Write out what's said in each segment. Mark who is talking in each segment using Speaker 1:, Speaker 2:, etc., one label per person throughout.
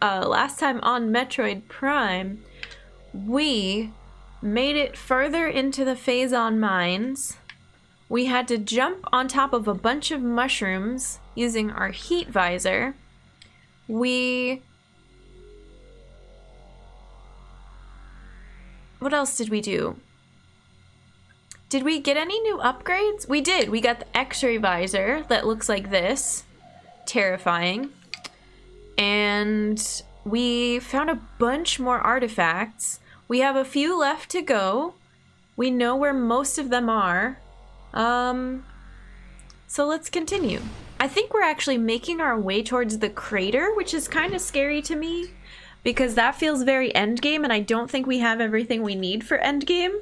Speaker 1: last time on Metroid Prime, we made it further into the Phazon mines. We had to jump on top of a bunch of mushrooms using our heat visor. What else did we do? Did we get any new upgrades? We did. We got the X-ray visor that looks like this. Terrifying. And we found a bunch more artifacts. We have a few left to go. We know where most of them are. So let's continue. I think we're actually making our way towards the crater, which is kind of scary to me because that feels very endgame and I don't think we have everything we need for endgame.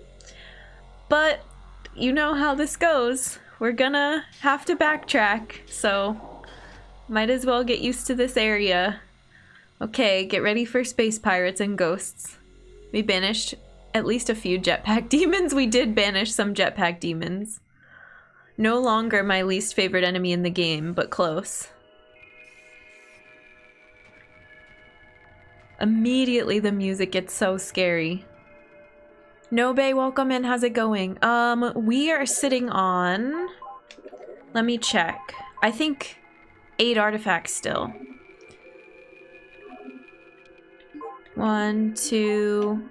Speaker 1: But you know how this goes. We're gonna have to backtrack, so might as well get used to this area. Okay, get ready for space pirates and ghosts. We banished at least a few jetpack demons. We did banish some jetpack demons. No longer my least favorite enemy in the game, but close. Immediately the music gets so scary. Nobe, welcome in. How's it going? We are sitting on... Let me check. I think 8 artifacts still. 1, 2,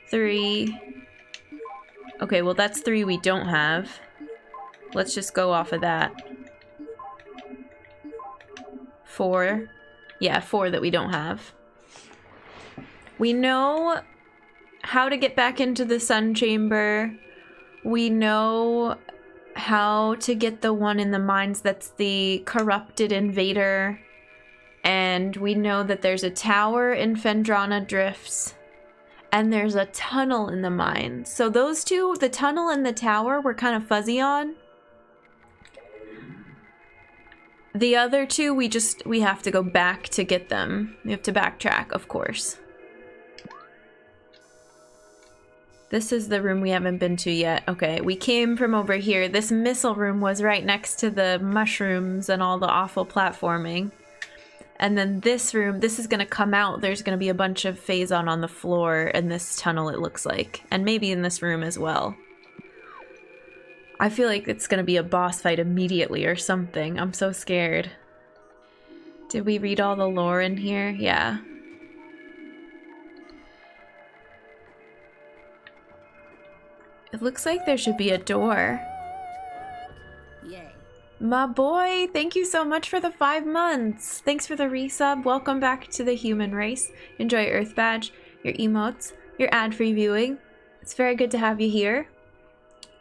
Speaker 1: 3. Okay, well that's 3 we don't have. Let's just go off of that. 4. Yeah, 4 that we don't have. We know how to get back into the sun chamber. We know how to get the one in the mines that's the corrupted invader. And we know that there's a tower in Phendrana Drifts. And there's a tunnel in the mine. So those two, the tunnel and the tower, we're kind of fuzzy on. The other two, we have to go back to get them. We have to backtrack, of course. This is the room we haven't been to yet. Okay, we came from over here. This missile room was right next to the mushrooms and all the awful platforming. And then this room, this is gonna come out. There's gonna be a bunch of Phazon on the floor in this tunnel, it looks like. And maybe in this room as well. I feel like it's gonna be a boss fight immediately or something. I'm so scared. Did we read all the lore in here? Yeah. It looks like there should be a door.
Speaker 2: Yay.
Speaker 1: My boy, thank you so much for the 5 months. Thanks for the resub. Welcome back to the human race. Enjoy your Earth Badge, your emotes, your ad-free viewing. It's very good to have you here.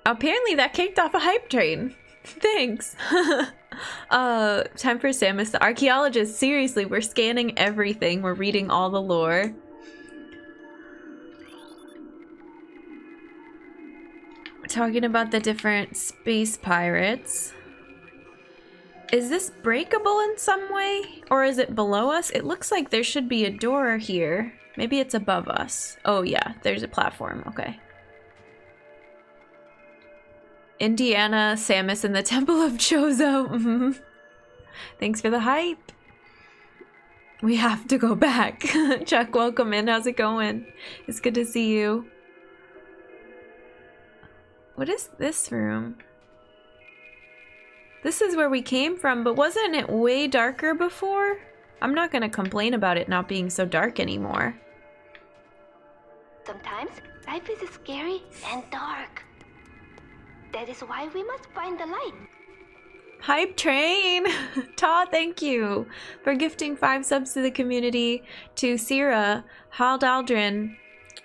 Speaker 1: Apparently that kicked off a hype train. Thanks. Time for Samus the archaeologist. Seriously, we're scanning everything. We're reading all the lore. Talking about the different space pirates. Is this breakable in some way? Or is it below us? It looks like there should be a door here. Maybe it's above us. Oh yeah, there's a platform. Okay. Indiana, Samus, and the Temple of Chozo. Thanks for the hype. We have to go back. Chuck, welcome in. How's it going? It's good to see you. What is this room? This is where we came from, but wasn't it way darker before? I'm not gonna complain about it not being so dark anymore.
Speaker 2: Sometimes life is scary and dark. That is why we must find the light.
Speaker 1: Hype train! Ta, thank you for gifting 5 subs to the community, to Sierra, Haldaldrin,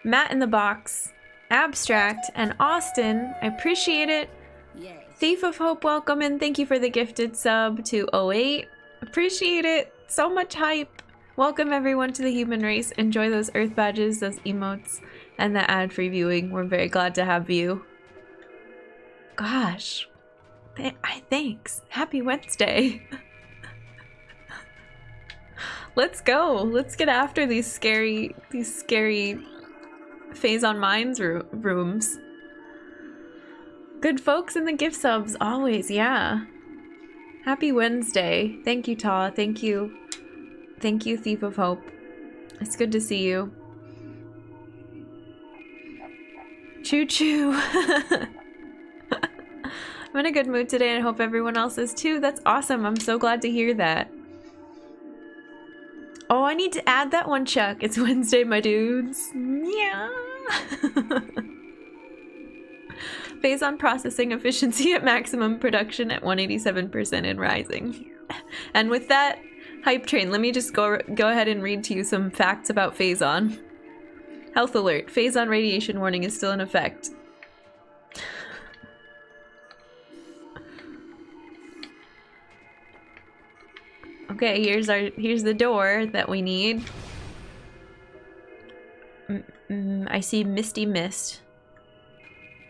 Speaker 1: Matt in the Box, Abstract, and Austin. I appreciate it.
Speaker 2: Yay.
Speaker 1: Thief of Hope, welcome and thank you for the gifted sub to 08. Appreciate it. So much hype. Welcome everyone to the human race. Enjoy those Earth Badges, those emotes, and the ad-free viewing. We're very glad to have you. Gosh. Thanks. Happy Wednesday. Let's go. Let's get after these scary Phazon Mines rooms. Good folks in the gift subs, always, yeah. Happy Wednesday. Thank you, Ta. Thank you. Thank you, Thief of Hope. It's good to see you. Choo choo. I'm in a good mood today and I hope everyone else is too. That's awesome. I'm so glad to hear that. Oh, I need to add that one, Chuck. It's Wednesday, my dudes. Yeah. Phazon processing efficiency at maximum, production at 187% and rising. And with that hype train, let me just go ahead and read to you some facts about Phazon. Health alert. Phazon radiation warning is still in effect. Okay, here's the door that we need. I see misty mist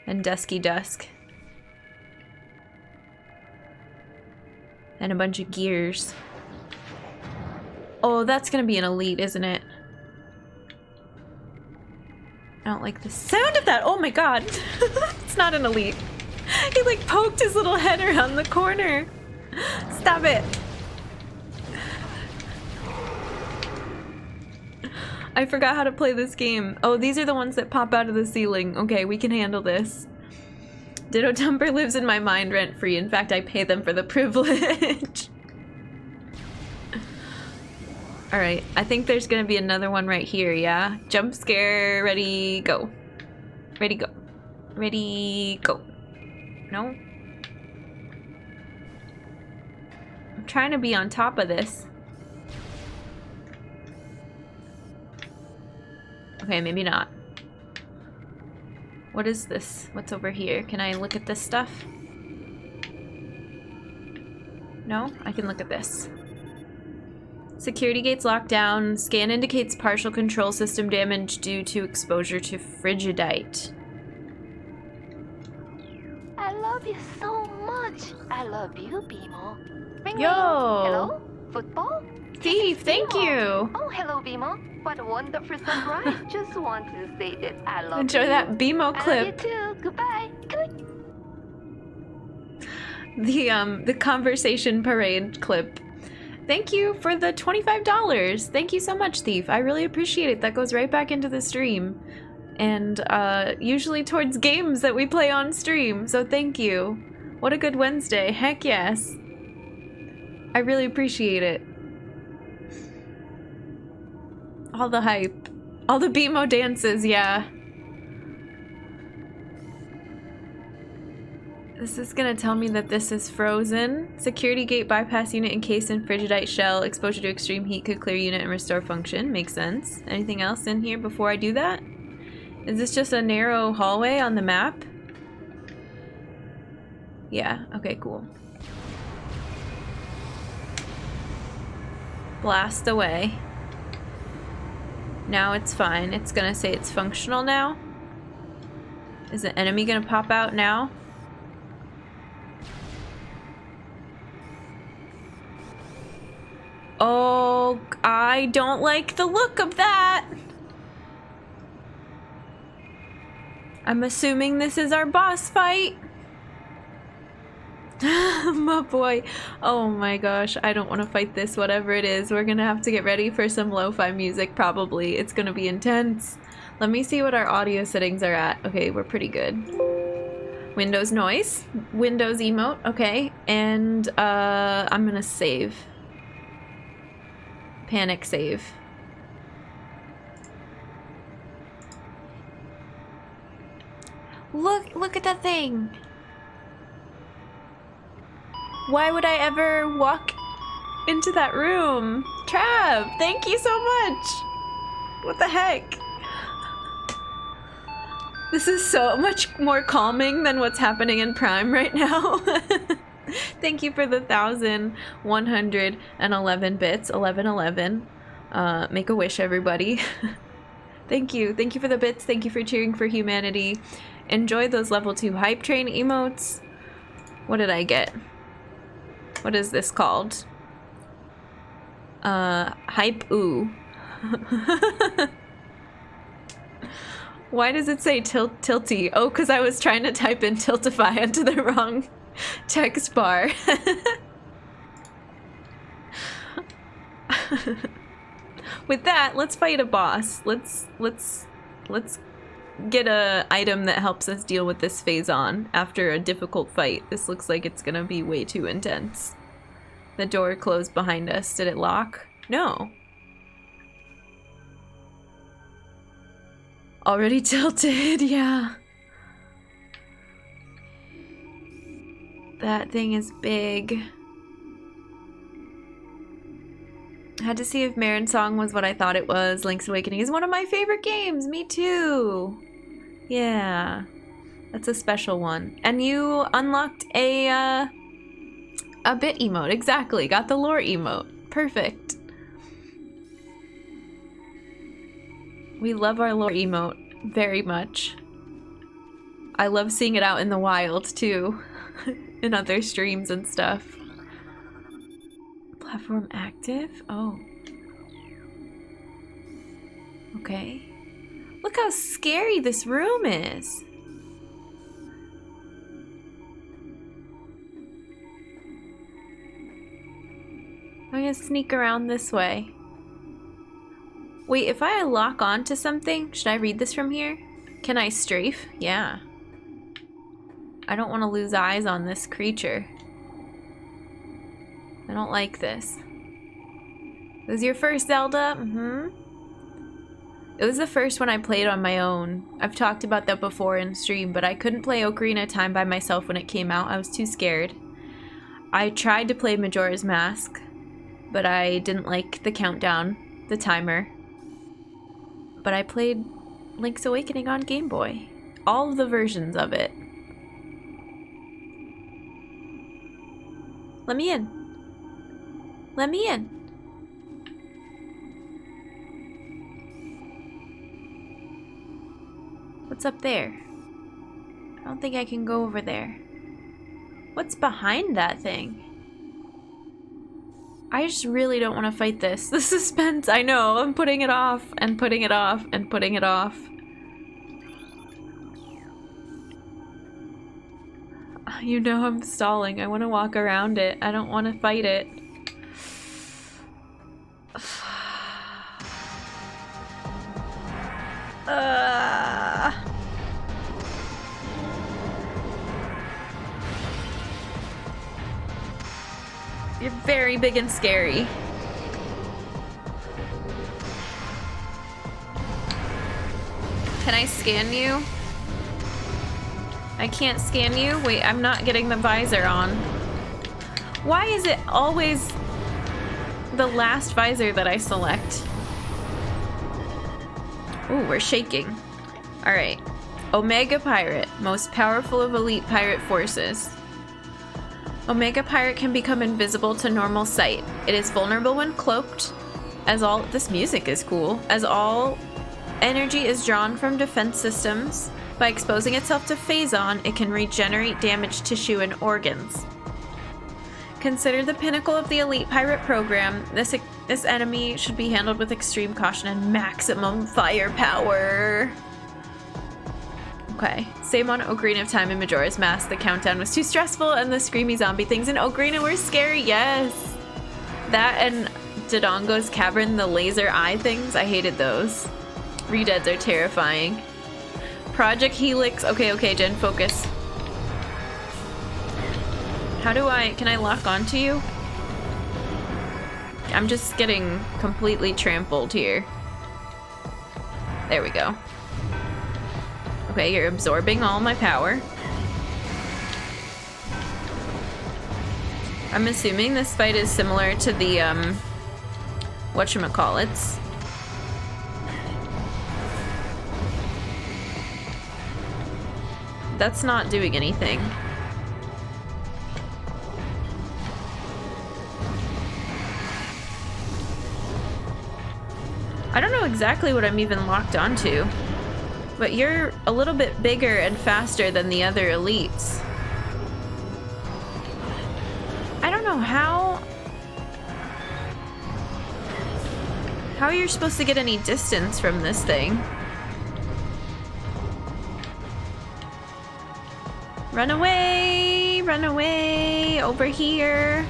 Speaker 1: and dusky dusk and a bunch of gears. Oh, that's gonna be an elite, isn't it? I don't like the sound of that. Oh my god. It's not an elite. He like poked his little head around the corner. Stop it. I forgot how to play this game. Oh, these are the ones that pop out of the ceiling. Okay, we can handle this. Ditto Dumper lives in my mind rent-free. In fact, I pay them for the privilege. Alright, I think there's gonna be another one right here, yeah? Jump scare, ready, go. Ready, go. Ready, go. No? I'm trying to be on top of this. Okay, maybe not. What is this? What's over here? Can I look at this stuff? No? I can look at this. Security gates locked down. Scan indicates partial control system damage due to exposure to frigidite.
Speaker 2: I love you so much. I love you, Bimo. Ring,
Speaker 1: Yo!
Speaker 2: ring. Hello? Football?
Speaker 1: Thief, thank
Speaker 2: Bimo.
Speaker 1: you!
Speaker 2: Oh, hello, Bimo. What a wonderful surprise. Just wanted to say that I love
Speaker 1: Enjoy
Speaker 2: you.
Speaker 1: that BMO
Speaker 2: I
Speaker 1: clip.
Speaker 2: love you too. Goodbye. Click.
Speaker 1: The conversation parade clip. Thank you for the $25. Thank you so much, Thief. I really appreciate it. That goes right back into the stream. And usually towards games that we play on stream. So thank you. What a good Wednesday. Heck yes. I really appreciate it. All the hype. All the BMO dances, yeah. This is gonna tell me that this is frozen. Security gate bypass unit encased in frigidite shell. Exposure to extreme heat could clear unit and restore function. Makes sense. Anything else in here before I do that? Is this just a narrow hallway on the map? Yeah, okay, cool. Blast away. Now it's fine. It's gonna say it's functional now. Is the enemy gonna pop out now? Oh, I don't like the look of that. I'm assuming this is our boss fight. My boy. Oh my gosh, I don't want to fight this, whatever it is. We're gonna have to get ready for some lo-fi music, probably. It's gonna be intense. Let me see what our audio settings are at. Okay, we're pretty good. Windows noise. Windows emote. Okay, and I'm gonna save. Panic save. Look at that thing. Why would I ever walk into that room? Trav, thank you so much. What the heck? This is so much more calming than what's happening in Prime right now. Thank you for the 1,111 bits. 1111. Make a wish, everybody. Thank you. Thank you for the bits. Thank you for cheering for humanity. Enjoy those level 2 hype train emotes. What did I get? What is this called? Hype ooh. Why does it say tilty? Oh, because I was trying to type in tiltify onto the wrong text bar. With that, let's fight a boss. Let's get a item that helps us deal with this Phazon after a difficult fight. This looks like it's gonna be way too intense. The door closed behind us. Did it lock? No. Already tilted, yeah. That thing is big. I had to see if Marin Song was what I thought it was. Link's Awakening is one of my favorite games. Me too. Yeah. That's a special one. And you unlocked a bit emote. Exactly. Got the lore emote. Perfect. We love our lore emote very much. I love seeing it out in the wild too. In other streams and stuff. Platform active? Oh. Okay. Look how scary this room is. I'm gonna sneak around this way. Wait, if I lock on to something, should I read this from here? Can I strafe? Yeah. I don't want to lose eyes on this creature. I don't like this. It was your first Zelda? Mm-hmm. It was the first one I played on my own. I've talked about that before in stream, but I couldn't play Ocarina of Time by myself when it came out. I was too scared. I tried to play Majora's Mask, but I didn't like the countdown, the timer. But I played Link's Awakening on Game Boy. All of the versions of it. Let me in. Let me in. What's up there? I don't think I can go over there. What's behind that thing? I just really don't want to fight this. The suspense, I know. I'm putting it off and putting it off and putting it off. You know I'm stalling. I want to walk around it. I don't want to fight it. You're very big and scary. Can I scan you? I can't scan you? Wait, I'm not getting the visor on. Why is it always the last visor that I select? Ooh, we're shaking. Alright. Omega Pirate, most powerful of elite pirate forces. Omega Pirate can become invisible to normal sight. It is vulnerable when cloaked, as all— this music is cool. As all energy is drawn from defense systems. By exposing itself to Phazon, it can regenerate damaged tissue and organs. Considered the pinnacle of the elite pirate program, this enemy should be handled with extreme caution and maximum firepower. Okay. Same on Ocarina of Time and Majora's Mask. The countdown was too stressful and the screamy zombie things in Ocarina were scary. Yes! That and Dodongo's Cavern, the laser eye things, I hated those. Redeads are terrifying. Project Helix. Okay, Jen, focus. How do can I lock onto you? I'm just getting completely trampled here. There we go. Okay, you're absorbing all my power. I'm assuming this fight is similar to the, whatchamacallits. That's not doing anything. I don't know exactly what I'm even locked onto, but you're a little bit bigger and faster than the other elites. I don't know how you're supposed to get any distance from this thing. Run away, over here.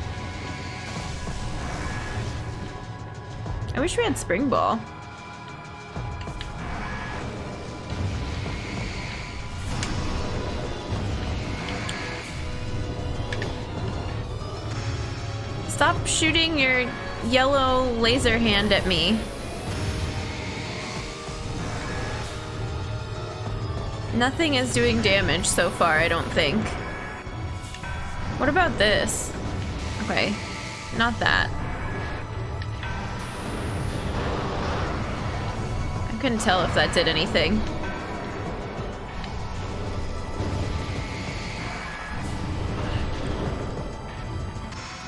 Speaker 1: I wish we had Spring Ball. Stop shooting your yellow laser hand at me. Nothing is doing damage so far, I don't think. What about this? Okay, not that. I couldn't tell if that did anything.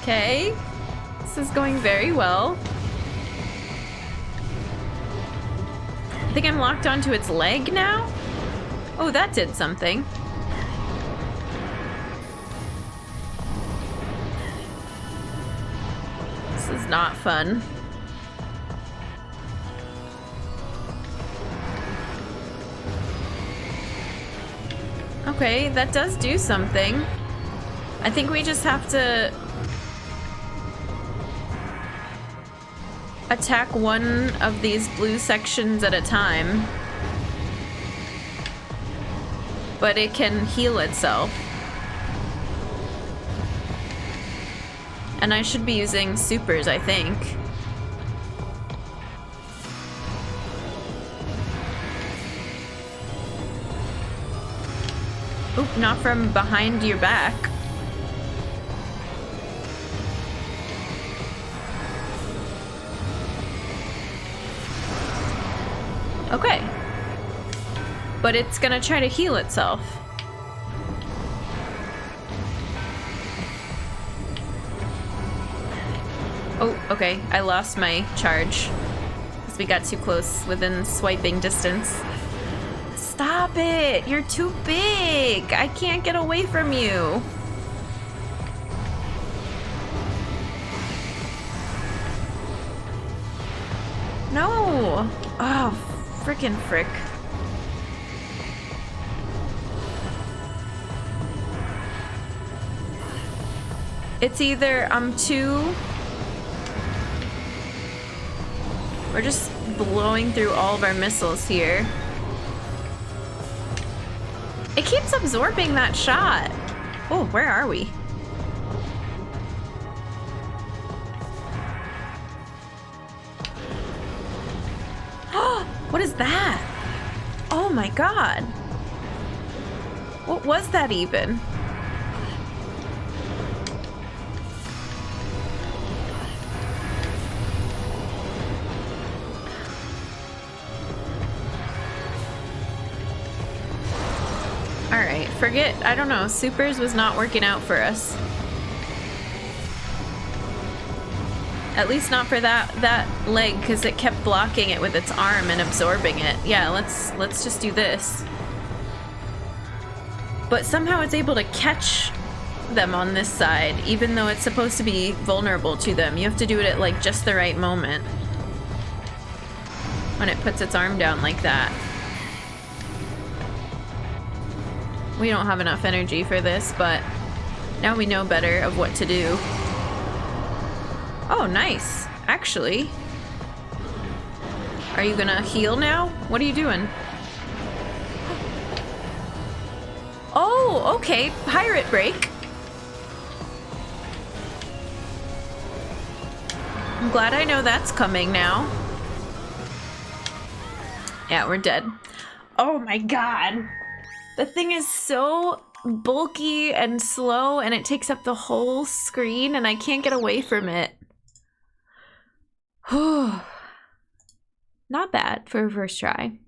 Speaker 1: Okay, this is going very well. I think I'm locked onto its leg now? Oh, that did something. This is not fun. Okay, that does do something. I think we just have to attack one of these blue sections at a time. But it can heal itself. And I should be using supers, I think. Oop, not from behind your back. Okay. But it's gonna try to heal itself. Oh, okay. I lost my charge. Because we got too close within swiping distance. Stop it! You're too big! I can't get away from you! No! Oh, frickin' frick. It's either I'm too... We're just blowing through all of our missiles here. It keeps absorbing that shot. Oh, where are we? What is that? Oh my god. What was that even? Alright, forget, I don't know, supers was not working out for us. At least not for that leg, because it kept blocking it with its arm and absorbing it. Yeah, let's just do this. But somehow it's able to catch them on this side, even though it's supposed to be vulnerable to them. You have to do it at like just the right moment. When it puts its arm down like that. We don't have enough energy for this, but now we know better of what to do. Oh, nice. Actually. Are you gonna heal now? What are you doing? Oh, okay. Pirate break. I'm glad I know that's coming now. Yeah, we're dead. Oh my god. The thing is so bulky and slow, and it takes up the whole screen, and I can't get away from it. Not bad for a first try.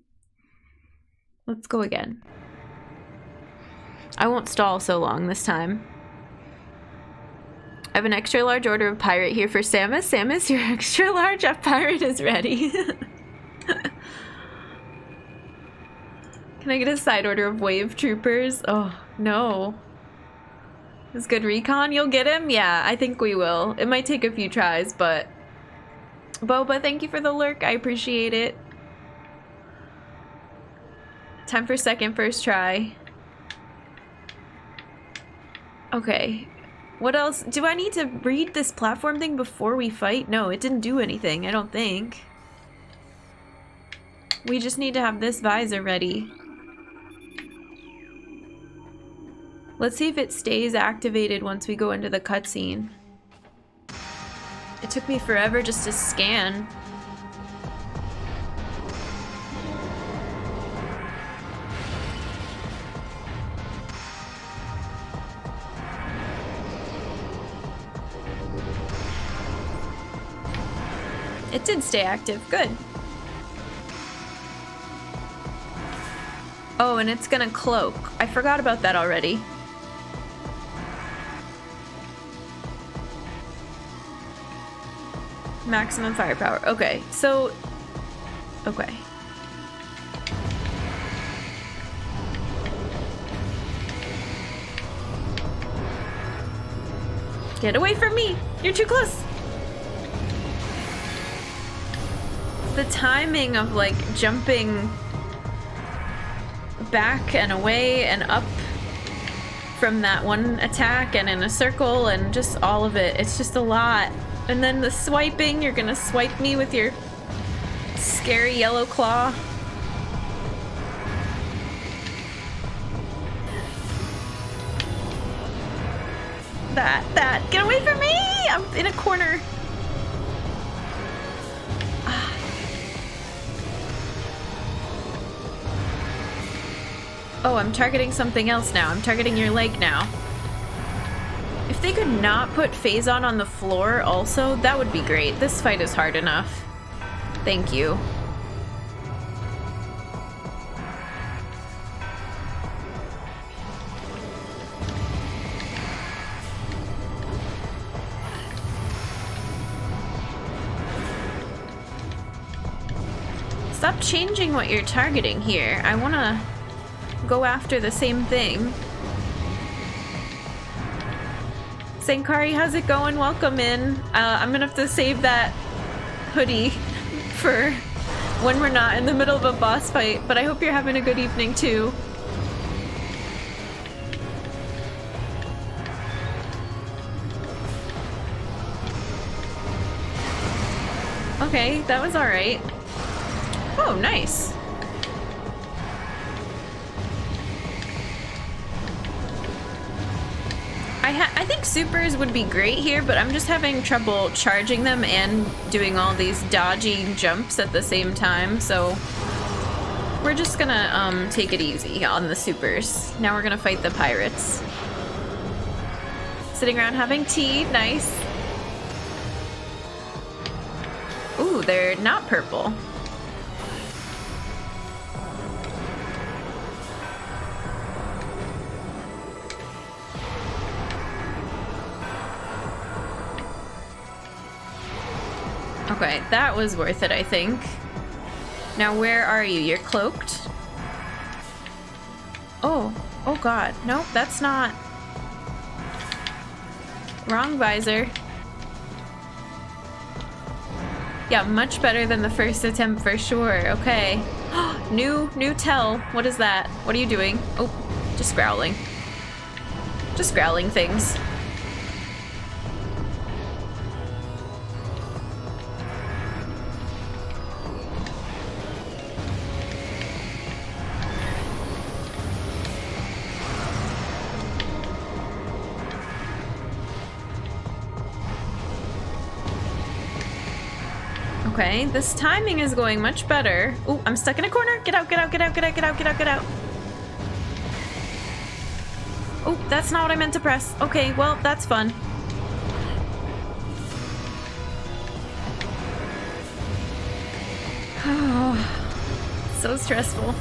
Speaker 1: Let's go again. I won't stall so long this time. I have an extra large order of pirate here for Samus. Samus, your extra large pirate is ready. Can I get a side order of wave troopers? Oh, no. Is good recon? You'll get him? Yeah, I think we will. It might take a few tries, but... Boba, thank you for the lurk. I appreciate it. Time for second first try. Okay. What else? Do I need to read this platform thing before we fight? No, it didn't do anything, I don't think. We just need to have this visor ready. Let's see if it stays activated once we go into the cutscene. It took me forever just to scan. It did stay active, good. Oh, and it's gonna cloak. I forgot about that already. Maximum firepower. Okay, so... Okay. Get away from me! You're too close! The timing of, like, jumping back and away and up from that one attack and in a circle and just all of it. It's just a lot. And then the swiping, you're gonna swipe me with your scary yellow claw. That. Get away from me! I'm in a corner. Oh, I'm targeting something else now. I'm targeting your leg now. If they could not put Phazon on the floor also, that would be great. This fight is hard enough. Thank you. Stop changing what you're targeting here. I wanna go after the same thing. Sankari, how's it going? Welcome in. I'm gonna have to save that hoodie for when we're not in the middle of a boss fight, but I hope you're having a good evening too. Okay, that was alright. Oh, nice. I think supers would be great here, but I'm just having trouble charging them and doing all these dodgy jumps at the same time, so we're just gonna take it easy on the supers. Now we're gonna fight the pirates. Sitting around having tea, nice. Ooh, they're not purple. Okay, that was worth it, I think. Now, where are you? You're cloaked? Oh god. Nope, that's not... Wrong visor. Yeah, much better than the first attempt for sure. Okay. New tell. What is that? What are you doing? Oh, just growling. Just growling things. Okay, this timing is going much better. Ooh, I'm stuck in a corner. Get out, get out, get out, get out, get out, get out, get out. Oh, that's not what I meant to press. Okay, well, that's fun. Oh, so stressful.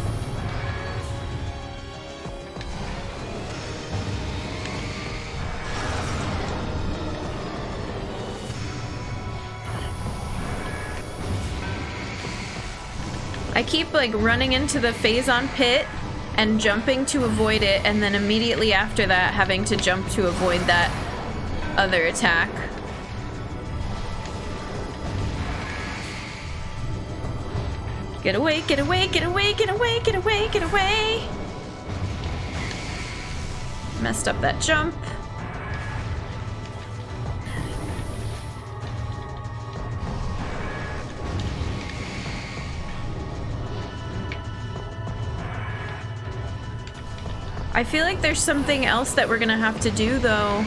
Speaker 1: I keep like running into the Phazon pit and jumping to avoid it, and then immediately after that having to jump to avoid that other attack. Get away, get away, get away, get away, get away, get away! Messed up that jump. I feel like there's something else that we're gonna have to do though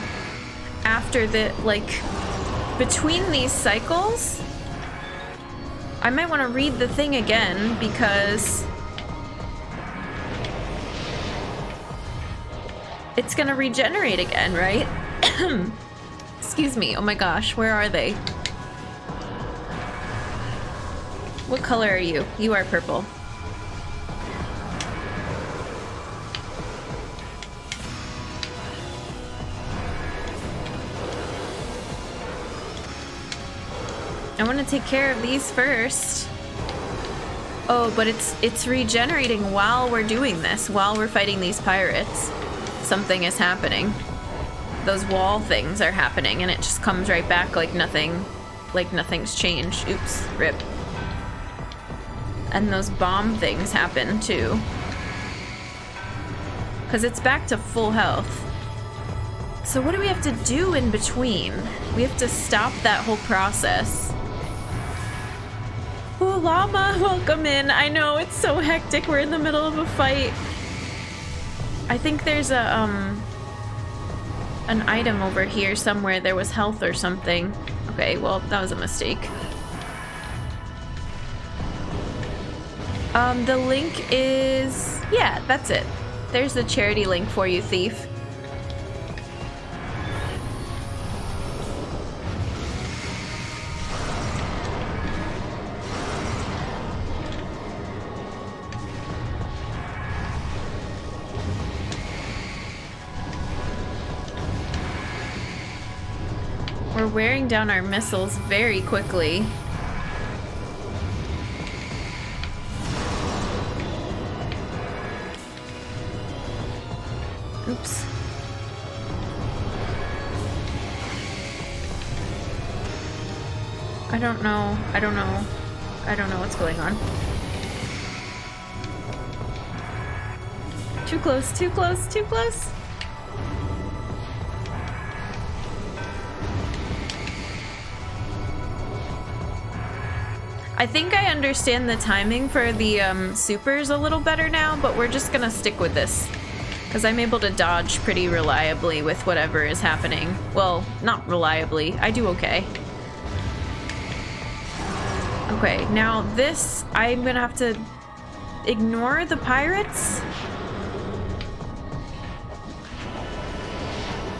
Speaker 1: after the, like, between these cycles. I might want to read the thing again because it's gonna regenerate again, right? Excuse me. Oh my gosh, where are they? What color are you? You are purple. I want to take care of these first. Oh, but it's regenerating while we're doing this, while we're fighting these pirates. Something is happening. Those wall things are happening, and it just comes right back like nothing's changed. Oops, rip. And those bomb things happen too. Because it's back to full health. So what do we have to do in between? We have to stop that whole process. Oh, llama, welcome in. I know, it's so hectic. We're in the middle of a fight. I think there's a, an item over here somewhere. There was health or something. Okay, well, that was a mistake. The link is... yeah, that's it. There's the charity link for you, thief. We're wearing down our missiles very quickly. Oops. I don't know what's going on. Too close, too close, too close. I think I understand the timing for the supers a little better now, but we're just gonna stick with this. Because I'm able to dodge pretty reliably with whatever is happening. Well, not reliably. I do okay. Okay, now this, I'm gonna have to ignore the pirates?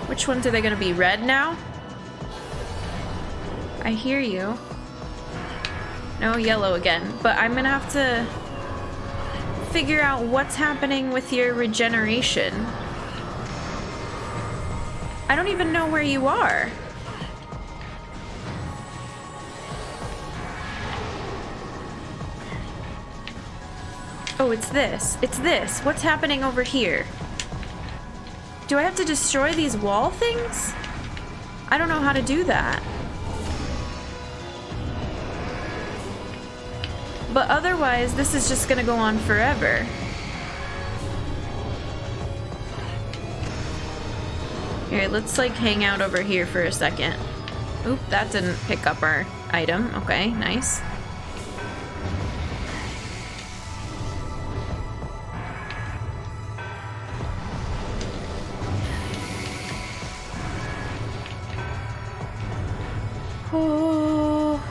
Speaker 1: Which ones are they gonna be? Red now? I hear you. No, yellow again. But I'm gonna have to figure out what's happening with your regeneration. I don't even know where you are. Oh, it's this. It's this. What's happening over here? Do I have to destroy these wall things? I don't know how to do that. But otherwise, this is just gonna go on forever. Here, let's like hang out over here for a second. Oop, that didn't pick up our item. Okay, nice. Oh.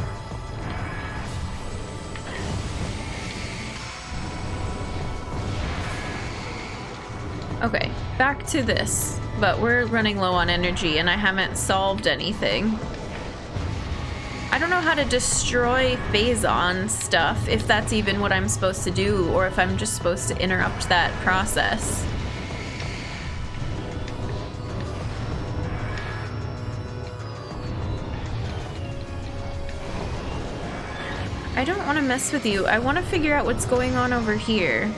Speaker 1: Okay, back to this, but we're running low on energy and I haven't solved anything. I don't know how to destroy Phazon stuff, if that's even what I'm supposed to do, or if I'm just supposed to interrupt that process. I don't want to mess with you. I want to figure out what's going on over here.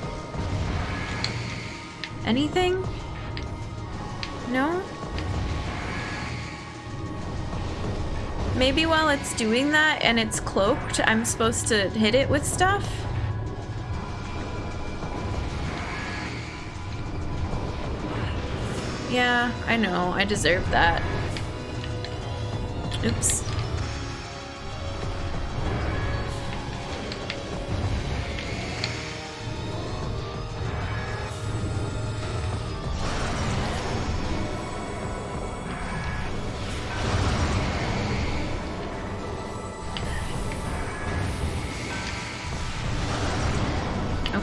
Speaker 1: Anything? No? Maybe while it's doing that and it's cloaked, I'm supposed to hit it with stuff? Yeah, I know. I deserve that. Oops.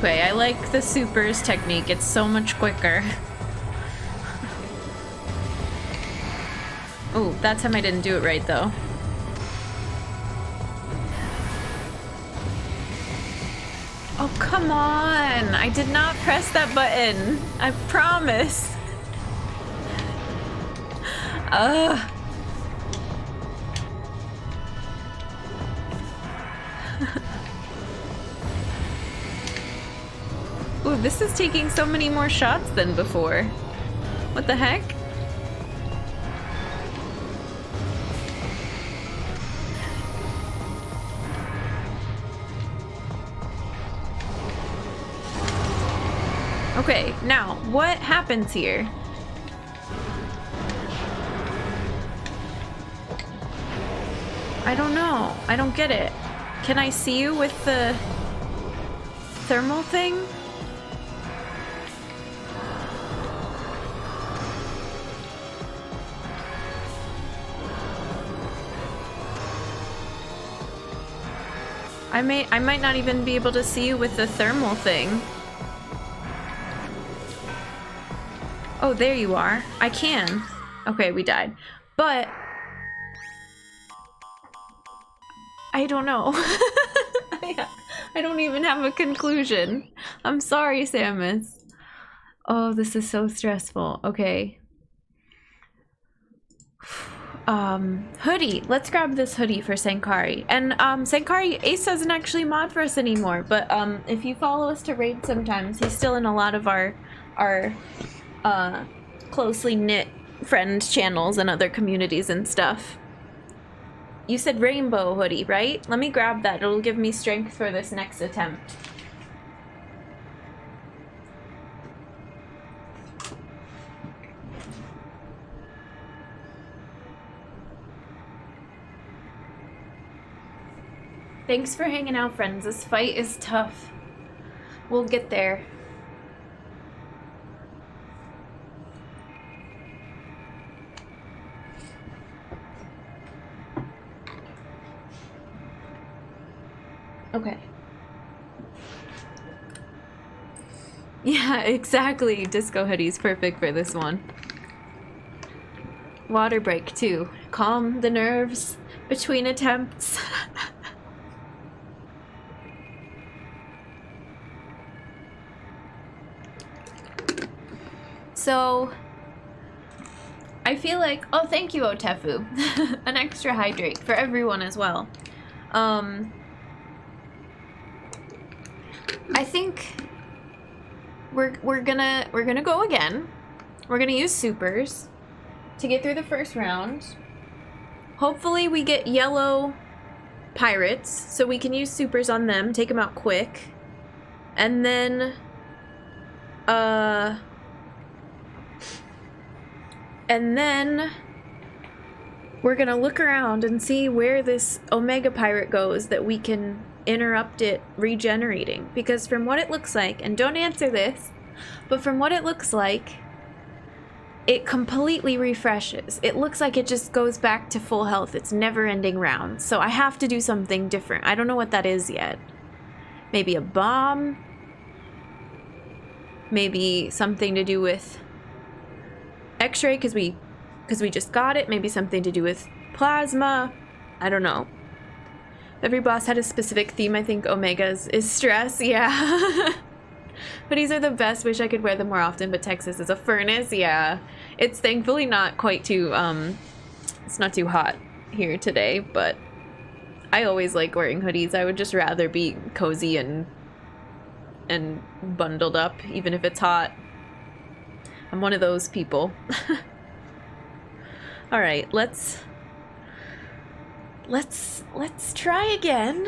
Speaker 1: Okay, I like the supers technique. It's so much quicker. Oh, that time I didn't do it right, though. Oh, come on! I did not press that button. I promise. Ugh. Ooh, this is taking so many more shots than before. What the heck? Okay, now, what happens here? I don't know. I don't get it. Can I see you with the thermal thing? I might not even be able to see you with the thermal thing. Oh, there you are. I can. Okay, we died. But I don't know. I don't even have a conclusion. I'm sorry, Samus. Oh, this is so stressful. Okay. Hoodie. Let's grab this hoodie for Sankari. And Sankari, Ace doesn't actually mod for us anymore, but if you follow us to raid sometimes, he's still in a lot of our closely knit friend channels and other communities and stuff. You said rainbow hoodie, right? Let me grab that. It'll give me strength for this next attempt. Thanks for hanging out, friends. This fight is tough. We'll get there. Okay. Yeah, exactly. Disco hoodie's perfect for this one. Water break, too. Calm the nerves between attempts. So, I feel like... Oh, thank you, Otefu. An extra hydrate for everyone as well. I think we're gonna go again. We're gonna use supers to get through the first round. Hopefully we get yellow pirates so we can use supers on them, take them out quick. And then we're gonna look around and see where this Omega Pirate goes that we can interrupt it regenerating. Because from what it looks like, and don't answer this, but from what it looks like, it completely refreshes. It looks like it just goes back to full health. It's never-ending rounds. So I have to do something different. I don't know what that is yet. Maybe a bomb? Maybe something to do with X-ray because we just got it. Maybe something to do with plasma. I don't know. Every boss had a specific theme. I think Omega's is stress. Yeah. Hoodies are the best. Wish I could wear them more often, but Texas is a furnace. Yeah. It's thankfully not quite too, it's not too hot here today, but I always like wearing hoodies. I would just rather be cozy and bundled up, even if it's hot. I'm one of those people. All right, let's try again.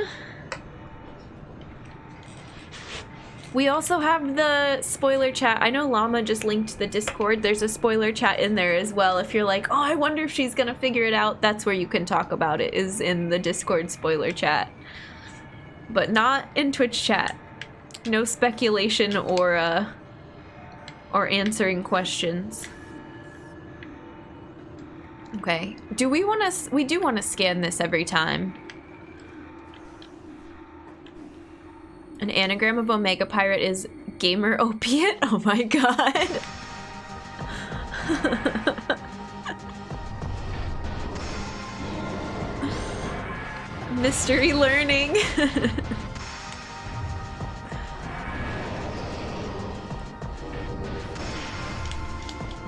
Speaker 1: We also have the spoiler chat. I know Llama just linked the Discord. There's a spoiler chat in there as well. If you're like, oh, I wonder if she's gonna figure it out, that's where you can talk about it, is in the Discord spoiler chat. But not in Twitch chat. No speculation or answering questions. Okay. Do we want to... We do want to scan this every time. An anagram of Omega Pirate is gamer opiate? Oh my god. Mystery learning.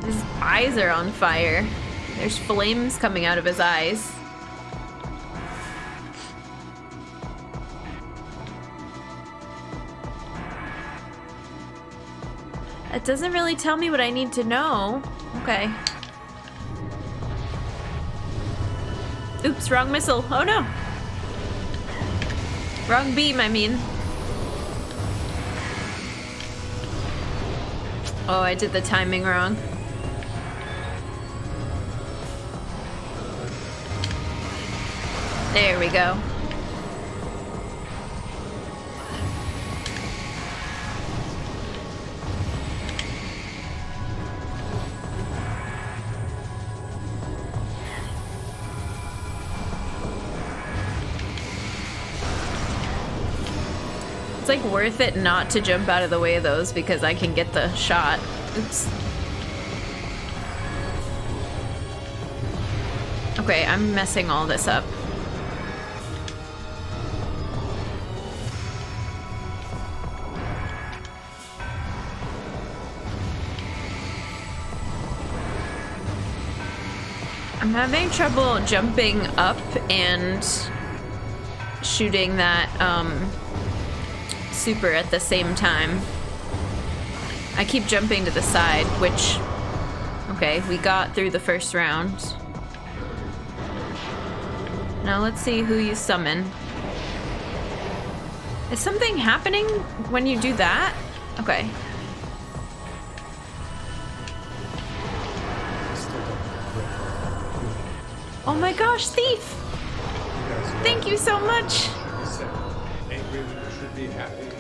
Speaker 1: His eyes are on fire. There's flames coming out of his eyes. It doesn't really tell me what I need to know. Okay. Oops, wrong missile. Oh no. Wrong beam, I mean. Oh, I did the timing wrong. There we go. It's like worth it not to jump out of the way of those because I can get the shot. Oops. Okay, I'm messing all this up. I'm having trouble jumping up and shooting that super at the same time. I keep jumping to the side, which... Okay, we got through the first round. Now let's see who you summon. Is something happening when you do that? Okay. Oh my gosh, Thief! Thank you so much!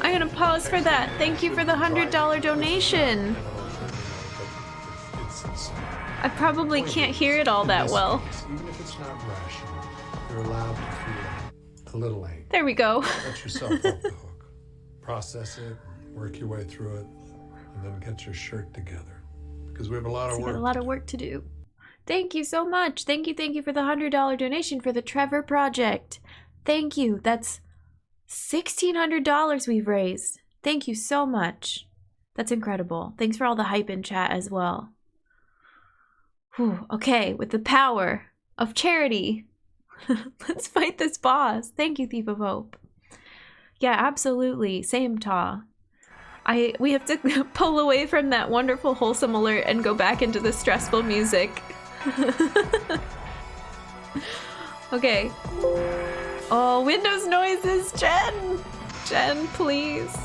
Speaker 1: I'm gonna pause for that. Thank you for the $100 donation. I probably can't hear it all that well.
Speaker 3: Even if it's not rational, you're allowed to feel a little angry.
Speaker 1: There we go.
Speaker 3: Let yourself off the hook. Process it, work your way through it, and then get your shirt together. Because we have a lot of work.
Speaker 1: We got a lot of work to do. Thank you so much. Thank you for the $100 donation for the Trevor Project. Thank you. That's $1,600 we've raised. Thank you so much. That's incredible. Thanks for all the hype in chat as well. Whew. Okay, with the power of charity, let's fight this boss. Thank you, Thief of Hope. Yeah, absolutely. Same, Ta. We have to pull away from that wonderful wholesome alert and go back into the stressful music. Okay. Oh, Windows noises, Jen! Jen, please.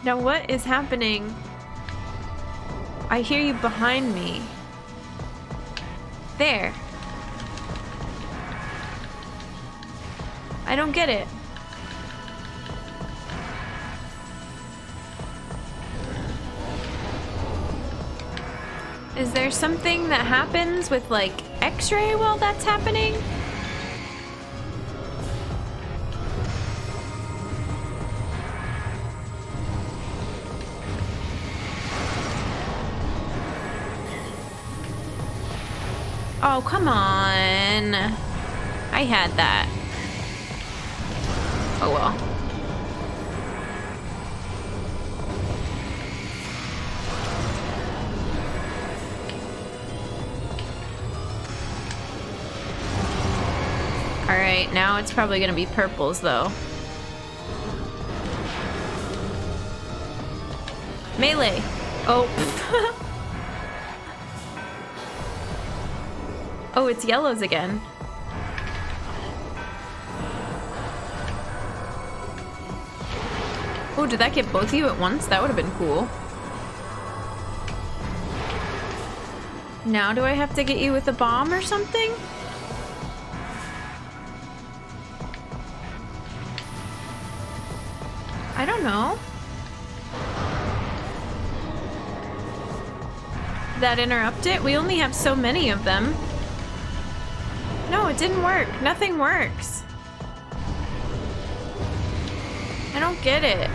Speaker 1: Now what is happening? I hear you behind me. There. I don't get it. Is there something that happens with, like, X-ray while that's happening? Oh, come on. I had that. Oh well. Alright, now it's probably gonna be purples though. Melee! Oh. Oh, it's yellows again. Oh, did that get both of you at once? That would have been cool. Now do I have to get you with a bomb or something? I don't know. Did that interrupt it? We only have so many of them. No, it didn't work. Nothing works. get it.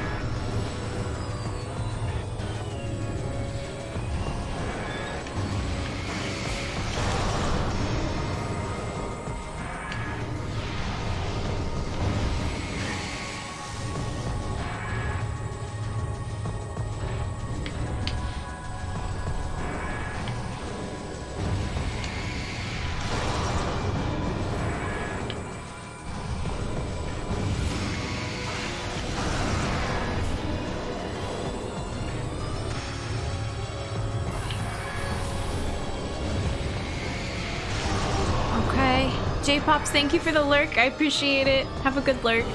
Speaker 1: J-Pops, thank you for the lurk. I appreciate it. Have a good lurk.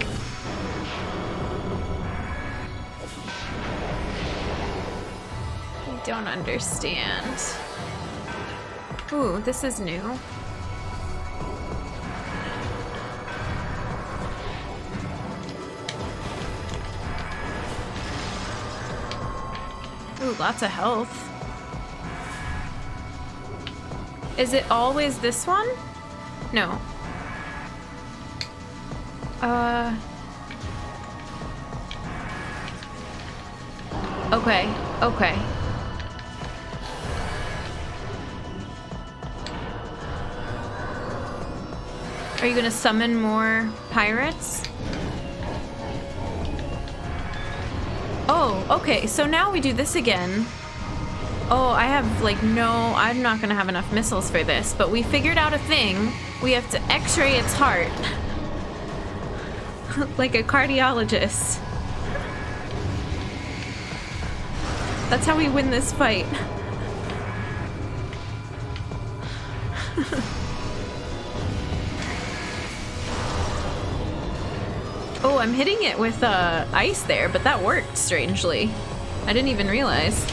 Speaker 1: I don't understand. Ooh, this is new. Ooh, lots of health. Is it always this one? No. Okay, okay. Are you gonna summon more pirates? Oh, okay, so now we do this again. Oh, I have like I'm not gonna have enough missiles for this, but we figured out a thing. We have to x-ray its heart. Like a cardiologist. That's how we win this fight. Oh, I'm hitting it with ice there, but that worked strangely. I didn't even realize.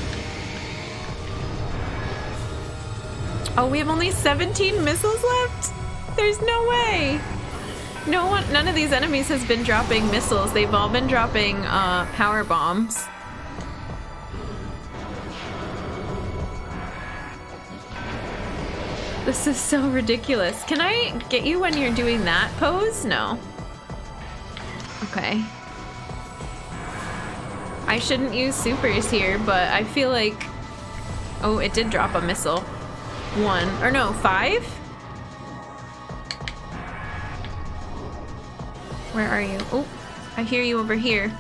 Speaker 1: Oh, we have only 17 missiles left? There's no way. None of these enemies has been dropping missiles. They've all been dropping power bombs. This is so ridiculous. Can I get you when you're doing that pose? No. Okay. I shouldn't use supers here, but I feel like... Oh, it did drop a missile. 1, or no, 5? Where are you? Oh, I hear you over here.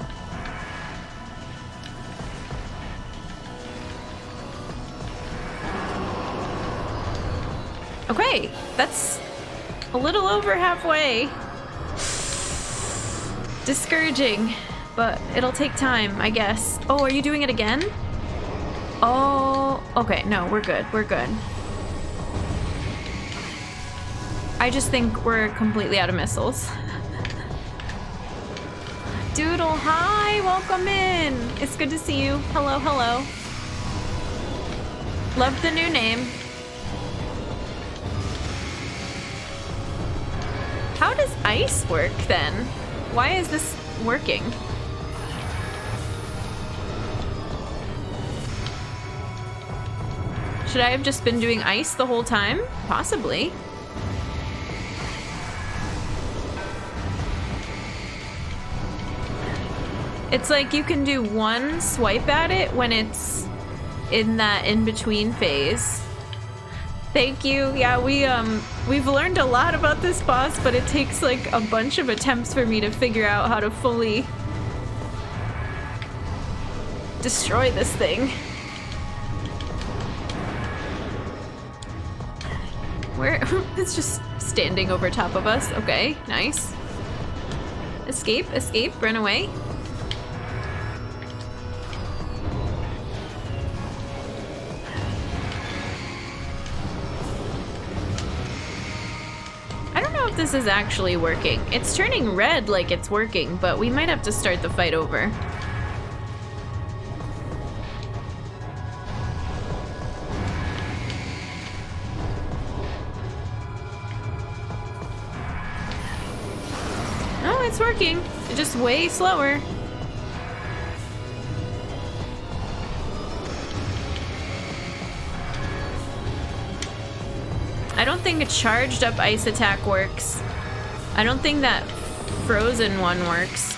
Speaker 1: Okay, that's a little over halfway. Discouraging, but it'll take time, I guess. Oh, are you doing it again? Oh, okay, no, we're good, we're good. I just think we're completely out of missiles. Doodle, hi, welcome in. It's good to see you. Hello, hello. Love the new name. How does ice work then? Why is this working? Should I have just been doing ice the whole time? Possibly. It's like you can do one swipe at it when it's in that in-between phase. Thank you. Yeah, we've learned a lot about this boss, but it takes like a bunch of attempts for me to figure out how to fully destroy this thing. Where? It's just standing over top of us. Okay, nice. Escape, escape, run away. If this is actually working. It's turning red like it's working, but we might have to start the fight over. Oh, it's working. It's just way slower. I don't think a charged up ice attack works. I don't think that frozen one works.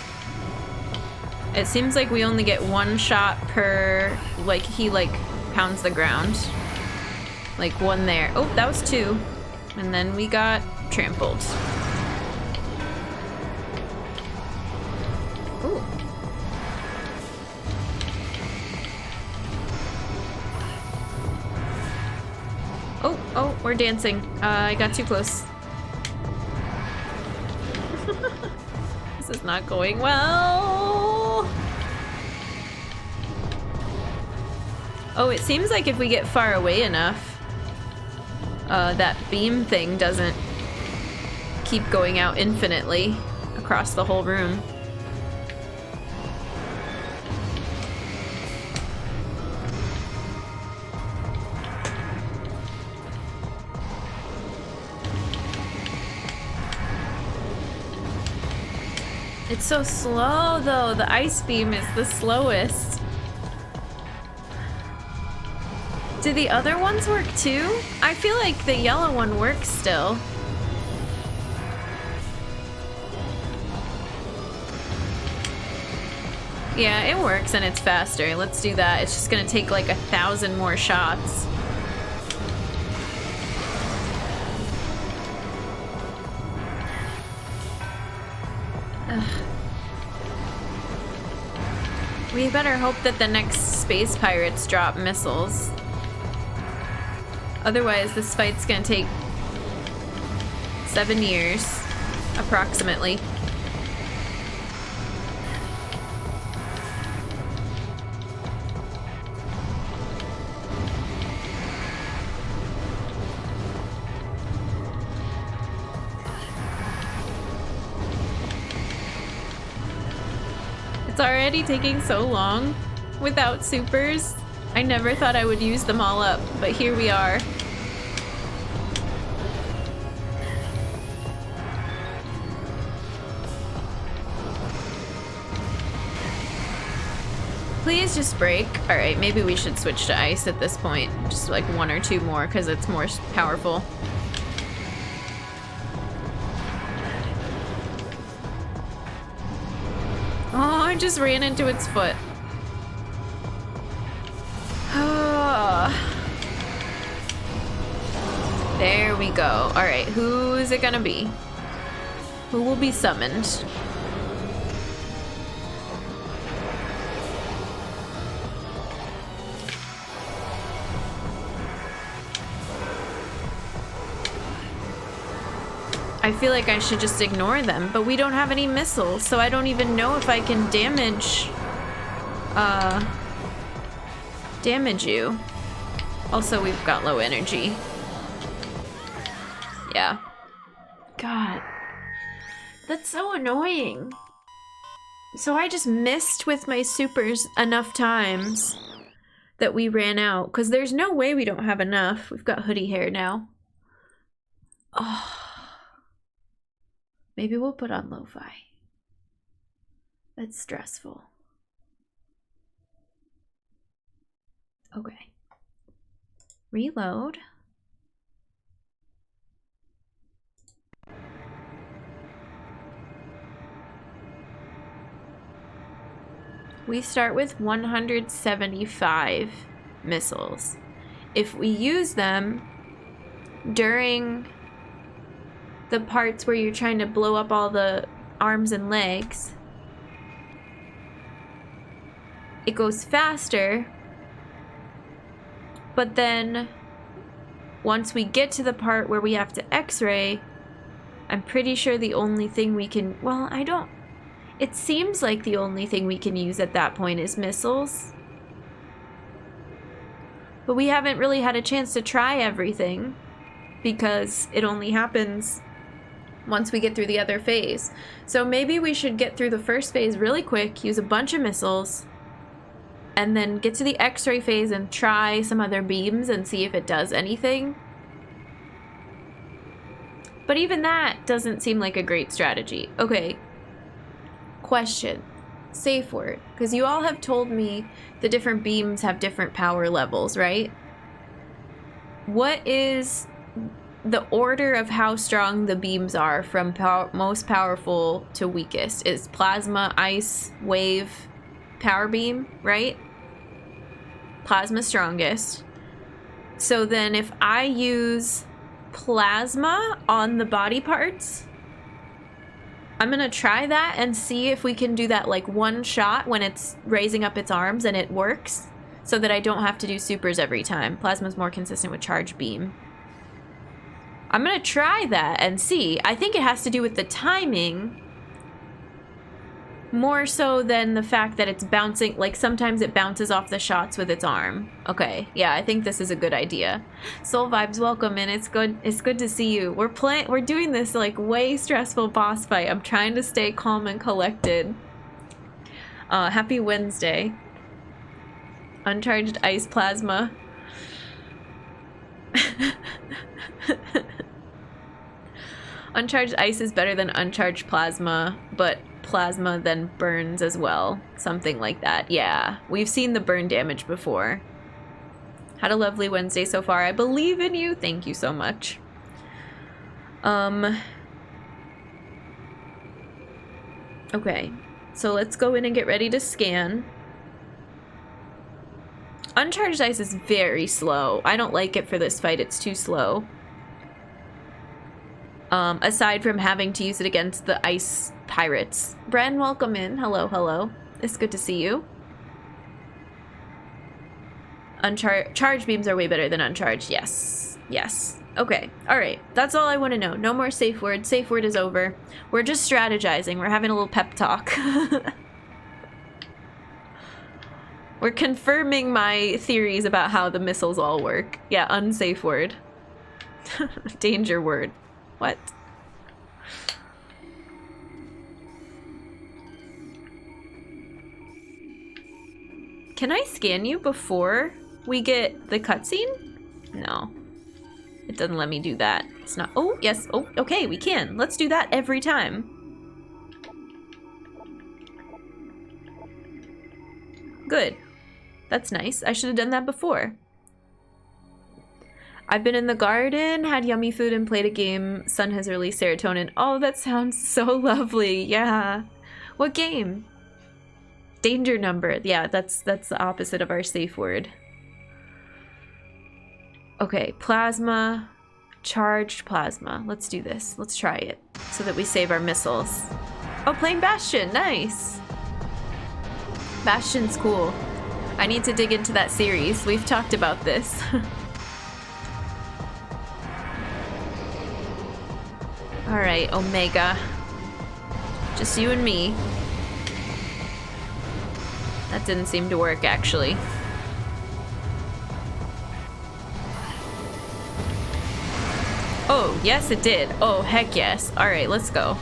Speaker 1: It seems like we only get one shot per, like, he, like, pounds the ground. Like, one there. Oh, that was two. And then we got trampled. Ooh. Oh, we're dancing. I got too close. This is not going well. Oh, it seems like if we get far away enough, that beam thing doesn't keep going out infinitely across the whole room. It's so slow, though. The ice beam is the slowest. Do the other ones work too? I feel like the yellow one works still. Yeah, it works and it's faster. Let's do that. It's just gonna take like 1,000 more shots. We better hope that the next space pirates drop missiles. Otherwise, this fight's gonna take 7 years, approximately. It's already taking so long without supers. I never thought I would use them all up, but here we are. Please just break. Alright, maybe we should switch to ice at this point. Just like 1 or 2 more because it's more powerful. Oh, I just ran into its foot. There we go. Alright, who is it gonna be? Who will be summoned? I feel like I should just ignore them, but we don't have any missiles, so I don't even know if I can damage you. Also, we've got low energy. Yeah. God. That's so annoying. So I just missed with my supers enough times that we ran out, because there's no way we don't have enough. We've got hoodie hair now. Oh. Maybe we'll put on lo-fi. That's stressful. Okay. Reload. We start with 175 missiles. If we use them during the parts where you're trying to blow up all the arms and legs, it goes faster, but then once we get to the part where we have to x-ray, I'm pretty sure the only thing we can, well, it seems like the only thing we can use at that point is missiles. But we haven't really had a chance to try everything because it only happens once we get through the other phase. So maybe we should get through the first phase really quick, use a bunch of missiles, and then get to the X-ray phase and try some other beams and see if it does anything. But even that doesn't seem like a great strategy. Okay. Question. Safe word. Because you all have told me the different beams have different power levels, right? What is the order of how strong the beams are from most powerful to weakest? Is plasma, ice, wave? Power beam, right? Plasma strongest. So then if I use plasma on the body parts, I'm gonna try that and see if we can do that like one shot when it's raising up its arms and it works, so that I don't have to do supers every time. Plasma's more consistent with charge beam. I'm gonna try that and see. I think it has to do with the timing more so than the fact that it's bouncing. Like sometimes it bounces off the shots with its arm. Okay, yeah, I think this is a good idea. Soul Vibes, welcome in. It's good to see you. We're doing this like way stressful boss fight. I'm trying to stay calm and collected. Happy Wednesday. Uncharged ice plasma. Uncharged ice is better than uncharged plasma, but plasma then burns as well. Something like that. Yeah, we've seen the burn damage before. Had a lovely Wednesday so far. I believe in you. Thank you so much. Okay, so let's go in and get ready to scan. Uncharged ice is very slow. I don't like it for this fight. It's too slow. Aside from having to use it against the ice pirates. Bren, welcome in. Hello, hello. It's good to see you. Charge beams are way better than uncharged. Yes. Yes. Okay. Alright. That's all I want to know. No more safe word. Safe word is over. We're just strategizing. We're having a little pep talk. We're confirming my theories about how the missiles all work. Yeah, unsafe word. Danger word. What? Can I scan you before we get the cutscene? No. It doesn't let me do that. It's not. Oh, yes. Oh, okay, we can. Let's do that every time. Good. That's nice. I should have done that before. I've been in the garden, had yummy food, and played a game. Sun has released serotonin. Oh, that sounds so lovely. Yeah. What game? Danger number. Yeah, that's the opposite of our safe word. Okay, plasma. Charged plasma. Let's do this. Let's try it so that we save our missiles. Oh, playing Bastion. Nice. Bastion's cool. I need to dig into that series. We've talked about this. Alright, Omega. Just you and me. That didn't seem to work, actually. Oh, yes it did. Oh, heck yes. Alright, let's go.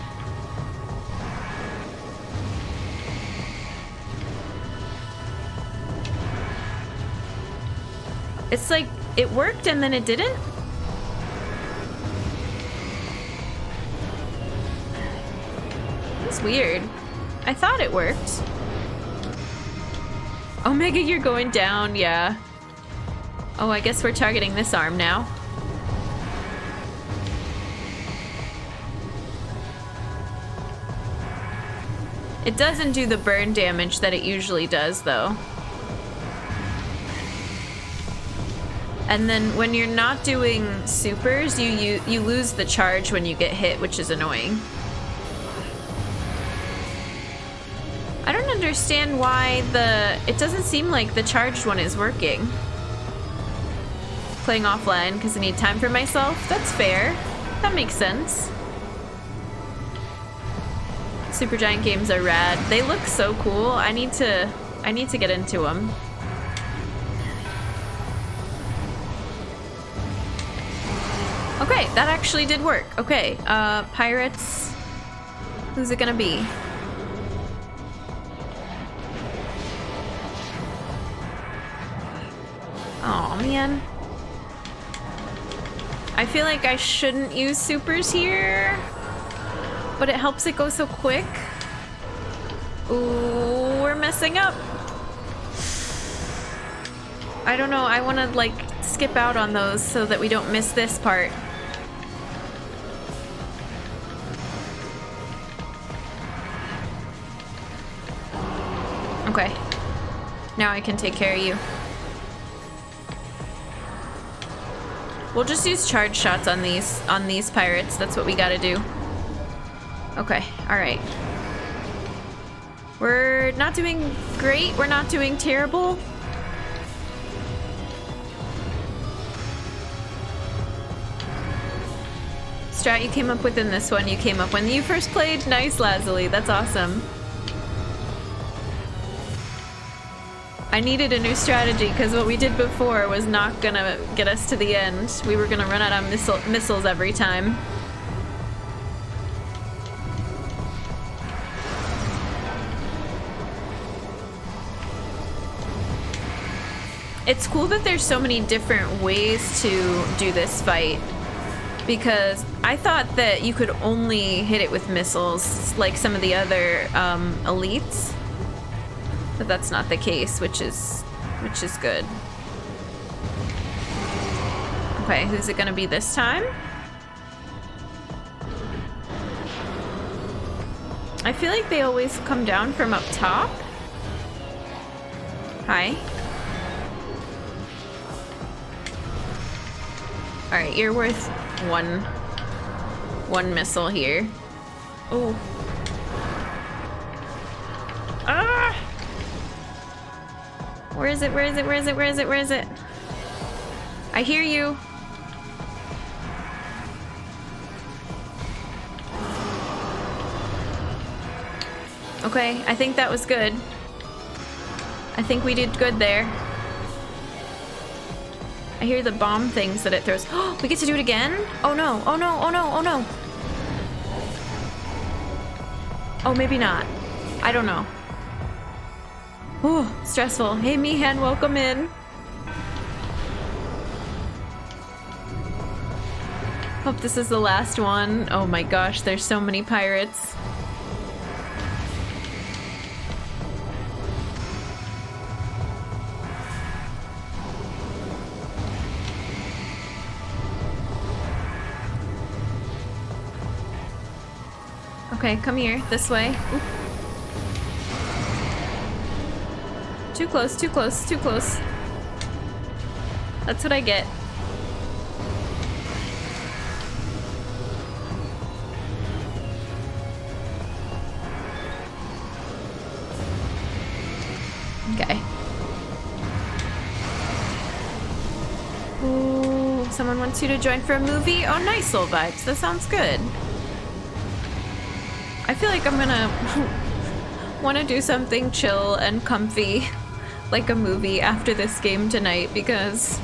Speaker 1: It's like, it worked and then it didn't? That's weird. I thought it worked. Omega, you're going down, yeah. Oh, I guess we're targeting this arm now. It doesn't do the burn damage that it usually does, though. And then when you're not doing supers, you lose the charge when you get hit, which is annoying. I don't understand why it doesn't seem like the charged one is working. Playing offline because I need time for myself. That's fair. That makes sense. Supergiant games are rad. They look so cool. I need to get into them. Okay, that actually did work. Okay, pirates. Who's it gonna be? Oh man. I feel like I shouldn't use supers here, but it helps it go so quick. Ooh, we're messing up. I don't know, I want to like skip out on those so that we don't miss this part. Okay. Now I can take care of you. We'll just use charge shots on these pirates. That's what we gotta do. Okay, alright. We're not doing great. We're not doing terrible. Strat you came up with in this one, you came up when you first played? Nice, Lazuli. That's awesome. I needed a new strategy because what we did before was not gonna get us to the end. We were gonna run out of missiles every time. It's cool that there's so many different ways to do this fight, because I thought that you could only hit it with missiles like some of the other elites, but that's not the case, which is good. Okay, who's it gonna be this time? I feel like they always come down from up top. Hi. Alright, you're worth one missile here. Oh. Ah! Where is it? Where is it? Where is it? Where is it? Where is it? I hear you. Okay, I think that was good. I think we did good there. I hear the bomb things that it throws. Oh, we get to do it again? Oh no, oh no, oh no, oh no. Oh, maybe not. I don't know. Oh, stressful. Hey, Mihan, welcome in. Hope this is the last one. Oh my gosh, there's so many pirates. Okay, come here, this way. Oop. Too close, too close, too close. That's what I get. Okay. Ooh, someone wants you to join for a movie? Oh, nice, Soul Vibes. That sounds good. I feel like I'm gonna want to do something chill and comfy, like a movie after this game tonight, because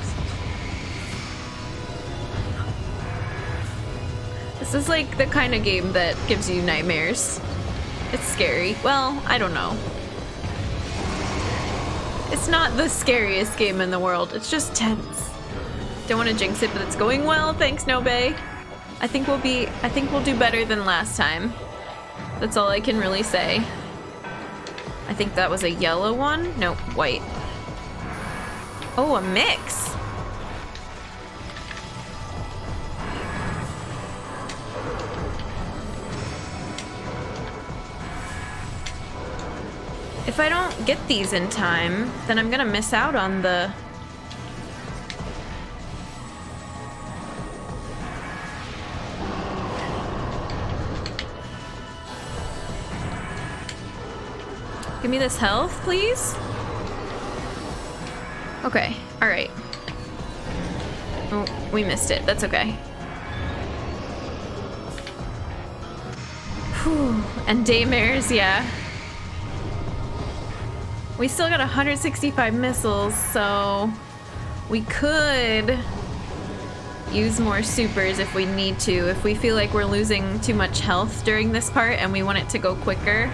Speaker 1: this is like the kind of game that gives you nightmares. It's scary. Well, I don't know. It's not the scariest game in the world. It's just tense. Don't want to jinx it, but it's going well. Thanks, Nobe. I think we'll do better than last time. That's all I can really say. I think that was a yellow one. Nope, white. Oh, a mix. If I don't get these in time, then I'm gonna miss out on the... Give me this health, please. Okay, alright. Oh, we missed it. That's okay. Whew. And daymares, yeah. We still got 165 missiles, so we could use more supers if we need to. If we feel like we're losing too much health during this part and we want it to go quicker.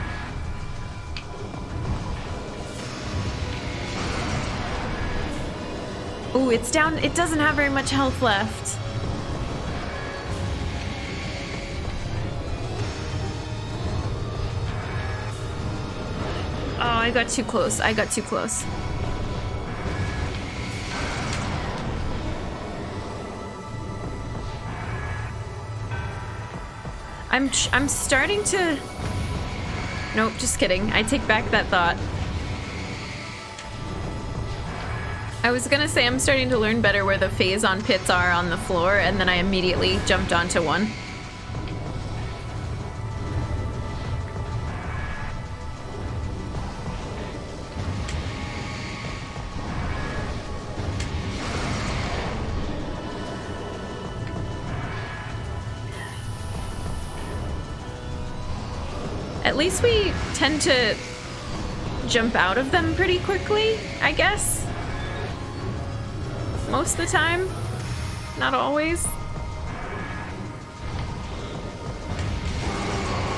Speaker 1: Ooh, it's down. It doesn't have very much health left. Oh, I got too close. I got too close. I'm starting to... Nope, just kidding. I take back that thought. I was gonna say I'm starting to learn better where the Phazon pits are on the floor, and then I immediately jumped onto one. At least we tend to jump out of them pretty quickly, I guess. Most of the time. Not always.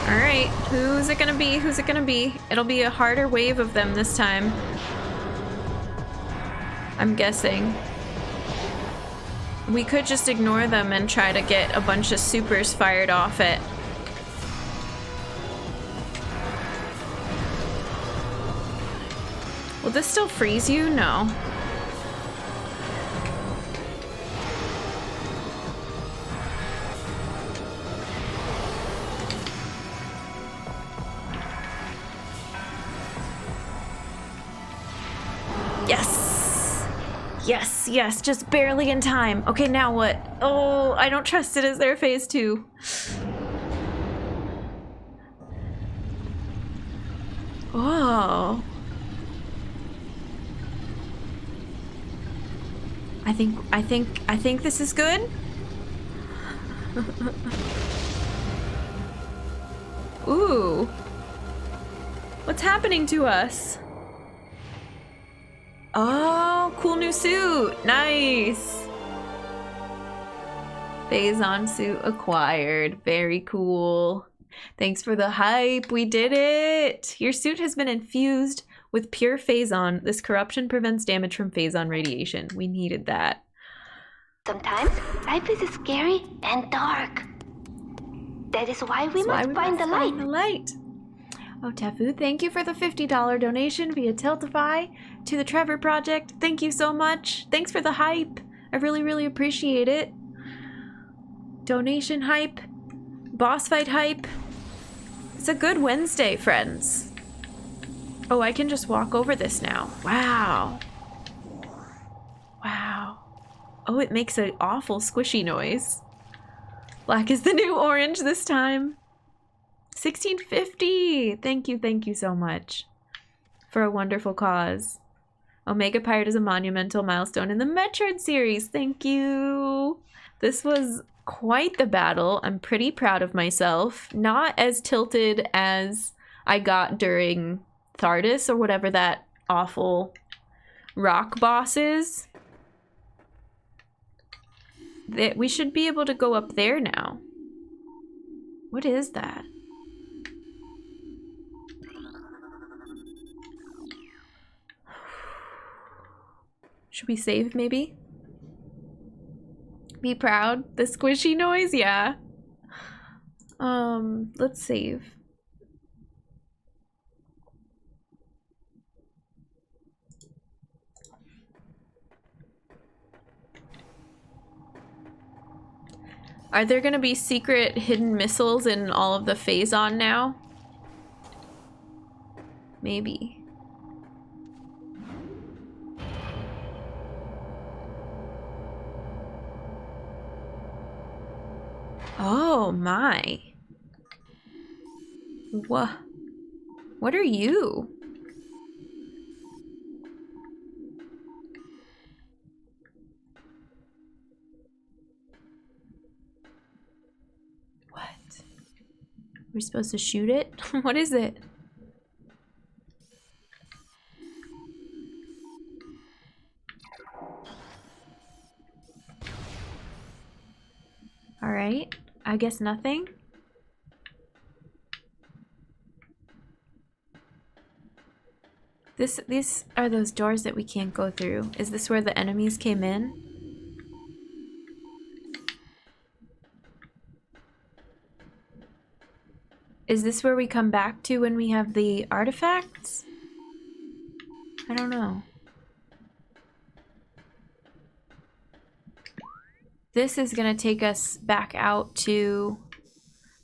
Speaker 1: Alright, who's it gonna be? Who's it gonna be? It'll be a harder wave of them this time. I'm guessing. We could just ignore them and try to get a bunch of supers fired off it. Will this still freeze you? No. Yes! Yes, yes, just barely in time. Okay, now what? Oh, I don't trust it. Is there phase 2? Oh. I think this is good. Ooh. What's happening to us? Oh, cool new suit. Nice. Phazon suit acquired. Very cool. Thanks for the hype. We did it. Your suit has been infused with pure Phazon. This corruption prevents damage from Phazon radiation. We needed that.
Speaker 2: Sometimes life is scary and dark. That is why we must find the light.
Speaker 1: Oh, Tefu, thank you for the $50 donation via Tiltify to the Trevor Project. Thank you so much. Thanks for the hype. I really, really appreciate it. Donation hype. Boss fight hype. It's a good Wednesday, friends. Oh, I can just walk over this now. Wow. Wow. Oh, it makes an awful squishy noise. Black is the new orange this time. 1650. Thank you so much for a wonderful cause. Omega Pirate is a monumental milestone in the Metroid series. Thank you. This was quite the battle. I'm pretty proud of myself. Not as tilted as I got during Thardis or whatever that awful rock boss is. We should be able to go up there now. What is that? Should we save, maybe? Be proud? The squishy noise? Yeah. Let's save. Are there gonna be secret hidden missiles in all of the Phazon now? Maybe. Oh my. What are you? What? We're supposed to shoot it? What is it? All right. I guess nothing. These are those doors that we can't go through. Is this where the enemies came in? Is this where we come back to when we have the artifacts? I don't know. This is gonna take us back out to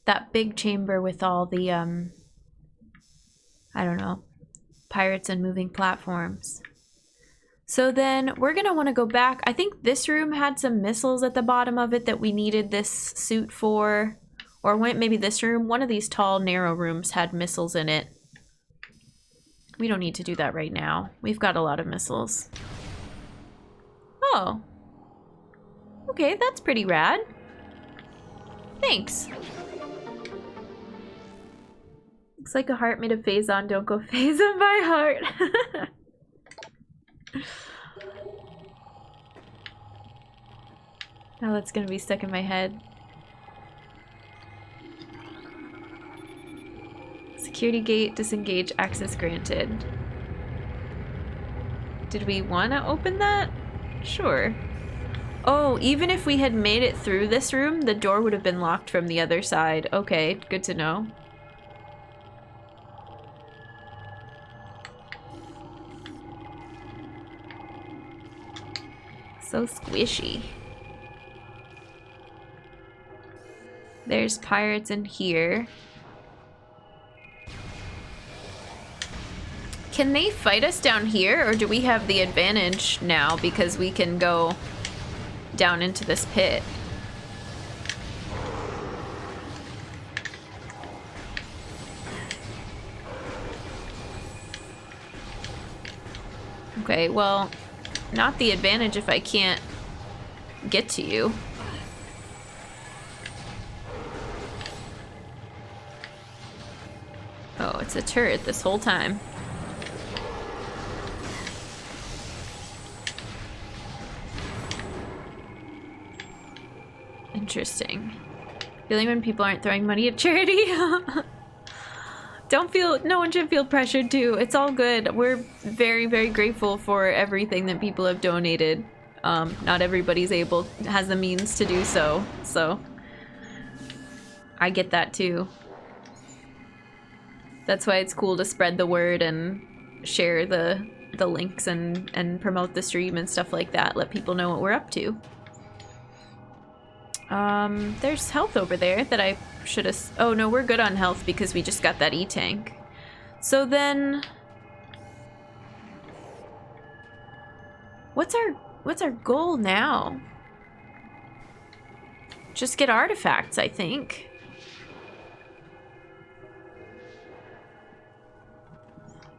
Speaker 1: that big chamber with all the, I don't know, pirates and moving platforms. So then we're gonna want to go back. I think this room had some missiles at the bottom of it that we needed this suit for. Or maybe this room. One of these tall, narrow rooms had missiles in it. We don't need to do that right now. We've got a lot of missiles. Oh. Okay, that's pretty rad. Thanks. Looks like a heart made of Phazon. Don't go Phazon by heart. Now that's gonna be stuck in my head. Security gate, disengage, access granted. Did we want to open that? Sure. Oh, even if we had made it through this room, the door would have been locked from the other side. Okay, good to know. So squishy. There's pirates in here. Can they fight us down here, or do we have the advantage now because we can go down into this pit? Okay, well, not the advantage if I can't get to you. Oh, it's a turret this whole time. Interesting. Feeling when people aren't throwing money at charity? No one should feel pressured to. It's all good. We're very, very grateful for everything that people have donated. Not everybody's has the means to do so. So I get that too. That's why it's cool to spread the word and share the links and promote the stream and stuff like that. Let people know what we're up to. There's health over there that I should have... Oh, no, we're good on health because we just got that E-tank. So then... What's our goal now? Just get artifacts, I think.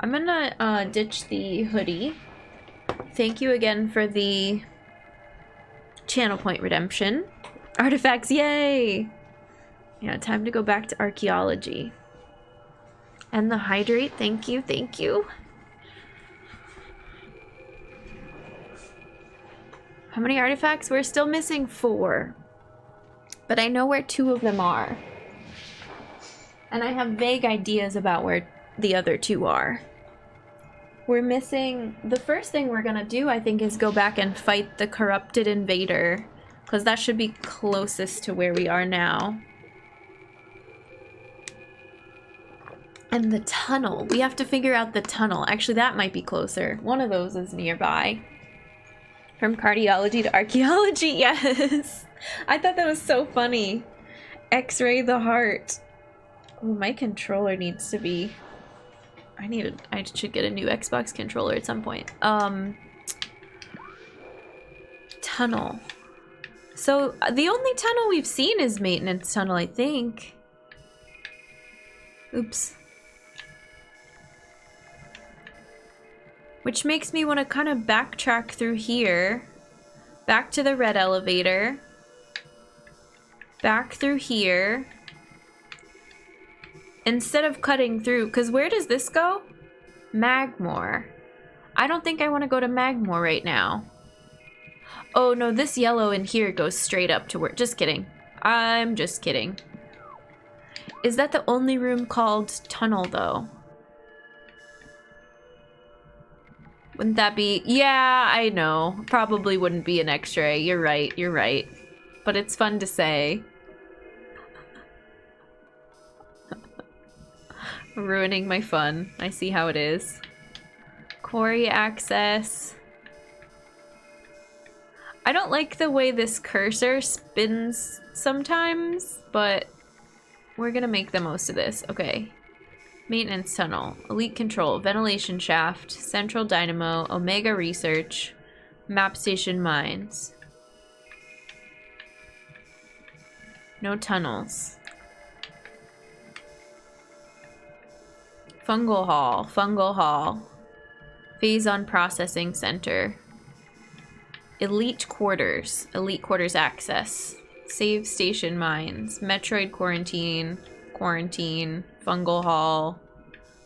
Speaker 1: I'm gonna ditch the hoodie. Thank you again for the channel point redemption. Artifacts, yay! Yeah, time to go back to archaeology. And the hydrate, thank you, thank you. How many artifacts? We're still missing 4. But I know where 2 of them are. And I have vague ideas about where the other 2 are. We're missing... The first thing we're gonna do, I think, is go back and fight the corrupted invader. Because that should be closest to where we are now. And the tunnel. We have to figure out the tunnel. Actually, that might be closer. One of those is nearby. From cardiology to archaeology, yes. I thought that was so funny. X-ray the heart. Oh, my controller needs to be... I should get a new Xbox controller at some point. Tunnel. So, the only tunnel we've seen is maintenance tunnel, I think. Oops. Which makes me want to kind of backtrack through here. Back to the red elevator. Back through here. Instead of cutting through, because where does this go? Magmore. I don't think I want to go to Magmore right now. Oh no, this yellow in here goes straight up to where... Just kidding. I'm just kidding. Is that the only room called tunnel though? Wouldn't that be... Yeah, I know. Probably wouldn't be an X-ray. You're right, you're right. But it's fun to say. Ruining my fun. I see how it is. Quarry access. I don't like the way this cursor spins sometimes, but we're gonna make the most of this. Okay. Maintenance tunnel. Elite control. Ventilation shaft. Central dynamo. Omega research. Map station mines. No tunnels. Fungal hall. Fungal hall. Phazon processing center. Elite quarters. Elite quarters access. Save station mines. Metroid quarantine. Quarantine. Fungal hall.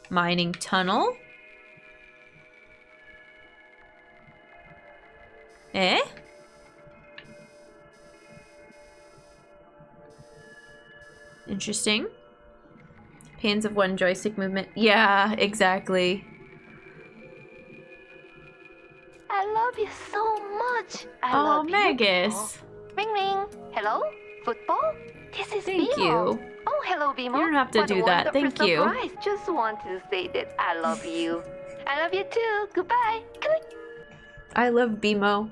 Speaker 1: Mining tunnel. Eh? Interesting. Pains of one joystick movement. Yeah, exactly.
Speaker 2: I love you so much. I
Speaker 1: Oh,
Speaker 2: love
Speaker 1: Magus.
Speaker 2: you. Ring ring. Hello? Football? This is
Speaker 1: Thank
Speaker 2: Bimo.
Speaker 1: you.
Speaker 2: Oh, hello, Bimo.
Speaker 1: You don't have to
Speaker 2: What
Speaker 1: do
Speaker 2: a
Speaker 1: that.
Speaker 2: wonderful
Speaker 1: Thank you.
Speaker 2: surprise. Just want to say that I love you. I love you too. Goodbye. Click.
Speaker 1: I love BMO.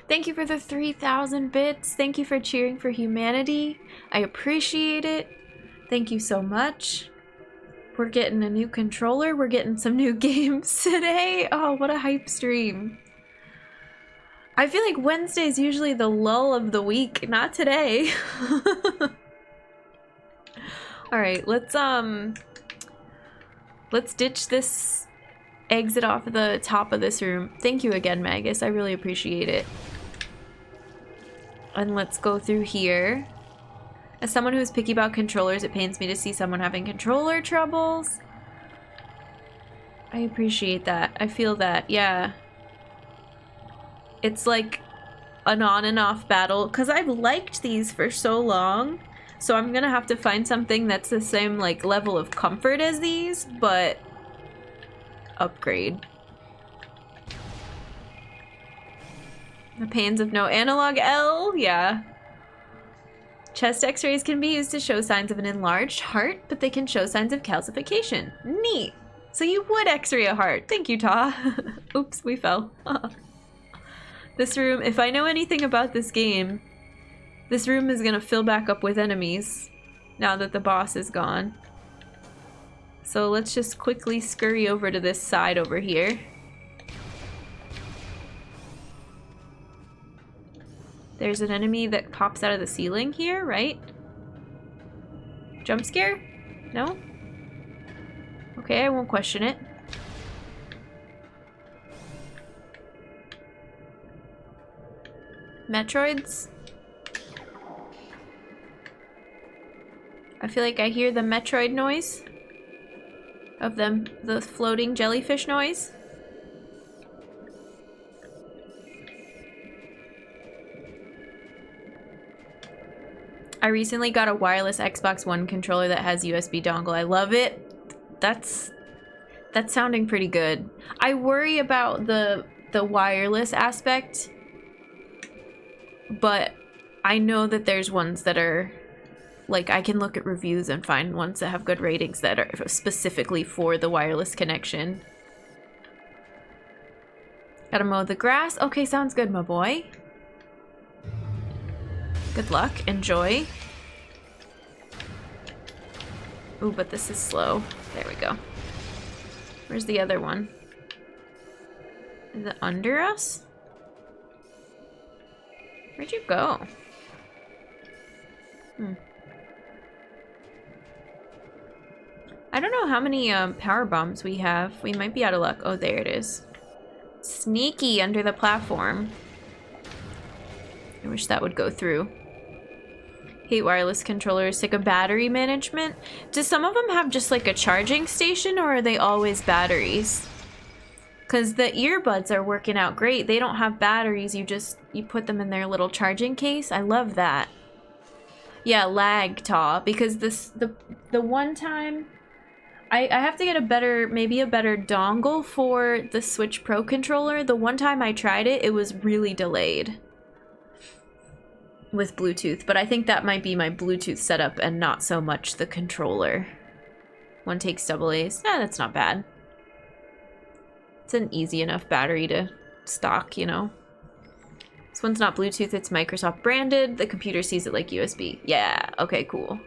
Speaker 1: Thank you for the 3,000 bits. Thank you for cheering for humanity. I appreciate it. Thank you so much. We're getting a new controller. We're getting some new games today. Oh, what a hype stream. I feel like Wednesday is usually the lull of the week. Not today. All right, let's ditch this exit off of the top of this room. Thank you again, Magus. I really appreciate it. And let's go through here. As someone who's picky about controllers, it pains me to see someone having controller troubles. I appreciate that. I feel that, yeah. It's like an on and off battle, because I've liked these for so long. So I'm gonna have to find something that's the same like level of comfort as these, but upgrade. The pains of no analog L, yeah. Chest x-rays can be used to show signs of an enlarged heart, but they can show signs of calcification. Neat! So you would x-ray a heart. Thank you, Ta. Oops, we fell. This room, if I know anything about this game, this room is gonna fill back up with enemies now that the boss is gone. So let's just quickly scurry over to this side over here. There's an enemy that pops out of the ceiling here, right? Jump scare? No? Okay, I won't question it. Metroids? I feel like I hear the Metroid noise of them, the floating jellyfish noise. I recently got a wireless Xbox One controller that has USB dongle. I love it. That's sounding pretty good. I worry about the wireless aspect, but I know that there's ones that are like, I can look at reviews and find ones that have good ratings that are specifically for the wireless connection. Gotta mow the grass. Okay, sounds good, my boy. Good luck. Enjoy. Ooh, but this is slow. There we go. Where's the other one? Is it under us? Where'd you go? I don't know how many power bombs we have. We might be out of luck. Oh, there it is. Sneaky under the platform. I wish that would go through. Hate wireless controllers. Sick of battery management. Do some of them have just like a charging station, or are they always batteries? Because the earbuds are working out great. They don't have batteries. You put them in their little charging case. I love that. Yeah, lag, Ta. Because the one time I have to get maybe a better dongle for the Switch Pro controller. The one time I tried it, it was really delayed with Bluetooth, but I think that might be my Bluetooth setup and not so much the controller. One takes AA's. Yeah, that's not bad. It's an easy enough battery to stock, you know. This one's not Bluetooth, it's Microsoft branded. The computer sees it like USB. Yeah, okay, cool.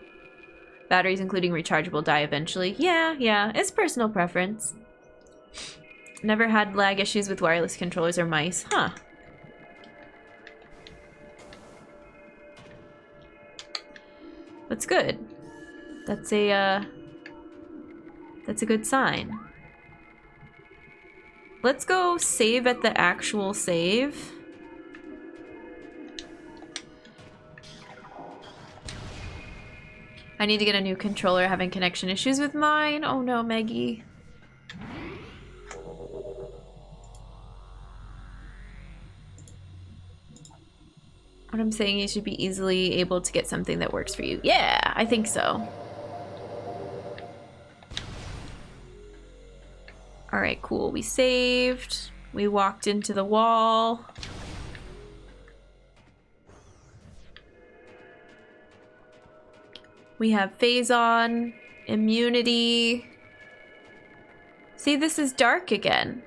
Speaker 1: Batteries including rechargeable die eventually. Yeah, it's personal preference. Never had lag issues with wireless controllers or mice. Huh. That's good. That's a good sign. Let's go save at the actual save. I need to get a new controller, having connection issues with mine. Oh no, Maggie. What I'm saying, you should be easily able to get something that works for you. Yeah, I think so. Alright, cool. We saved. We walked into the wall. We have Phazon, immunity. See, this is dark again.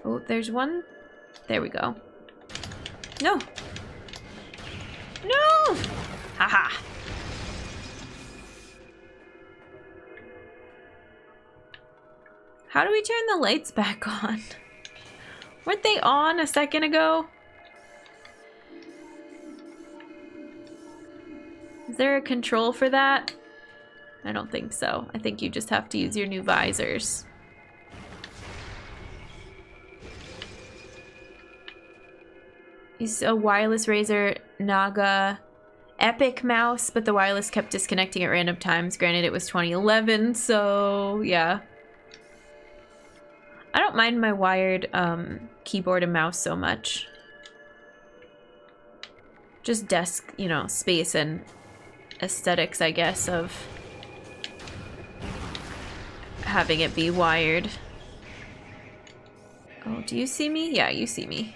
Speaker 1: Oh, there's one. There we go. No. No! Haha. How do we turn the lights back on? Weren't they on a second ago? Is there a control for that? I don't think so. I think you just have to use your new visors. Use a wireless Razer Naga Epic mouse, but the wireless kept disconnecting at random times. Granted, it was 2011, so yeah. I don't mind my wired keyboard and mouse so much. Just desk, you know, space and aesthetics, I guess, of having it be wired. Oh, do you see me? Yeah, you see me.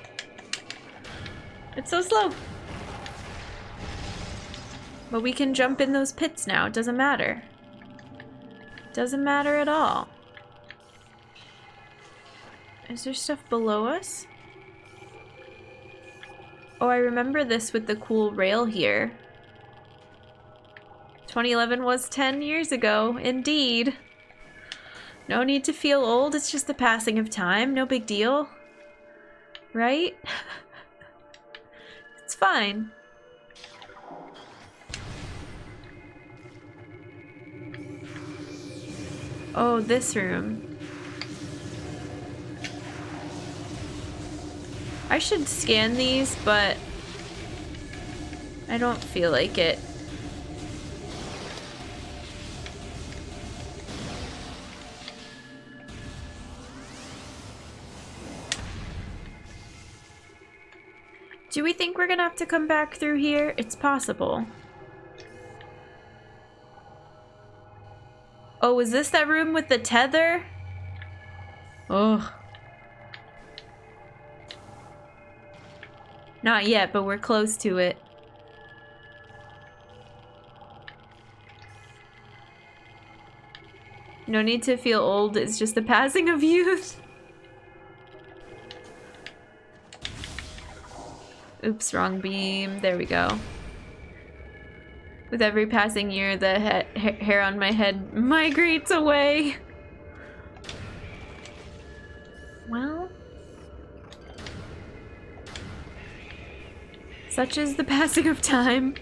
Speaker 1: It's so slow. But we can jump in those pits now. It doesn't matter. Doesn't matter at all. Is there stuff below us? Oh, I remember this with the cool rail here. 2011 was 10 years ago, indeed. No need to feel old, it's just the passing of time, no big deal. Right? It's fine. Oh, this room. I should scan these, but I don't feel like it. Do we think we're gonna have to come back through here? It's possible. Oh, is this that room with the tether? Oh. Not yet, but we're close to it. No need to feel old, it's just the passing of youth. Oops, wrong beam. There we go. With every passing year, the hair on my head migrates away. Well... such is the passing of time.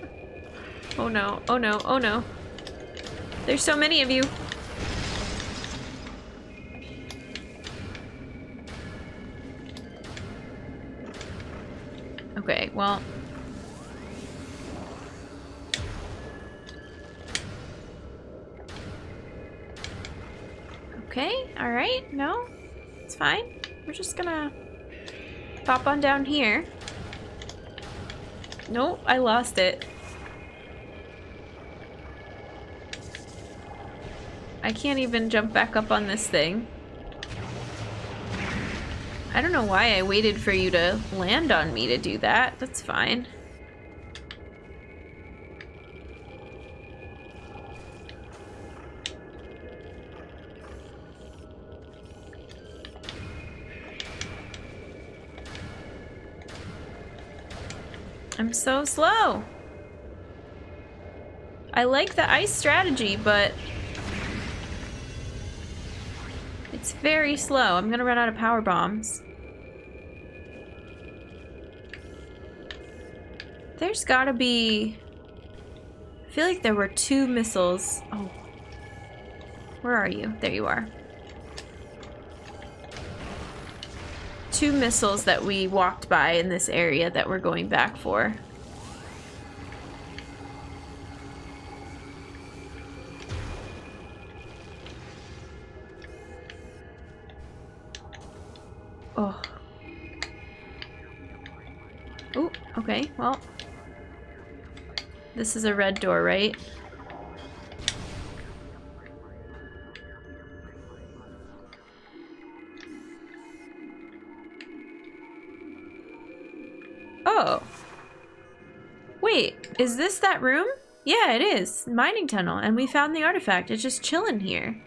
Speaker 1: Oh no, oh no, oh no. There's so many of you. Okay, well. Okay, alright, no, it's fine. We're just gonna pop on down here. Nope, I lost it. I can't even jump back up on this thing. I don't know why I waited for you to land on me to do that. That's fine. I'm so slow. I like the ice strategy, but it's very slow. I'm gonna run out of power bombs. There's gotta be... I feel like there were 2 missiles. Oh. Where are you? There you are. 2 missiles that we walked by in this area that we're going back for. Oh. Oh, okay, well. This is a red door, right? Oh. Wait, is this that room? Yeah, it is. Mining tunnel, and we found the artifact. It's just chilling here.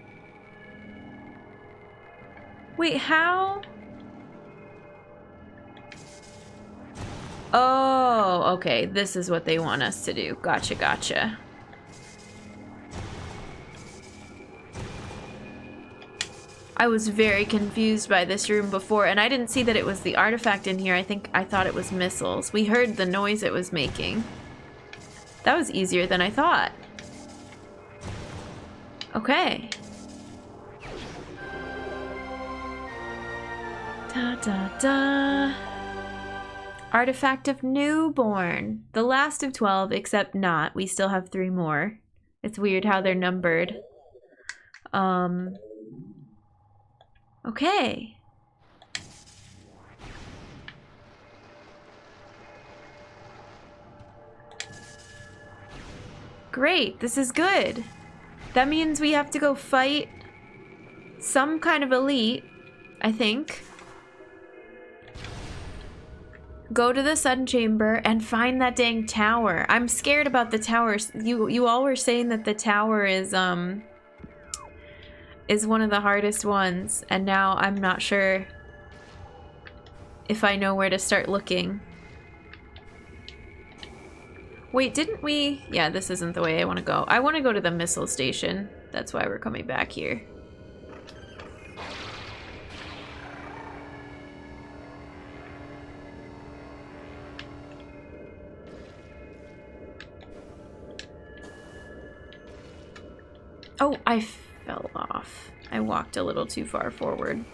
Speaker 1: Wait, how? Oh, okay. This is what they want us to do. Gotcha, gotcha. I was very confused by this room before, and I didn't see that it was the artifact in here. I thought it was missiles. We heard the noise it was making. That was easier than I thought. Okay. Da da da. Artifact of Newborn. The last of 12, except not. We still have 3 more. It's weird how they're numbered. Okay. Great, this is good. That means we have to go fight some kind of elite, I think. Go to the sun chamber and find that dang tower. I'm scared about the towers. You all were saying that the tower is one of the hardest ones, and now I'm not sure if I know where to start looking. Wait, didn't we? Yeah, this isn't the way I want to go. I want to go to the missile station. That's why we're coming back here. Oh, I fell off. I walked a little too far forward.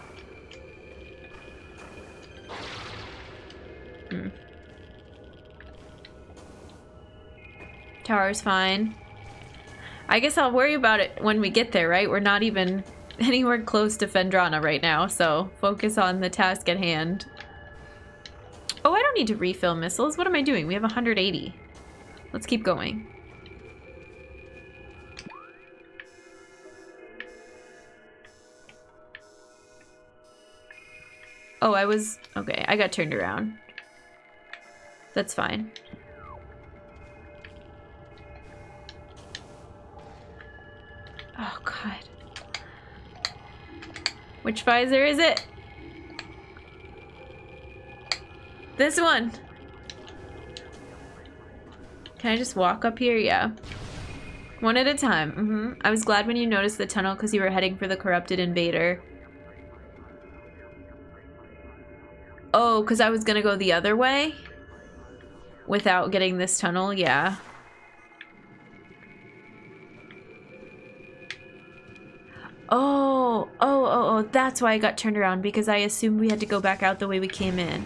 Speaker 1: Tower's fine. I guess I'll worry about it when we get there, right? We're not even anywhere close to Phendrana right now, so focus on the task at hand. Oh, I don't need to refill missiles. What am I doing? We have 180. Let's keep going. Oh, okay, I got turned around. That's fine. Oh, God. Which visor is it? This one. Can I just walk up here? Yeah. One at a time. I was glad when you noticed the tunnel because you were heading for the corrupted invader. Oh, because I was gonna go the other way? Without getting this tunnel? Yeah. Oh, that's why I got turned around, because I assumed we had to go back out the way we came in.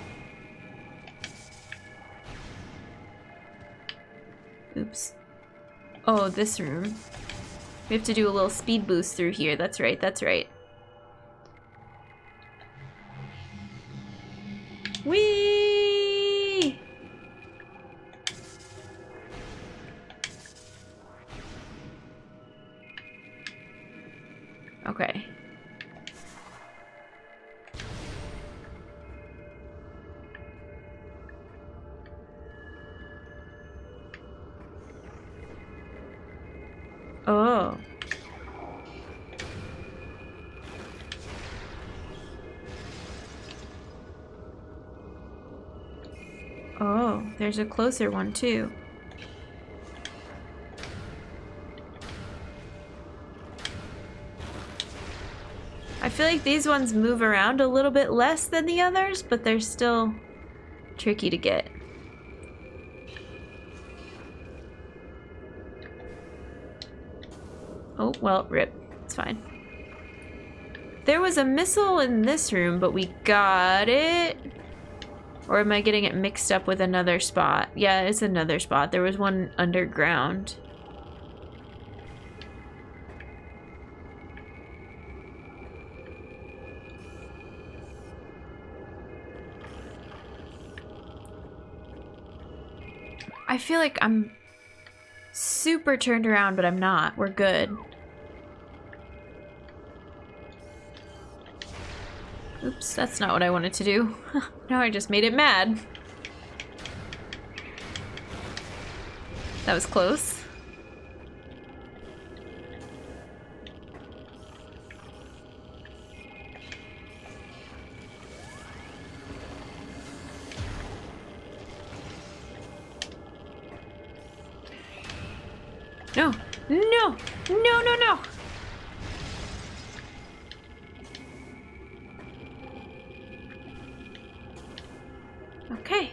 Speaker 1: Oops. Oh, this room. We have to do a little speed boost through here. That's right, that's right. Whee! Okay. Oh. Oh, there's a closer one too. I feel like these ones move around a little bit less than the others, but they're still tricky to get. Oh, well, rip. It's fine. There was a missile in this room, but we got it. Or am I getting it mixed up with another spot? Yeah, it's another spot. There was one underground. I feel like I'm super turned around, but I'm not. We're good. Oops, that's not what I wanted to do. Now I just made it mad. That was close. No! No! No, no, no! Okay.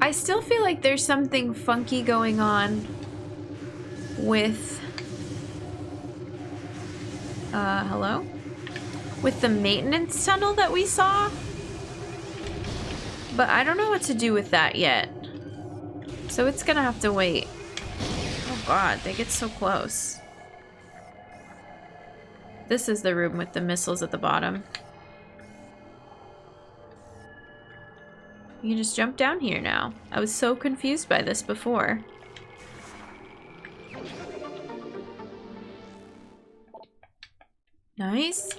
Speaker 1: I still feel like there's something funky going on with... hello? With the maintenance tunnel that we saw. But I don't know what to do with that yet. So it's gonna have to wait. Oh god, they get so close. This is the room with the missiles at the bottom. You can just jump down here now. I was so confused by this before. Nice.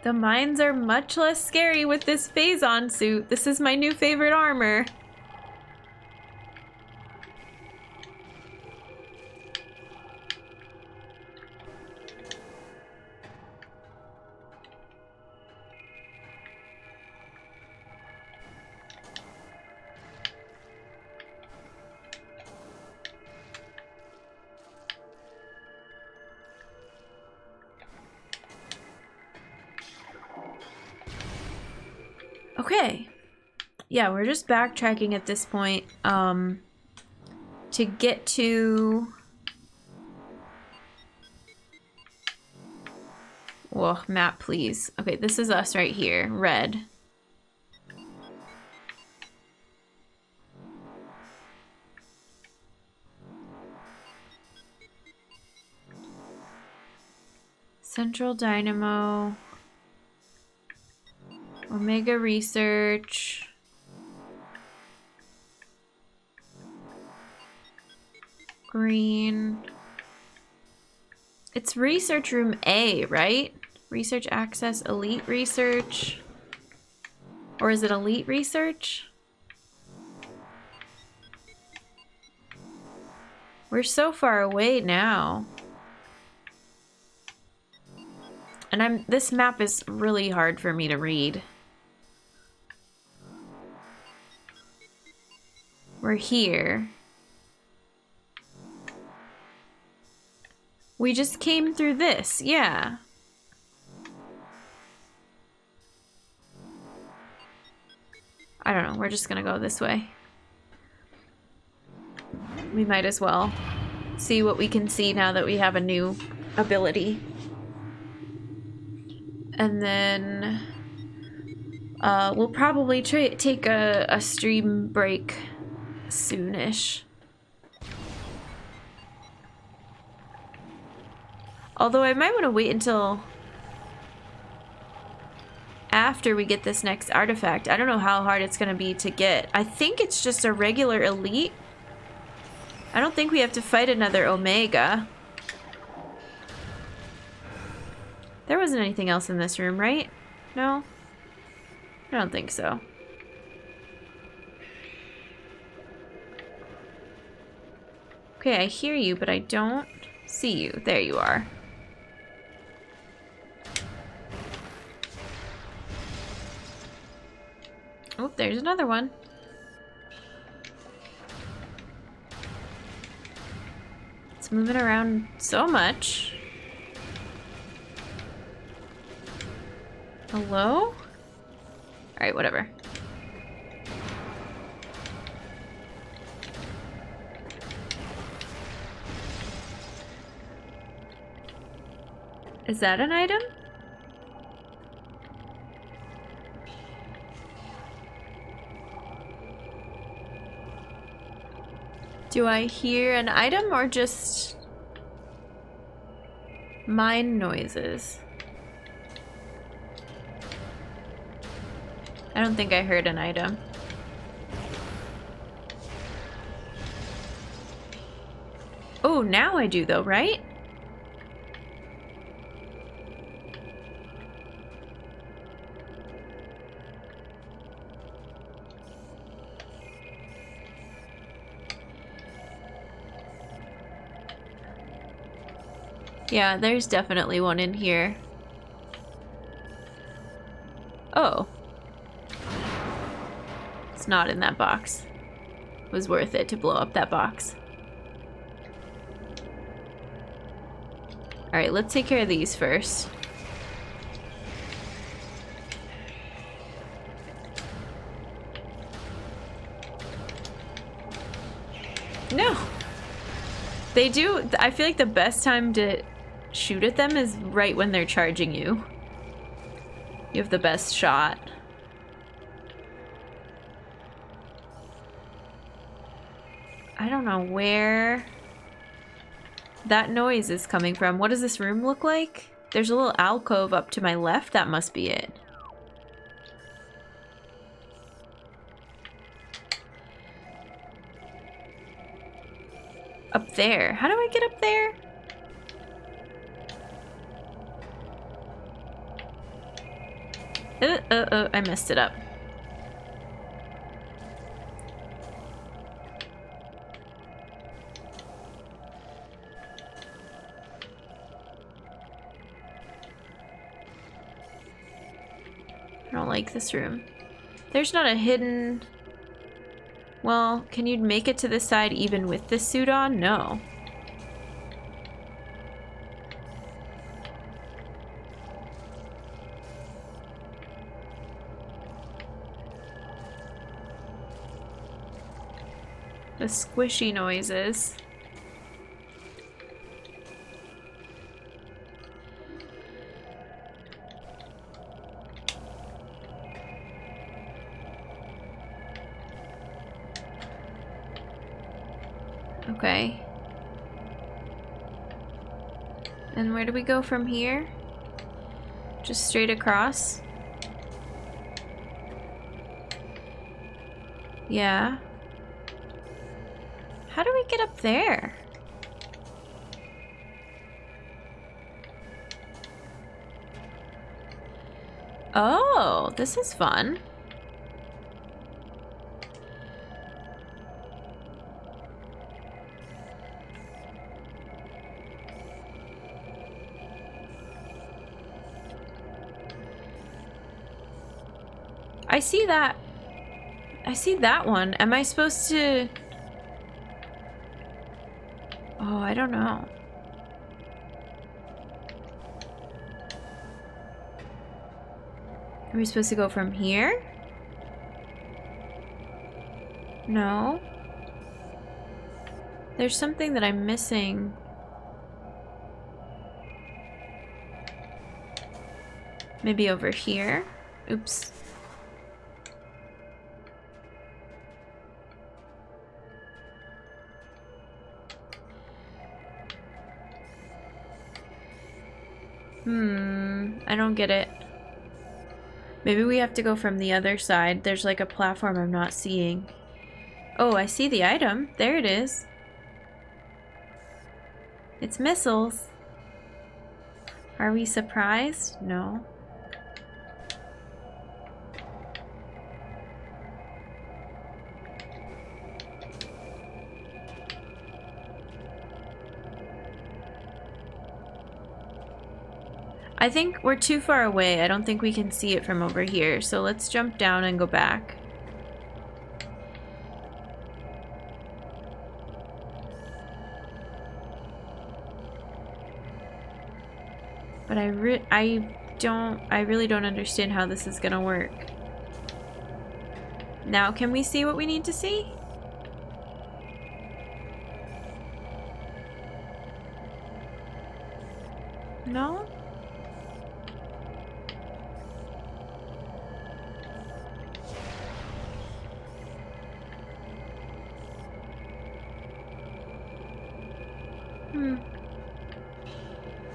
Speaker 1: The mines are much less scary with this Phazon suit. This is my new favorite armor. Okay. Yeah, we're just backtracking at this point, to get to... Whoa, map, please. Okay, this is us right here. Red. Central Dynamo. Omega Research. Green. It's Research Room A, right? Research Access, Elite Research. Or is it Elite Research? We're so far away now. And this map is really hard for me to read. We're here. We just came through this, yeah. I don't know, we're just gonna go this way. We might as well see what we can see now that we have a new ability. And then we'll probably take a stream break soonish. Although I might want to wait until after we get this next artifact. I don't know how hard it's going to be to get. I think it's just a regular elite. I don't think we have to fight another Omega. There wasn't anything else in this room, right? No? I don't think so. Okay, I hear you, but I don't see you. There you are. Oh, there's another one. It's moving around so much. Hello? Alright, whatever. Is that an item? Do I hear an item or just mine noises? I don't think I heard an item. Oh, now I do though, right? Yeah, there's definitely one in here. Oh. It's not in that box. It was worth it to blow up that box. Alright, let's take care of these first. No! They do, I feel like the best time to shoot at them is right when they're charging you. You have the best shot. I don't know where that noise is coming from. What does this room look like? There's a little alcove up to my left. That must be it. Up there. How do I get up there? I messed it up. I don't like this room. There's not a hidden... Well, can you make it to this side even with this suit on? No. The squishy noises. Okay. And where do we go from here? Just straight across? Yeah. How do we get up there? Oh, this is fun. I see that. I see that one. Am I supposed to... Oh, I don't know. Are we supposed to go from here? No. There's something that I'm missing. Maybe over here? Oops. I don't get it. Maybe we have to go from the other side. There's like a platform I'm not seeing. Oh, I see the item. There it is. It's missiles. Are we surprised? No. I think we're too far away. I don't think we can see it from over here. So let's jump down and go back. But I really don't understand how this is gonna work. Now can we see what we need to see? No?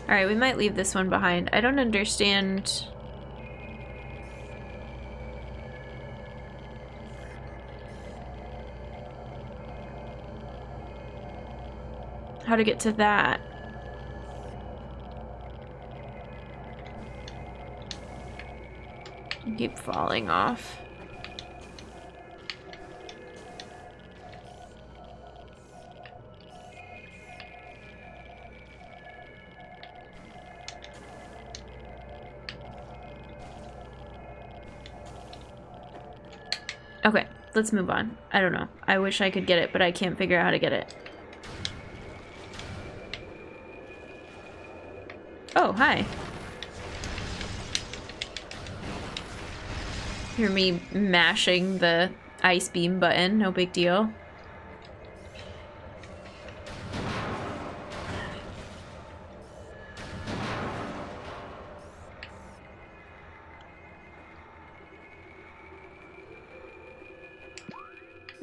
Speaker 1: Alright, we might leave this one behind. I don't understand. How to get to that. Keep falling off. Okay, let's move on. I don't know. I wish I could get it, but I can't figure out how to get it. Oh, hi. Hear me mashing the ice beam button, no big deal.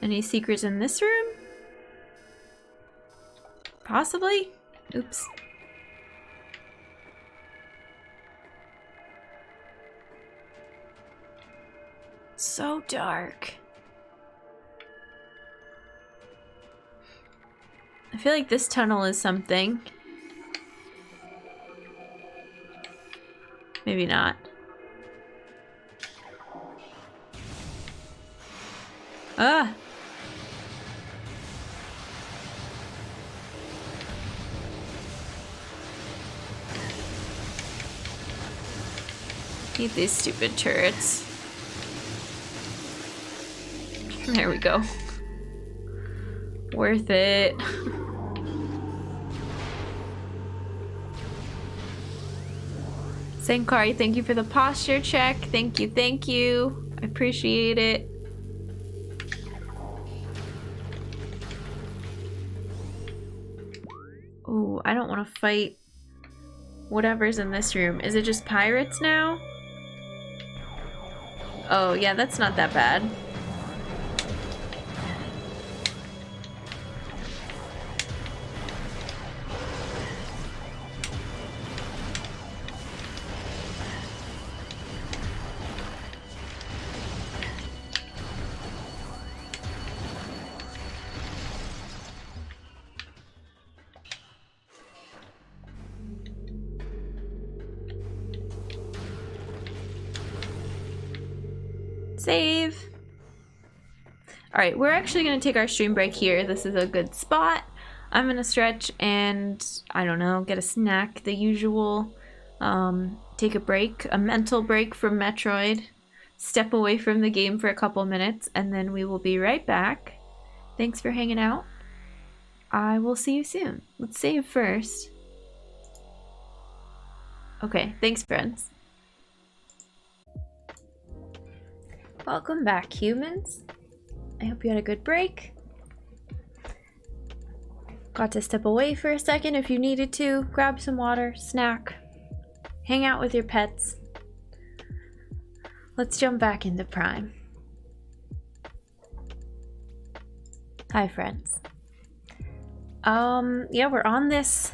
Speaker 1: Any secrets in this room? Possibly? Oops. So dark. I feel like this tunnel is something. Maybe not. Ah! Eat these stupid turrets. There we go. Worth it. Sankari, thank you for the posture check. Thank you, thank you. I appreciate it. Ooh, I don't want to fight whatever's in this room. Is it just pirates now? Oh, yeah, that's not that bad. Save. Alright, we're actually going to take our stream break here. This is a good spot. I'm going to stretch and, I don't know, get a snack, the usual. Take a break, a mental break from Metroid. Step away from the game for a couple minutes, and then we will be right back. Thanks for hanging out. I will see you soon. Let's save first. Okay, thanks, friends. Welcome back, humans. I hope you had a good break. Got to step away for a second if you needed to. Grab some water, snack, hang out with your pets. Let's jump back into Prime. Hi, friends. Yeah, we're on this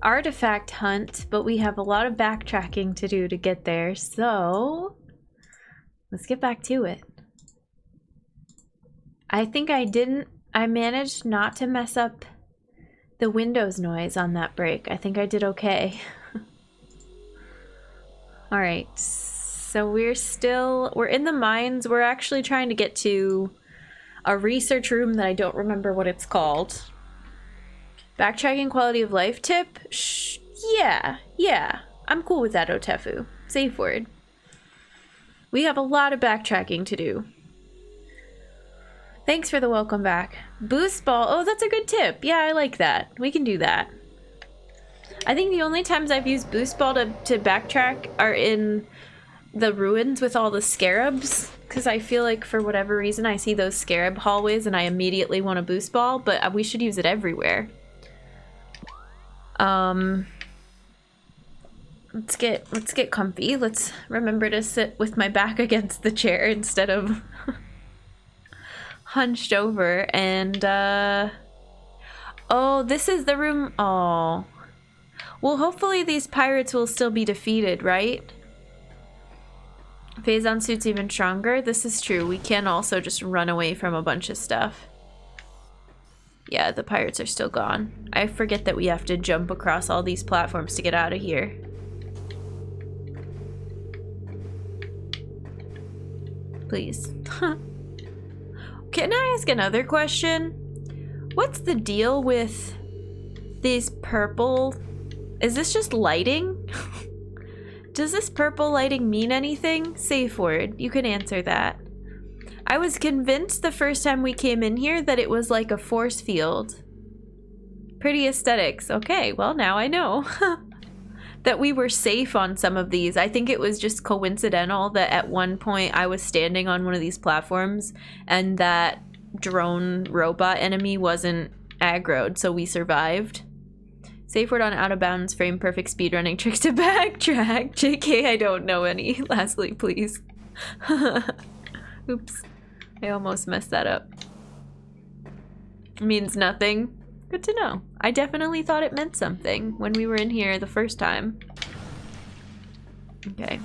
Speaker 1: artifact hunt, but we have a lot of backtracking to do to get there, so let's get back to it. I think I managed not to mess up the Windows noise on that break. I think I did okay. Alright, so we're in the mines. We're actually trying to get to a research room that I don't remember what it's called. Backtracking quality of life tip? Yeah. I'm cool with that, Otefu. Safe word. We have a lot of backtracking to do. Thanks for the welcome back. Boost ball. Oh, that's a good tip. Yeah, I like that. We can do that. I think the only times I've used boost ball to backtrack are in the ruins with all the scarabs, because I feel like for whatever reason I see those scarab hallways and I immediately want a boost ball, but we should use it everywhere. Let's get comfy. Let's remember to sit with my back against the chair instead of hunched over. And oh, this is the room. Oh, well, hopefully these pirates will still be defeated, right? Phazon suit's even stronger. This is true. We can also just run away from a bunch of stuff. Yeah, the pirates are still gone. I forget that we have to jump across all these platforms to get out of here. Please. Can I ask another question? What's the deal with these purple... Is this just lighting? Does this purple lighting mean anything? Safe word. You can answer that. I was convinced the first time we came in here that it was like a force field. Pretty aesthetics. Okay, well now I know. That we were safe on some of these. I think it was just coincidental that at one point I was standing on one of these platforms and that drone robot enemy wasn't aggroed, so we survived. Safe word on out of bounds, frame perfect speedrunning tricks to backtrack. JK, I don't know any. Lastly, please. Oops. I almost messed that up. Means nothing. Good to know. I definitely thought it meant something when we were in here the first time. Okay.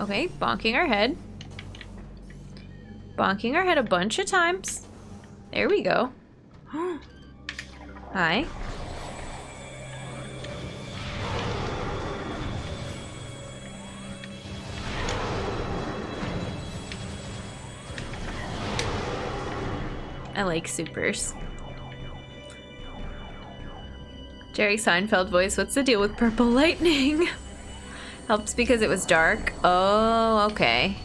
Speaker 1: Okay, bonking our head. Bonking our head a bunch of times. There we go. Hi. I like supers. Jerry Seinfeld voice, what's the deal with purple lightning? Helps because it was dark. Oh, okay.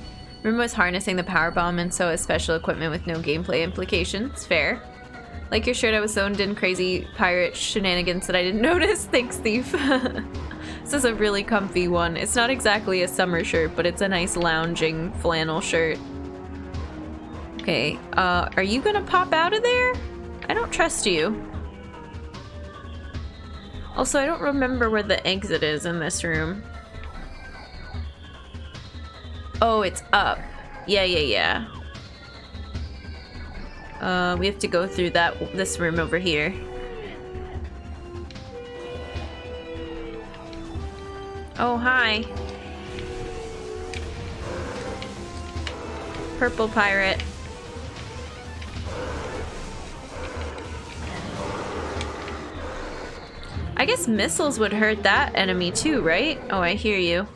Speaker 1: Room was harnessing the power bomb and so is special equipment with no gameplay implications. Fair. Like your shirt, I was zoned in crazy pirate shenanigans that I didn't notice. Thanks, Thief. This is a really comfy one. It's not exactly a summer shirt, but it's a nice lounging flannel shirt. Okay, are you gonna pop out of there? I don't trust you. Also, I don't remember where the exit is in this room. Oh, it's up. Yeah. We have to go through this room over here. Oh, hi. Purple pirate. I guess missiles would hurt that enemy too, right? Oh, I hear you.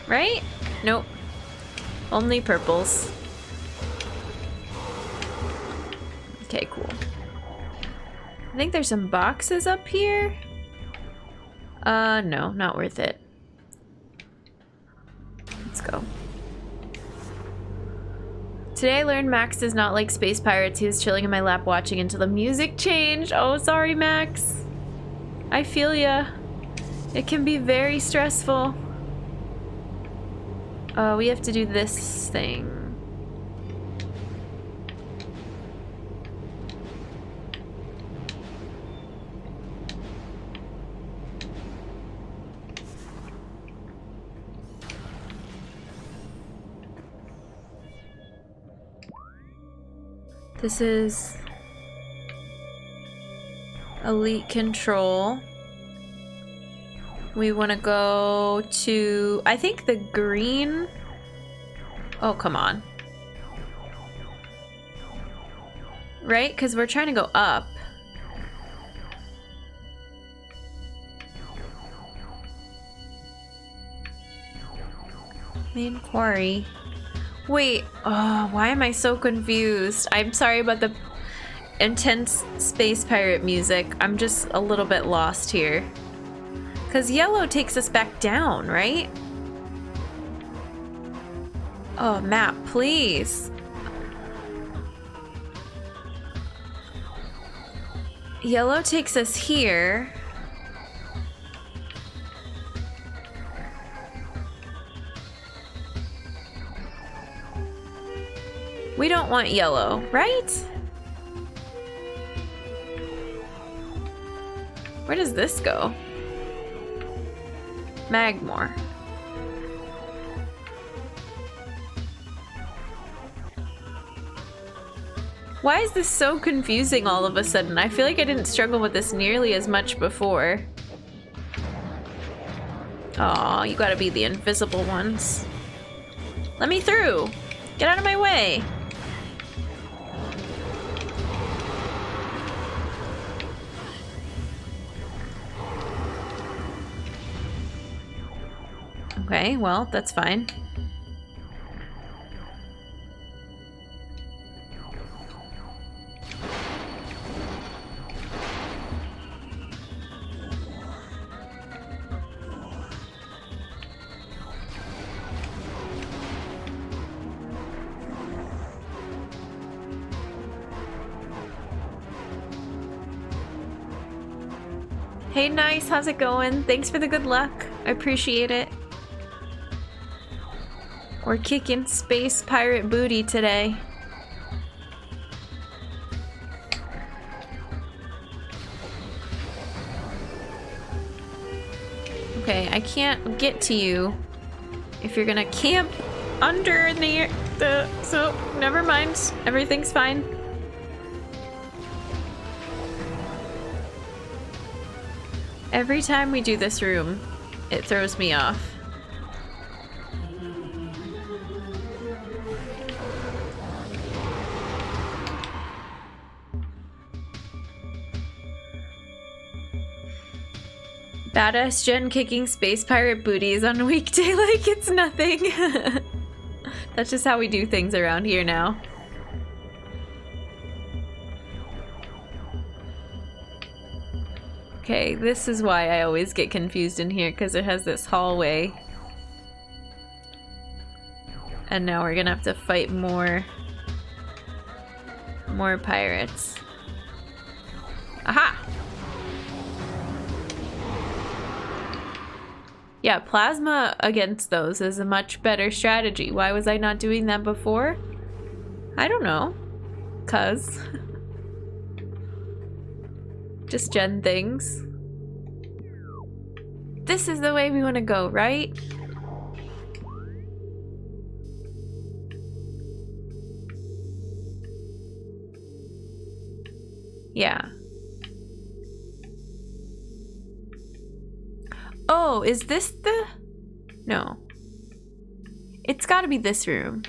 Speaker 1: Right? Nope. Only purples. Okay, cool. I think there's some boxes up here. No, not worth it. Let's go. Today I learned Max is not like space pirates. He was chilling in my lap watching until the music changed. Oh, sorry, Max. I feel ya. It can be very stressful. We have to do this thing. This is elite control. We want to go to, I think, the green. Oh, come on. Right? Because we're trying to go up. Main quarry. Wait, oh, why am I so confused? I'm sorry about the... intense space pirate music. I'm just a little bit lost here. Because yellow takes us back down, right? Oh, map, please. Yellow takes us here. We don't want yellow, right? Where does this go? Magmore. Why is this so confusing all of a sudden? I feel like I didn't struggle with this nearly as much before. Aw, you gotta be the invisible ones. Let me through! Get out of my way! Okay, well, that's fine. Hey, nice, how's it going? Thanks for the good luck. I appreciate it. We're kicking space pirate booty today. Okay, I can't get to you if you're gonna camp under the so never mind. Everything's fine. Every time we do this room, it throws me off. Badass Jen kicking space pirate booties on a weekday like it's nothing. That's just how we do things around here now. Okay, this is why I always get confused in here, because it has this hallway. And now we're gonna have to fight more pirates. Aha! Yeah, plasma against those is a much better strategy. Why was I not doing that before? I don't know. 'Cause. Just gen things. This is the way we want to go, right? Yeah. Oh, is this the... No. It's gotta be this room.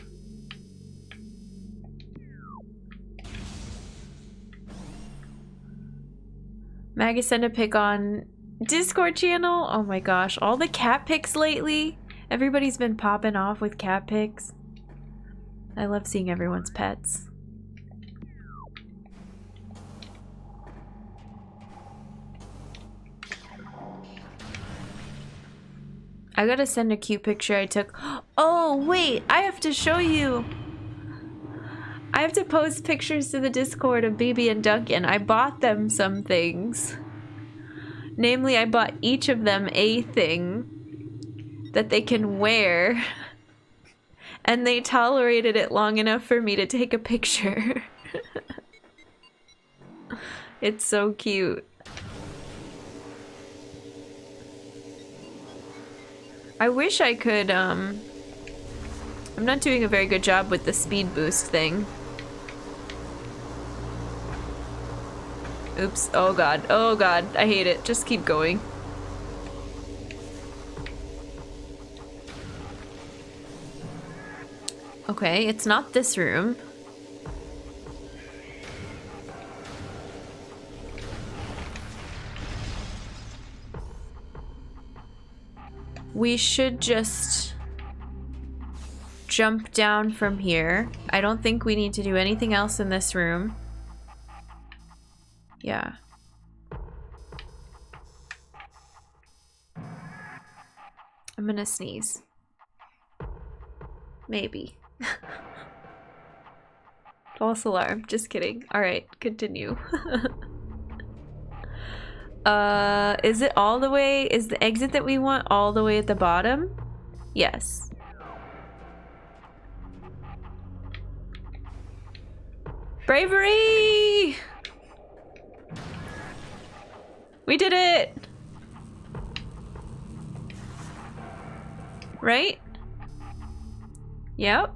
Speaker 1: Maggie sent a pic on Discord channel. Oh my gosh, all the cat pics lately. Everybody's been popping off with cat pics. I love seeing everyone's pets. I gotta send a cute picture I took. Oh, wait, I have to show you. I have to post pictures to the Discord of BB and Duncan. I bought them some things. Namely, I bought each of them a thing that they can wear. And they tolerated it long enough for me to take a picture. It's so cute. I wish I could, I'm not doing a very good job with the speed boost thing. Oops, oh god, I hate it. Just keep going. Okay, it's not this room. We should just jump down from here. I don't think we need to do anything else in this room. I'm gonna sneeze. Maybe. False alarm. Just kidding. Alright, continue. Is it all the way? Is the exit that we want all the way at the bottom? Yes. Bravery! We did it! Right? Yep.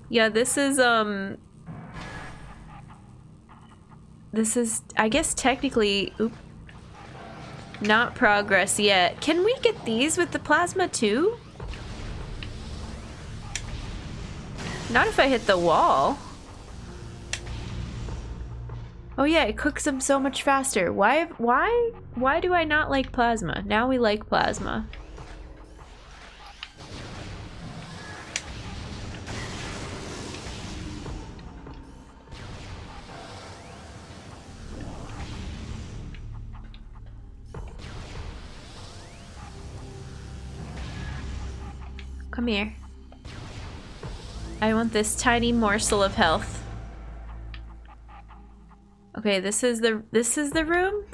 Speaker 1: Yeah, this is, I guess, technically, not progress yet. Can we get these with the plasma too? Not if I hit the wall. Oh yeah, it cooks them so much faster. Why do I not like plasma? Now we like plasma. Come here. I want this tiny morsel of health. Okay, this is the room.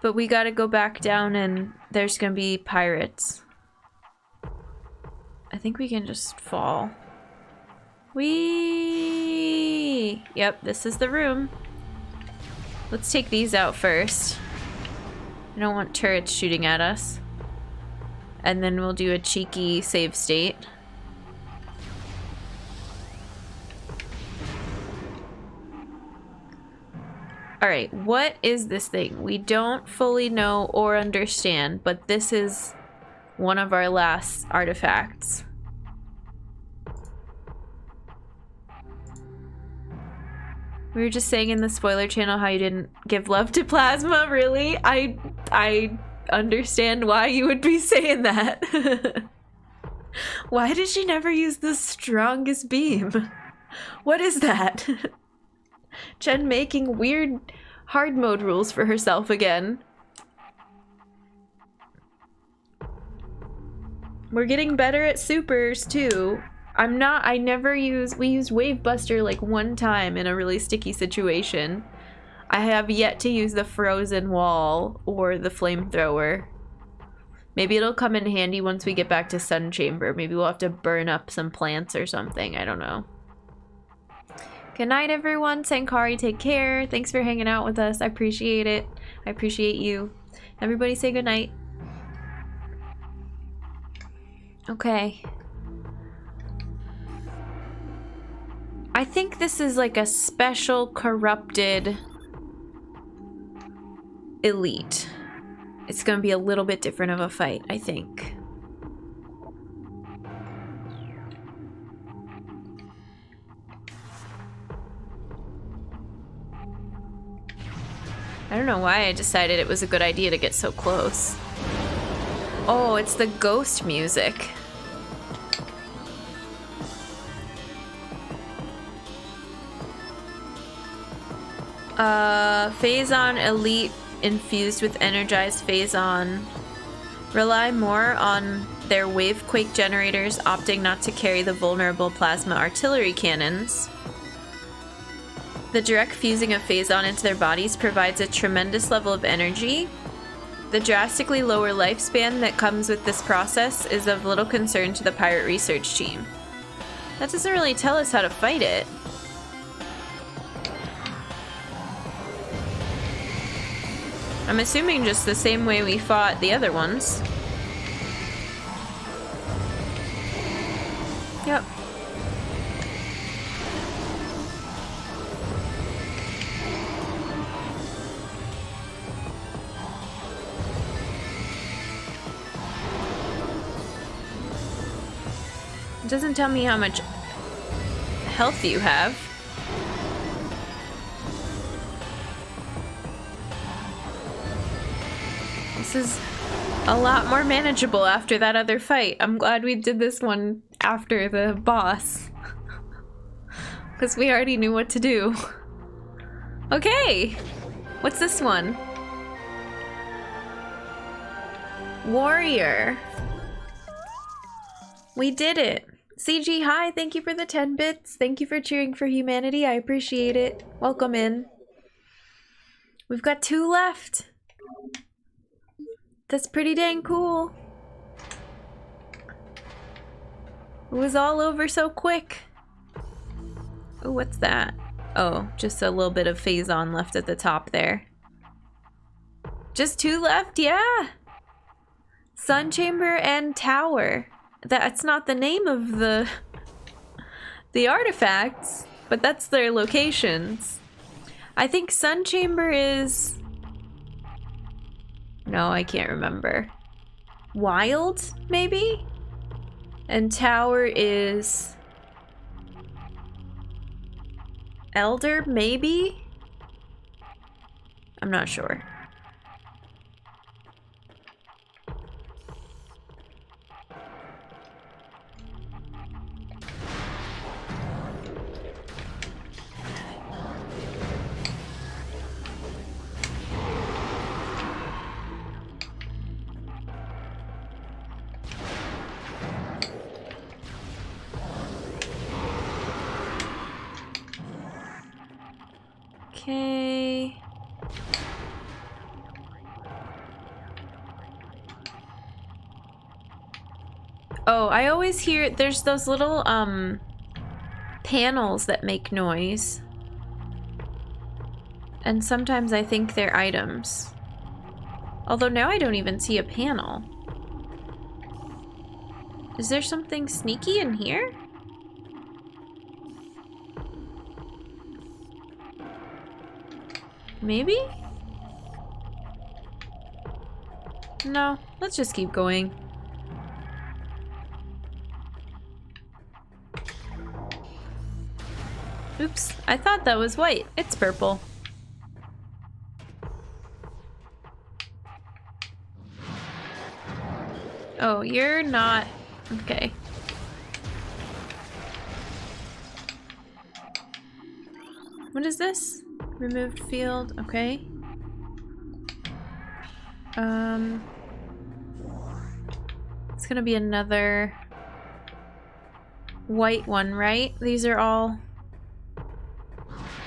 Speaker 1: But we gotta go back down and there's gonna be pirates. I think we can just fall. Whee! Yep, this is the room. Let's take these out first. I don't want turrets shooting at us. And then we'll do a cheeky save state. Alright, what is this thing? We don't fully know or understand, but this is one of our last artifacts. We were just saying in the spoiler channel how you didn't give love to plasma, really? I understand why you would be saying that. Why did she never use the strongest beam? What is that? Jen making weird hard mode rules for herself again. We're getting better at supers too. We used Wave Buster like one time in a really sticky situation. I have yet to use the frozen wall or the flamethrower. Maybe it'll come in handy once we get back to Sun Chamber. Maybe we'll have to burn up some plants or something. I don't know. Good night, everyone. Sankari, take care. Thanks for hanging out with us. I appreciate it. I appreciate you. Everybody say good night. Okay. I think this is like a special corrupted elite. It's gonna be a little bit different of a fight, I think. I don't know why I decided it was a good idea to get so close. Oh, it's the ghost music. Phazon Elite infused with energized Phazon. Rely more on their wavequake generators, opting not to carry the vulnerable plasma artillery cannons. The direct fusing of Phazon into their bodies provides a tremendous level of energy. The drastically lower lifespan that comes with this process is of little concern to the pirate research team. That doesn't really tell us how to fight it. I'm assuming just the same way we fought the other ones. Yep. It doesn't tell me how much health you have. This is a lot more manageable after that other fight. I'm glad we did this one after the boss. Because we already knew what to do. Okay! What's this one? Warrior. We did it. CG, hi, thank you for the 10 bits. Thank you for cheering for humanity. I appreciate it. Welcome in. We've got 2 left. That's pretty dang cool. It was all over so quick. Oh, what's that? Oh, just a little bit of Phazon left at the top there. Just 2 left, yeah. Sun Chamber and Tower. That's not the name of the artifacts, but that's their locations. I think Sun Chamber is... No, I can't remember. Wild, maybe? And Tower is... Elder, maybe? I'm not sure. Okay. Oh, I always hear there's those little panels that make noise. And sometimes I think they're items. Although now I don't even see a panel. Is there something sneaky in here? Maybe? No, let's just keep going. Oops, I thought that was white. It's purple. Oh, you're not... Okay. What is this? Removed field, okay. It's gonna be another white one, right? These are all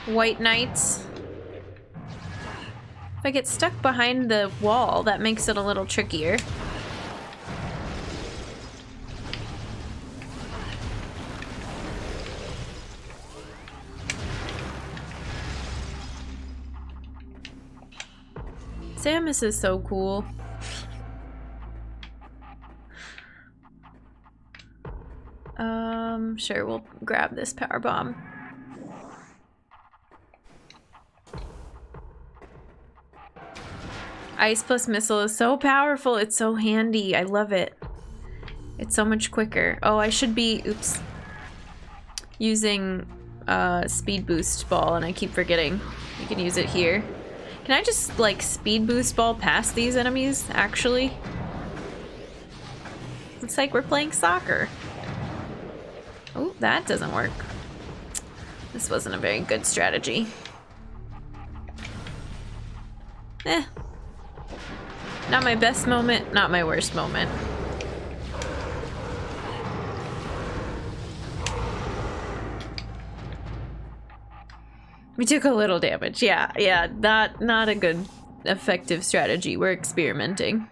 Speaker 1: white knights. If I get stuck behind the wall, that makes it a little trickier. Samus is so cool. Sure, we'll grab this power bomb. Ice plus missile is so powerful. It's so handy. I love it. It's so much quicker. Oh, I should be, oops, using speed boost ball, and I keep forgetting. You can use it here. Can I just, like, speed boost ball past these enemies, actually? Looks like we're playing soccer. Oh, that doesn't work. This wasn't a very good strategy. Eh. Not my best moment, not my worst moment. We took a little damage. Yeah, not a good effective strategy. We're experimenting.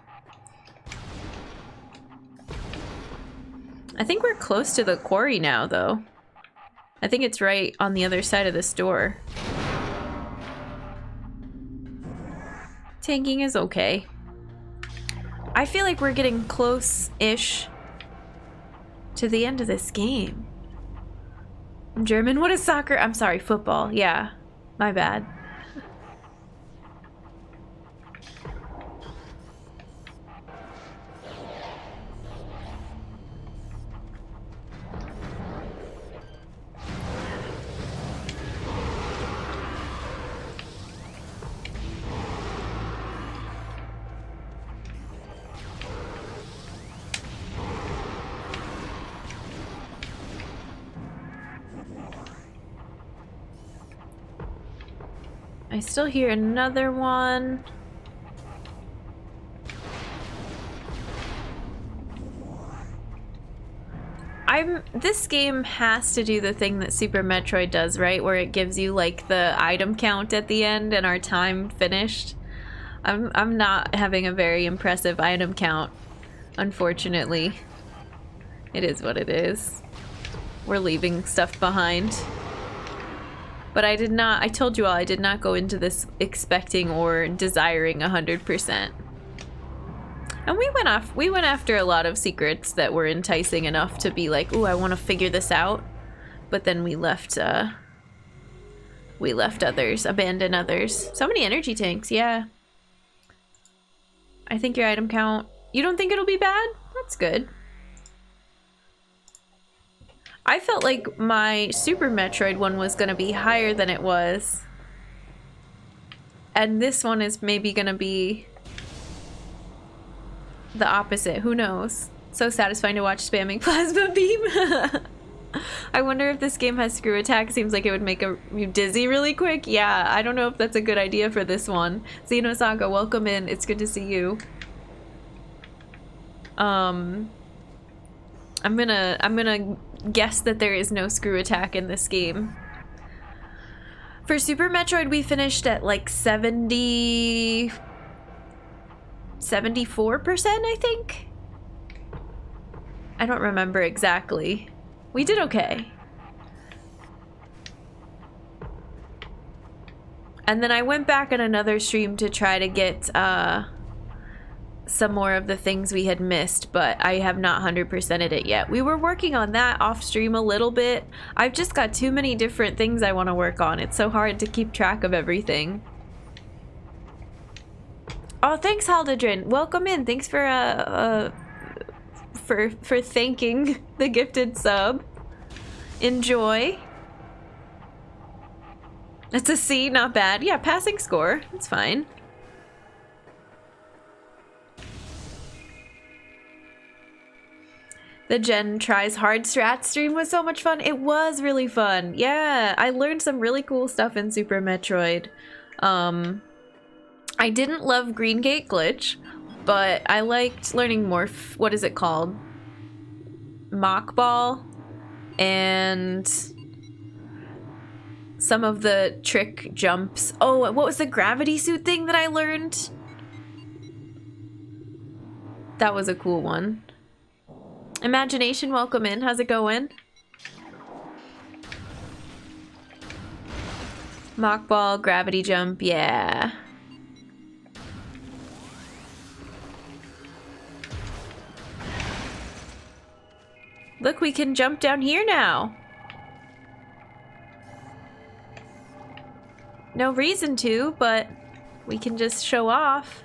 Speaker 1: I think we're close to the quarry now, though. I think it's right on the other side of this door. Tanking is okay. I feel like we're getting close-ish to the end of this game. I'm German. What is soccer? I'm sorry, football. Yeah, my bad. I still hear another one. This game has to do the thing that Super Metroid does, right? Where it gives you like the item count at the end and our time finished. I'm not having a very impressive item count, unfortunately. It is what it is. We're leaving stuff behind. But I told you all, I did not go into this expecting or desiring 100%. And we went after a lot of secrets that were enticing enough to be like, ooh, I want to figure this out. But then we left others, abandoned others. So many energy tanks, yeah. I think your item count, you don't think it'll be bad? That's good. I felt like my Super Metroid one was gonna be higher than it was. And this one is maybe gonna be the opposite, who knows? So satisfying to watch spamming plasma beam. I wonder if this game has screw attack. Seems like it would make you dizzy really quick. Yeah, I don't know if that's a good idea for this one. Xenosaga, welcome in. It's good to see you. I'm gonna guess that there is no screw attack in this game. For Super Metroid, we finished at like 74%, I think? I don't remember exactly. We did okay. And then I went back on another stream to try to get some more of the things we had missed, but I have not 100%ed it yet. We were working on that off stream a little bit. I've just got too many different things I want to work on. It's so hard to keep track of everything. Oh, thanks, Haldadrin. Welcome in. Thanks for thanking the gifted sub. Enjoy. That's a C, not bad. Yeah, passing score. It's fine. The Jen Tries Hard Strat stream was so much fun. It was really fun. Yeah, I learned some really cool stuff in Super Metroid. I didn't love Green Gate Glitch, but I liked learning more, what is it called? Mock Ball, and some of the trick jumps. Oh, what was the gravity suit thing that I learned? That was a cool one. Imagination, welcome in. How's it going? Mock Ball, gravity jump, yeah. Look, we can jump down here now. No reason to, but we can just show off.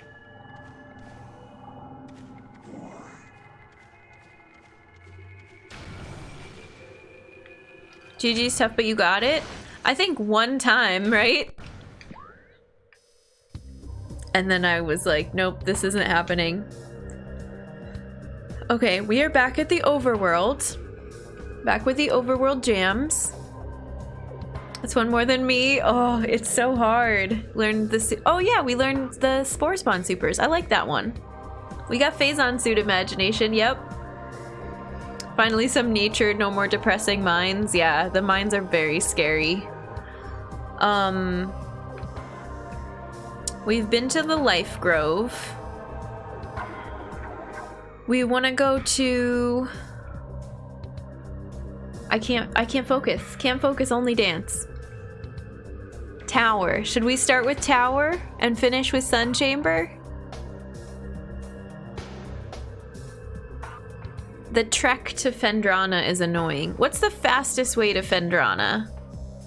Speaker 1: GG's tough, but you got it? I think one time, right? And then I was like, nope, this isn't happening. Okay, we are back at the overworld. Back with the overworld jams. That's one more than me. Oh, it's so hard. Learned the oh yeah, we learned the Spore Spawn supers. I like that one. We got Phazon suit imagination, yep. Finally some nature, no more depressing mines. Yeah, the mines are very scary. We've been to the Life Grove. We want to go to... I can't focus. Can't focus, only dance. Tower. Should we start with Tower and finish with Sun Chamber? The trek to Phendrana is annoying. What's the fastest way to Phendrana?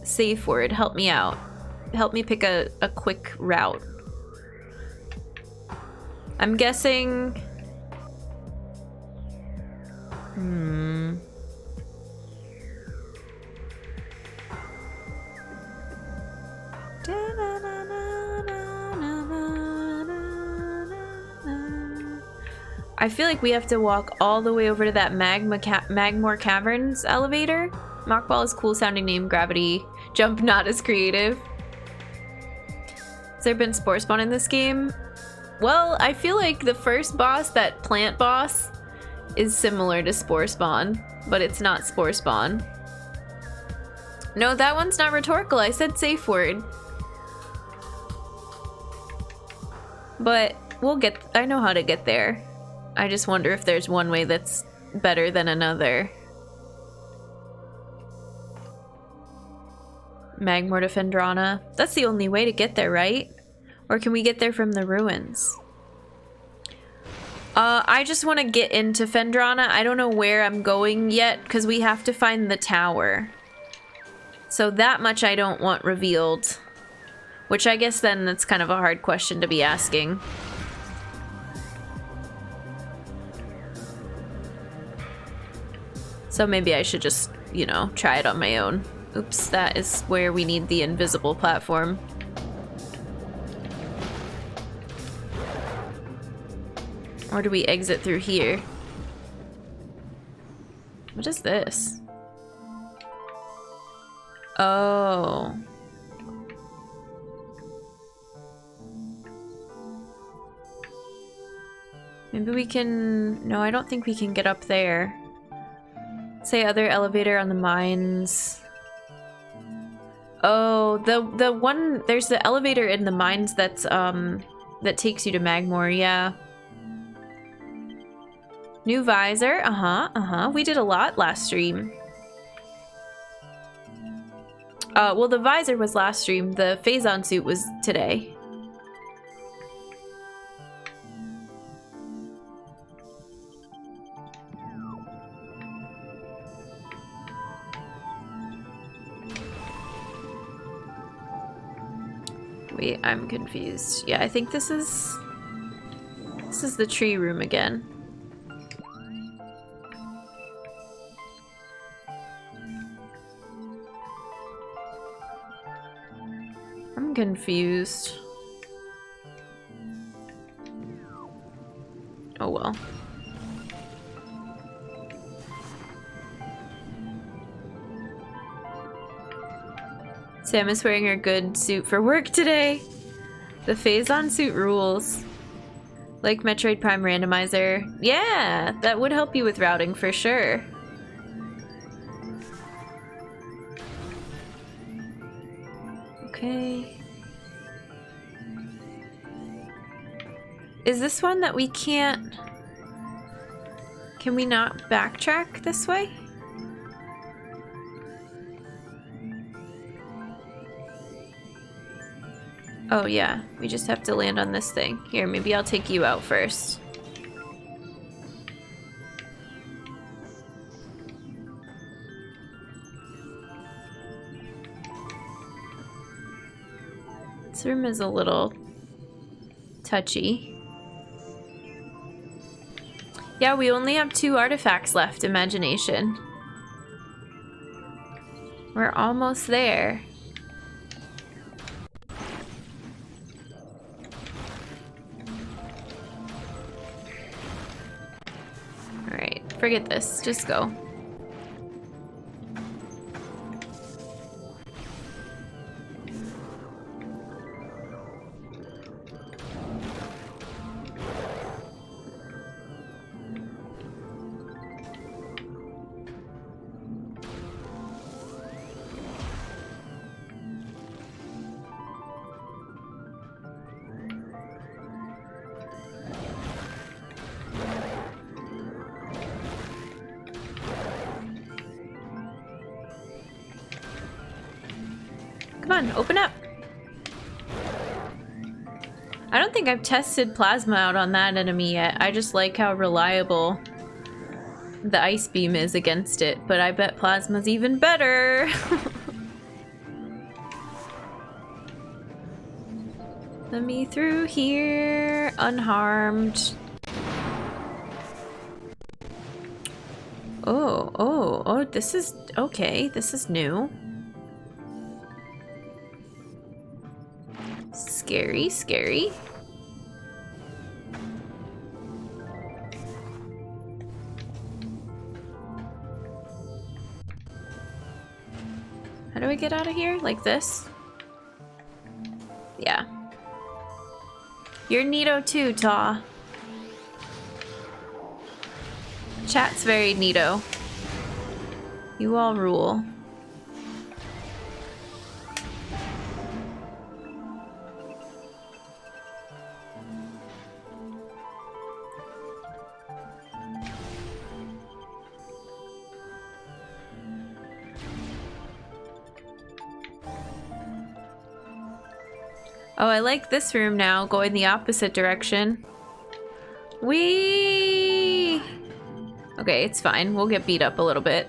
Speaker 1: Safe word. Help me out. Help me pick a quick route. I'm guessing... I feel like we have to walk all the way over to that Magmore Caverns elevator. Mockball is cool sounding name. Gravity jump not as creative. there been Spore Spawn in this game? Well, I feel like the first boss, that plant boss, is similar to Spore Spawn, but it's not Spore Spawn. No, that one's not rhetorical. I said safe word. But we'll get... I know how to get there. I just wonder if there's one way that's better than another. Magmor to Phendrana. That's the only way to get there, right? Or can we get there from the ruins? I just want to get into Phendrana. I don't know where I'm going yet, because we have to find the tower. So that much I don't want revealed. Which I guess then that's kind of a hard question to be asking. So maybe I should just, you know, try it on my own. Oops, that is where we need the invisible platform. Or do we exit through here? What is this? Oh. Maybe we can... No, I don't think we can get up there. Say other elevator on the mines. Oh, the one... There's the elevator in the mines that's, that takes you to Magmor, yeah. New visor, we did a lot last stream. Well, the visor was last stream. The Phazon suit was today. Wait, I'm confused. Yeah, I think this is the tree room again. I'm confused. Oh well. Sam is wearing her good suit for work today. The Phazon suit rules. Like Metroid Prime randomizer. Yeah, that would help you with routing for sure. Okay. Is this one that we can't... Can we not backtrack this way? Oh yeah, we just have to land on this thing. Here, maybe I'll take you out first. This room is a little touchy. Yeah, we only have 2 artifacts left, imagination. We're almost there. Alright, forget this. Just go. Come on, open up. I don't think I've tested plasma out on that enemy yet. I just like how reliable the ice beam is against it, but I bet plasma's even better. Let me through here unharmed. Oh, this is okay. This is new. Scary, scary. How do I get out of here? Like this? Yeah. You're neato too, Taw. Chat's very neato. You all rule. Oh, I like this room now, going the opposite direction. Whee! Okay, it's fine. We'll get beat up a little bit.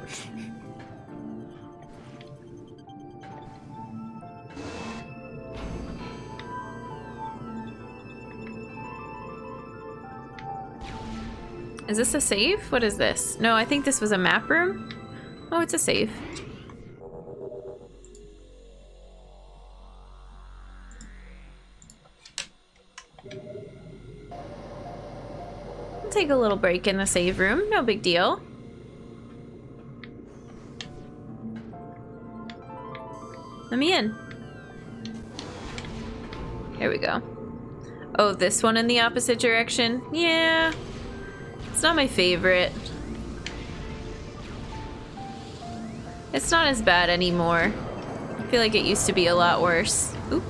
Speaker 1: Is this a save? What is this? No, I think this was a map room. Oh, it's a save. Take a little break in the save room, no big deal. Let me in. Here we go. Oh, this one in the opposite direction? Yeah. It's not my favorite. It's not as bad anymore. I feel like it used to be a lot worse. Oop.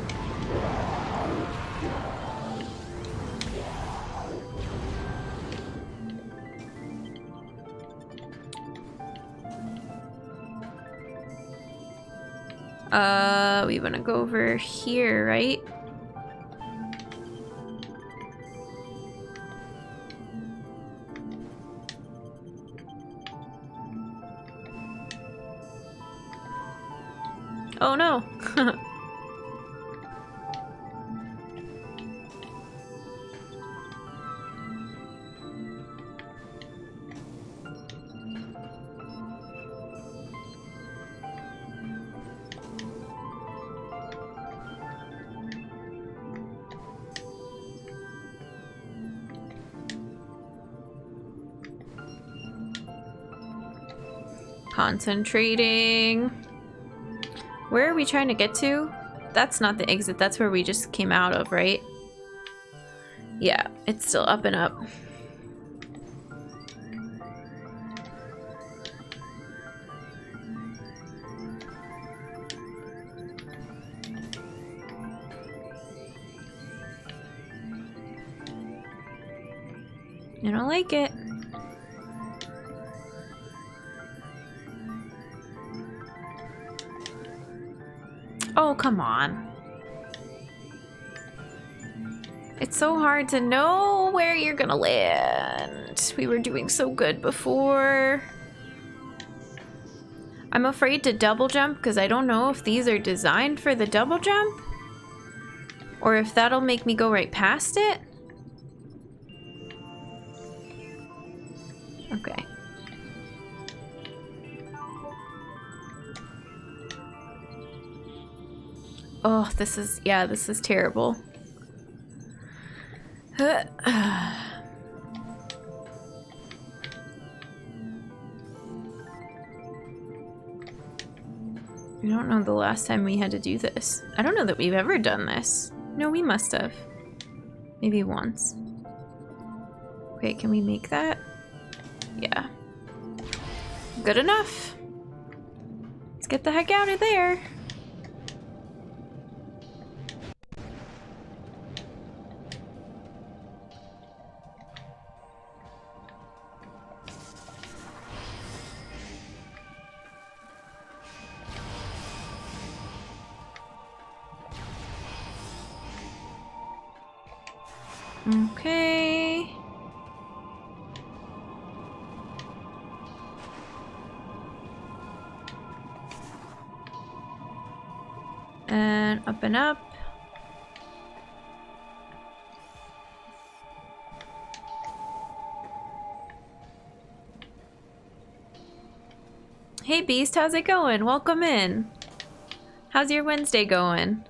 Speaker 1: We want to go over here, right? Oh no. Concentrating. Where are we trying to get to? That's not the exit, that's where we just came out of, right? Yeah, it's still up and up. I don't like it. Oh, come on. It's so hard to know where you're gonna land. We were doing so good before. I'm afraid to double jump because I don't know if these are designed for the double jump or if that'll make me go right past it. Okay. Oh, this is terrible. I don't know the last time we had to do this. I don't know that we've ever done this. No, we must have. Maybe once. Okay, can we make that? Yeah. Good enough. Let's get the heck out of there. Okay. And up and up. Hey Beast, how's it going? Welcome in. How's your Wednesday going?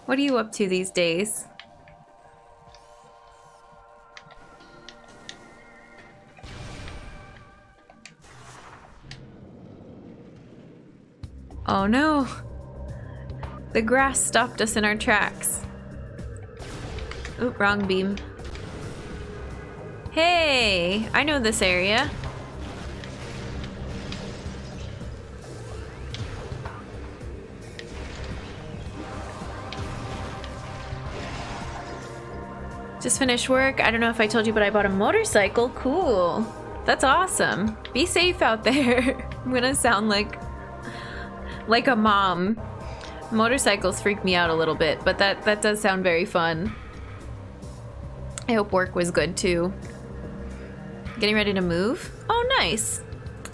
Speaker 1: What are you up to these days? Oh no! The grass stopped us in our tracks. Oop, wrong beam. Hey, I know this area. Just finished work. I don't know if I told you, but I bought a motorcycle. Cool. That's awesome. Be safe out there. I'm gonna sound like a mom. Motorcycles freak me out a little bit, but that does sound very fun. I hope work was good too. Getting ready to move? Oh, nice.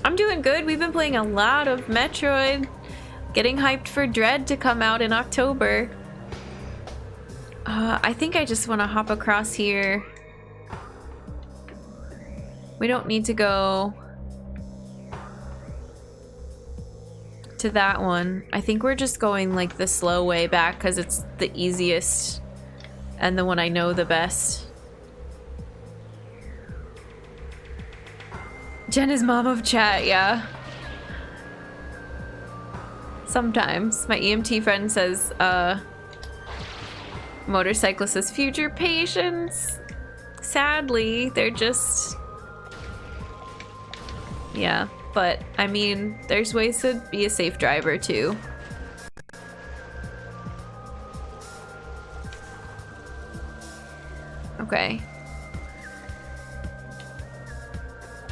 Speaker 1: I'm doing good. We've been playing a lot of Metroid. Getting hyped for Dread to come out in October. I think I just want to hop across here. We don't need to go to that one. I think we're just going like the slow way back because it's the easiest and the one I know the best. Jen is mom of chat, yeah. Sometimes. My EMT friend says, motorcyclist is future patients. Sadly, they're just... Yeah, but I mean, there's ways to be a safe driver too. Okay.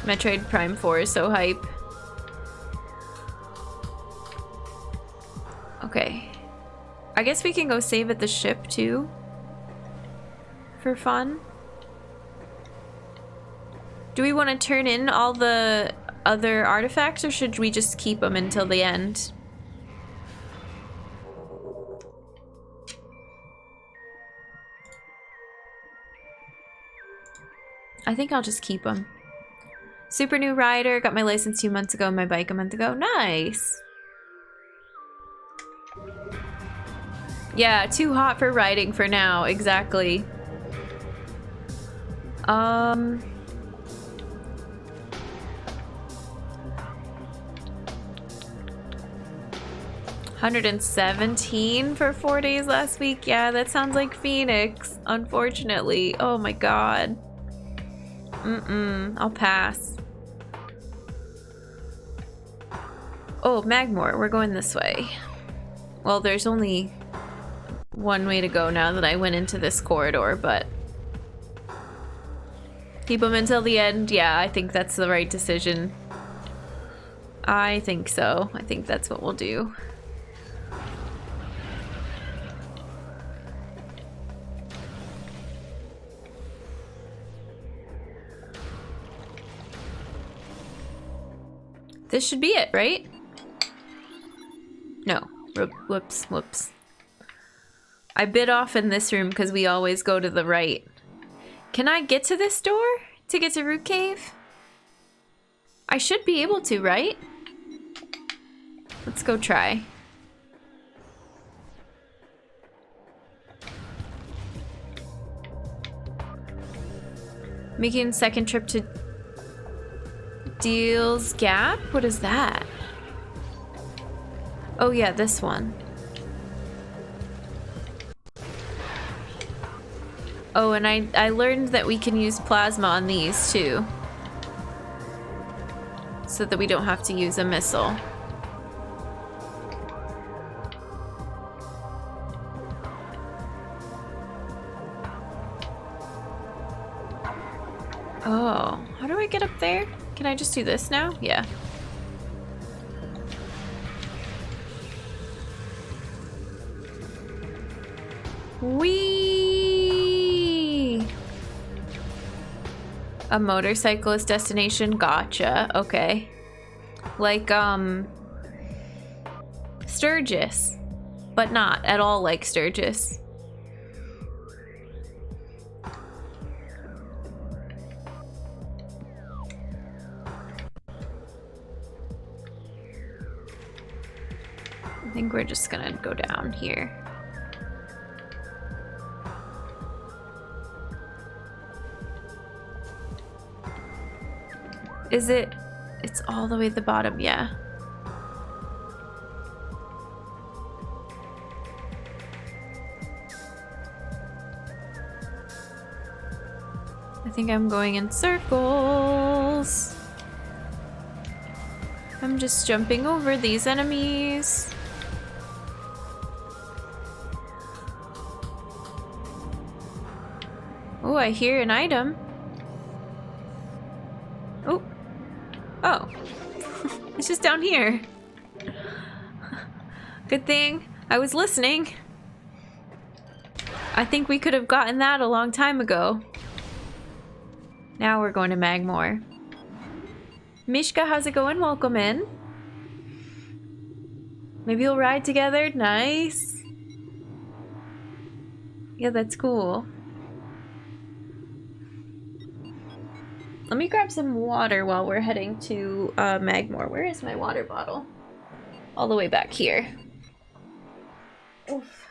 Speaker 1: Metroid Prime 4 is so hype. Okay. I guess we can go save at the ship too. For fun. Do we want to turn in all the other artifacts or should we just keep them until the end? I think I'll just keep them. Super new rider, got my license 2 months ago, my bike a month ago. Nice. Yeah, too hot for riding for now, exactly. 117 for 4 days last week. Yeah, that sounds like Phoenix, unfortunately. Oh my god. I'll pass. Oh, Magmore, we're going this way. Well, there's only one way to go now that I went into this corridor, but... Keep them until the end. Yeah, I think that's the right decision. I think so. I think that's what we'll do. This should be it, right? No. Whoops, whoops. I bit off in this room because we always go to the right. Can I get to this door to get to Root Cave? I should be able to, right? Let's go try. Making second trip to Deal's Gap? What is that? Oh yeah, this one. Oh, and I learned that we can use plasma on these too. So that we don't have to use a missile. Oh, how do I get up there? Can I just do this now? Yeah. Whee! A motorcyclist destination? Gotcha. Okay. Like, Sturgis. But not at all like Sturgis. I think we're just gonna go down here. Is it? It's all the way at the bottom, yeah. I think I'm going in circles. I'm just jumping over these enemies. Oh, I hear an item. Oh. Oh. It's just down here. Good thing I was listening. I think we could have gotten that a long time ago. Now we're going to Magmore. Mishka, how's it going? Welcome in. Maybe we'll ride together. Nice. Yeah, that's cool. Let me grab some water while we're heading to Magmore. Where is my water bottle? All the way back here. Oof.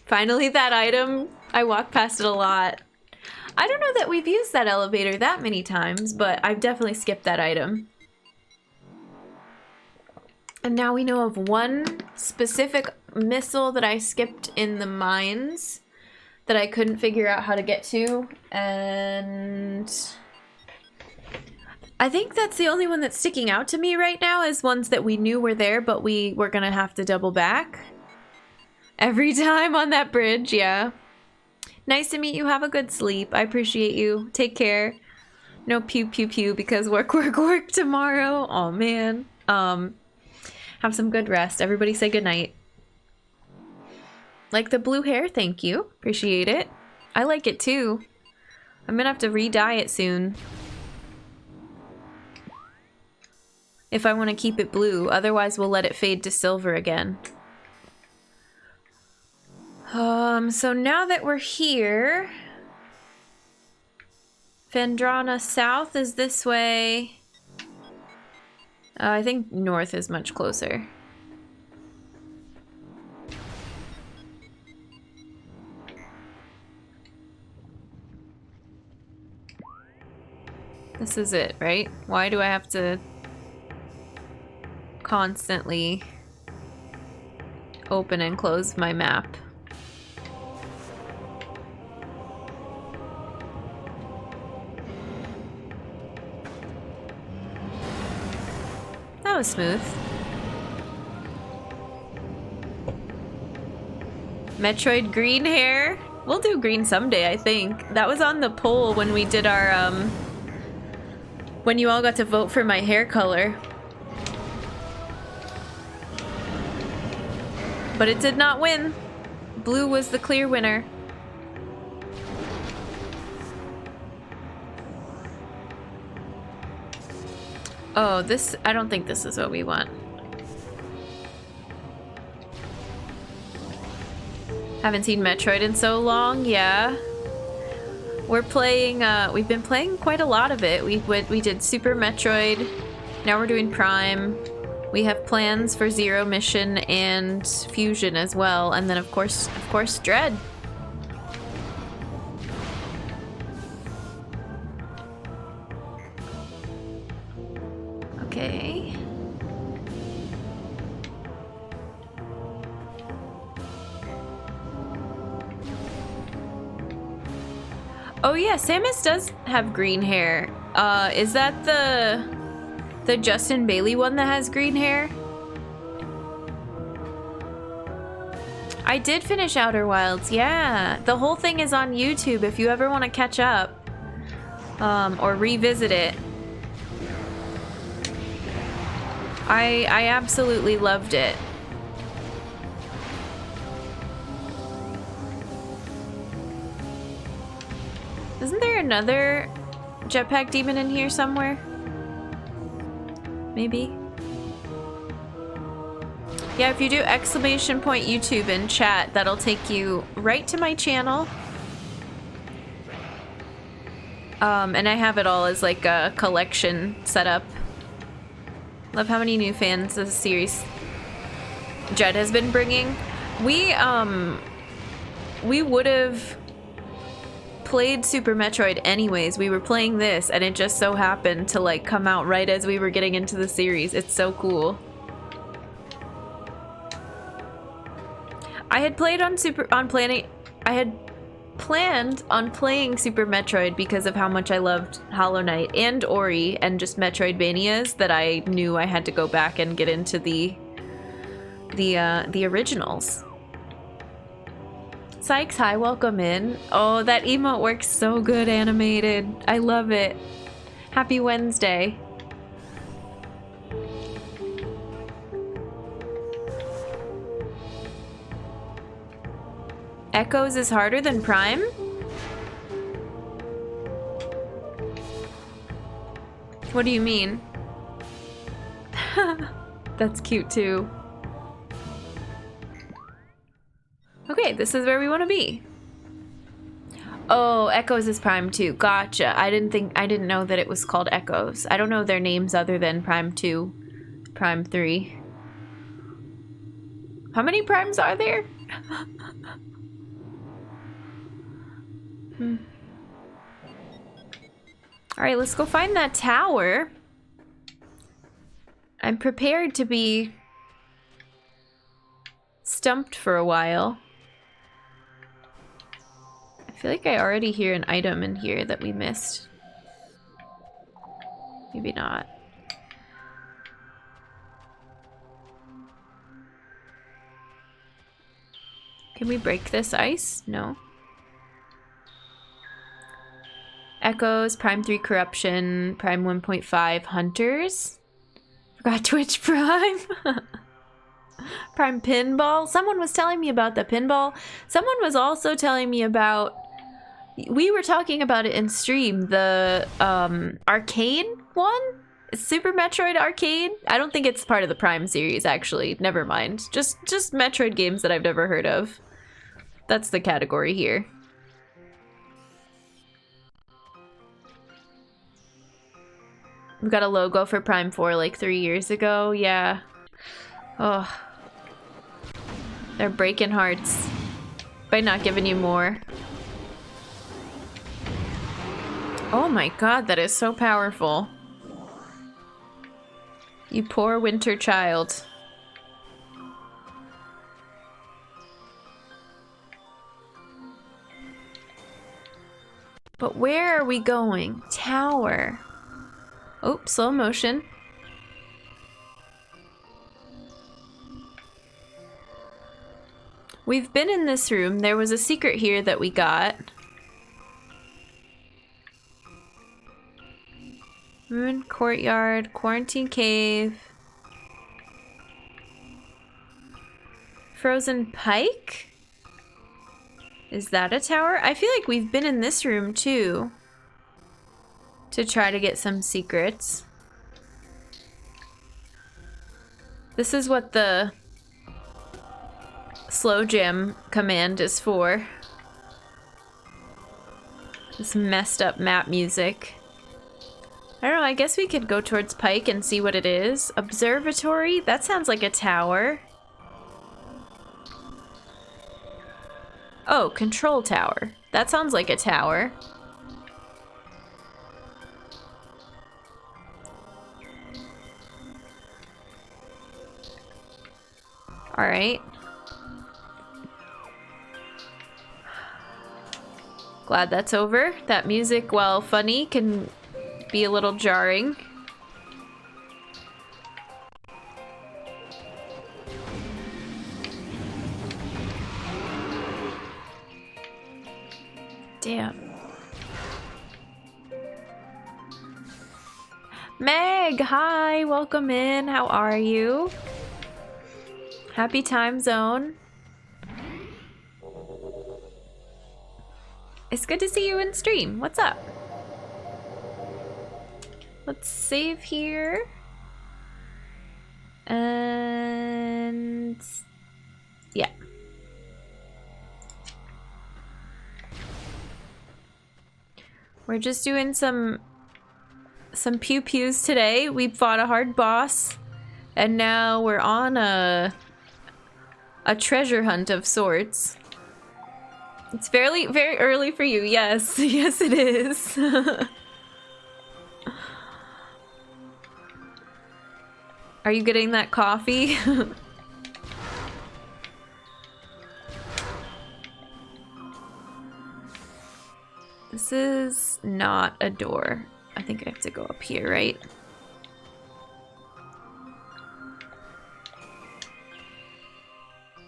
Speaker 1: Finally, that item. I walk past it a lot. I don't know that we've used that elevator that many times, but I've definitely skipped that item. And now we know of one specific missile that I skipped in the mines that I couldn't figure out how to get to, and I think that's the only one that's sticking out to me right now is ones that we knew were there, but we were gonna have to double back every time on that bridge. Yeah. Nice to meet you. Have a good sleep. I appreciate you. Take care. No pew pew pew because work tomorrow. Oh man. Have some good rest. Everybody say goodnight. Like the blue hair, thank you. Appreciate it. I like it too. I'm gonna have to re-dye it soon. If I want to keep it blue, otherwise we'll let it fade to silver again. So now that we're here, Phendrana South is this way. I think north is much closer. This is it, right? Why do I have to constantly open and close my map? That was smooth. Metroid green hair? We'll do green someday, I think. That was on the poll when we did our, when you all got to vote for my hair color. But it did not win. Blue was the clear winner. Oh, this, I don't think this is what we want. Haven't seen Metroid in so long, yeah. We're playing, we've been playing quite a lot of it. We did Super Metroid, now we're doing Prime. We have plans for Zero Mission and Fusion as well, and then of course Dread. Okay. Oh yeah, Samus does have green hair. Is that the Justin Bailey one that has green hair? I did finish Outer Wilds, yeah. The whole thing is on YouTube if you ever want to catch up. Or revisit it. I absolutely loved it. Isn't there another jetpack demon in here somewhere? Maybe? Yeah, if you do ! YouTube in chat, that'll take you right to my channel. And I have it all as like a collection set up. Love how many new fans this series Jed has been bringing. We would have played Super Metroid anyways. We were playing this and it just so happened to like come out right as we were getting into the series. It's so cool. I had played on planned on playing Super Metroid because of how much I loved Hollow Knight and Ori and just Metroidvanias that I knew I had to go back and get into the originals. Sykes, hi, welcome in. Oh, that emote works so good animated. I love it. Happy Wednesday. Echoes is harder than Prime? What do you mean? That's cute too. Okay, this is where we want to be. Oh, Echoes is Prime 2. Gotcha. I didn't know that it was called Echoes. I don't know their names other than Prime 2, Prime 3. How many primes are there? Alright, let's go find that tower. I'm prepared to be stumped for a while. I feel like I already hear an item in here that we missed. Maybe not. Can we break this ice? No. Echoes, Prime 3 Corruption, Prime 1.5 Hunters. Forgot Twitch Prime. Prime Pinball. Someone was telling me about the pinball. Someone was also telling me about... We were talking about it in stream. The arcade one? Super Metroid Arcade? I don't think it's part of the Prime series, actually. Never mind. Just Metroid games that I've never heard of. That's the category here. We got a logo for Prime 4 like 3 years ago. Yeah. Oh. They're breaking hearts by not giving you more. Oh my god, that is so powerful. You poor winter child. But where are we going? Tower. Oh, slow motion. We've been in this room. There was a secret here that we got. Moon, courtyard, quarantine cave. Frozen pike? Is that a tower? I feel like we've been in this room too. To try to get some secrets. This is what the slow jam command is for. This messed up map music. I don't know, I guess we could go towards Pike and see what it is. Observatory? That sounds like a tower. Oh, control tower. That sounds like a tower. All right. Glad that's over. That music, while funny, can be a little jarring. Damn. Meg, hi, welcome in. How are you? Happy time zone. It's good to see you in stream. What's up? Let's save here. And yeah. We're just doing some pew-pews today. We fought a hard boss, and now we're on a treasure hunt of sorts. It's very early for you. Yes, yes it is. Are you getting that coffee? This is not a door. I think I have to go up here, right?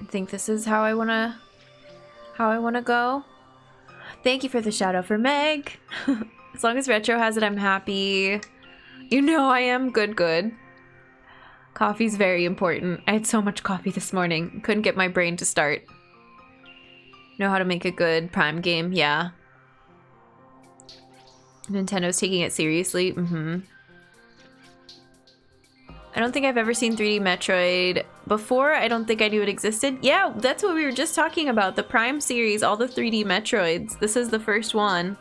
Speaker 1: I think this is how I wanna go. Thank you for the shout out for Meg. As long as Retro has it, I'm happy. You know I am good. Coffee's very important. I had so much coffee this morning. Couldn't get my brain to start. Know how to make a good Prime game? Yeah. Nintendo's taking it seriously. I don't think I've ever seen 3D Metroid before. I don't think I knew it existed. Yeah, that's what we were just talking about. The Prime series, all the 3D Metroids. This is the first one.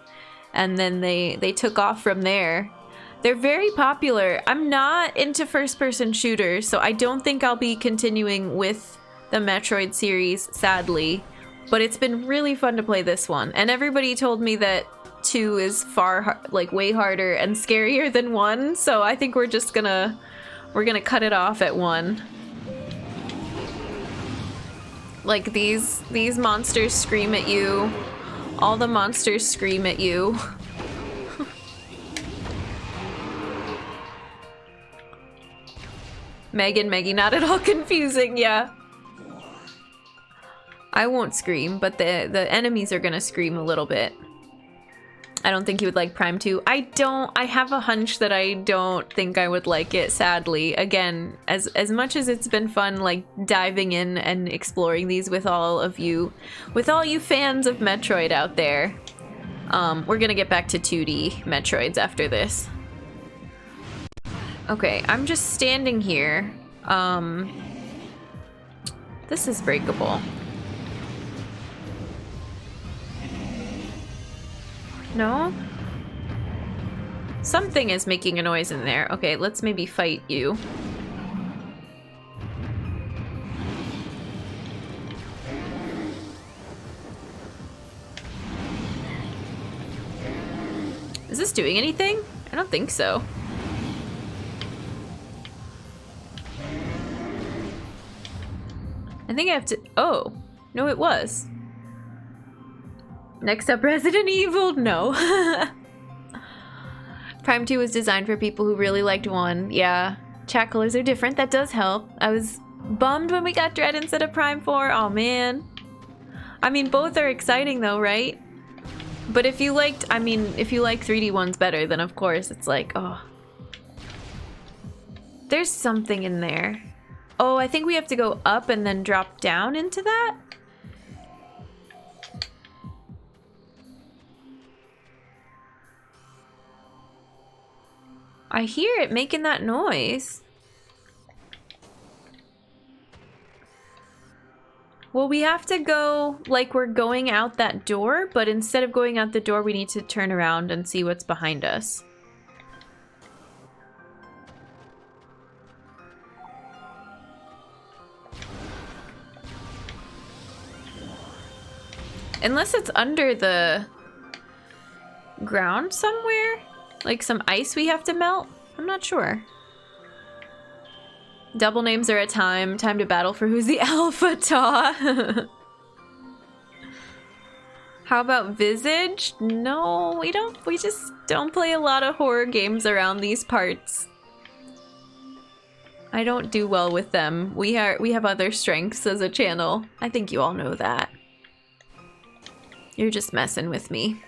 Speaker 1: And then they took off from there. They're very popular. I'm not into first-person shooters, so I don't think I'll be continuing with the Metroid series, sadly. But it's been really fun to play this one. And everybody told me that 2 is way harder and scarier than 1, so I think we're just gonna cut it off at 1. Like these monsters scream at you. All the monsters scream at you. Meg and Maggie, not at all confusing, yeah. I won't scream, but the enemies are gonna scream a little bit. I don't think you would like Prime 2. I have a hunch that I don't think I would like it, sadly. Again, as much as it's been fun, like, diving in and exploring these with all you fans of Metroid out there, we're gonna get back to 2D Metroids after this. Okay, I'm just standing here. This is breakable. No? Something is making a noise in there. Okay, let's maybe fight you. Is this doing anything? I don't think so. I think I have to... Oh. No, it was. Next up, Resident Evil. No. Prime 2 was designed for people who really liked 1. Yeah. Chat colors are different. That does help. I was bummed when we got Dread instead of Prime 4. Oh, man. I mean, both are exciting, though, right? But if you like 3D ones better, then of course it's like, oh. There's something in there. Oh, I think we have to go up and then drop down into that? I hear it making that noise. Well, we have to go like we're going out that door, but instead of going out the door, we need to turn around and see what's behind us. Unless it's under the ground somewhere? Like some ice we have to melt? I'm not sure. Double names are a time. Time to battle for who's the alpha, Ta. How about Visage? No, we don't. We just don't play a lot of horror games around these parts. I don't do well with them. We have other strengths as a channel. I think you all know that. You're just messing with me.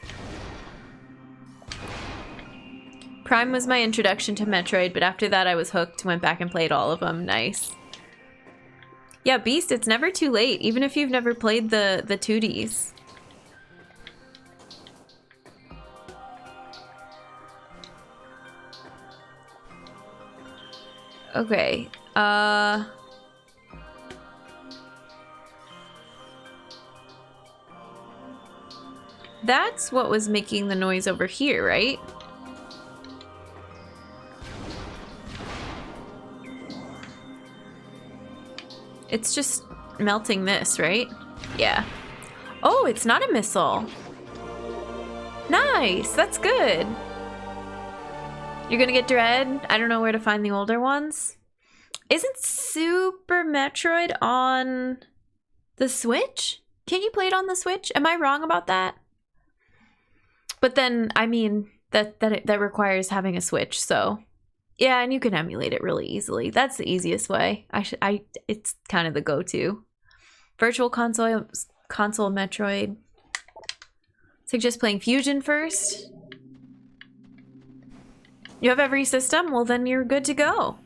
Speaker 1: Prime was my introduction to Metroid, but after that I was hooked, went back and played all of them. Nice. Yeah, Beast, it's never too late, even if you've never played the 2Ds. Okay, that's what was making the noise over here, right? It's just melting this, right? Yeah. Oh, it's not a missile. Nice, that's good. You're gonna get Dread? I don't know where to find the older ones. Isn't Super Metroid on the Switch? Can't you play it on the Switch? Am I wrong about that? But then, I mean, that requires having a Switch, so yeah, and you can emulate it really easily. That's the easiest way. It's kind of the go-to. Virtual console Metroid. Suggest playing Fusion first. You have every system? Well, then you're good to go.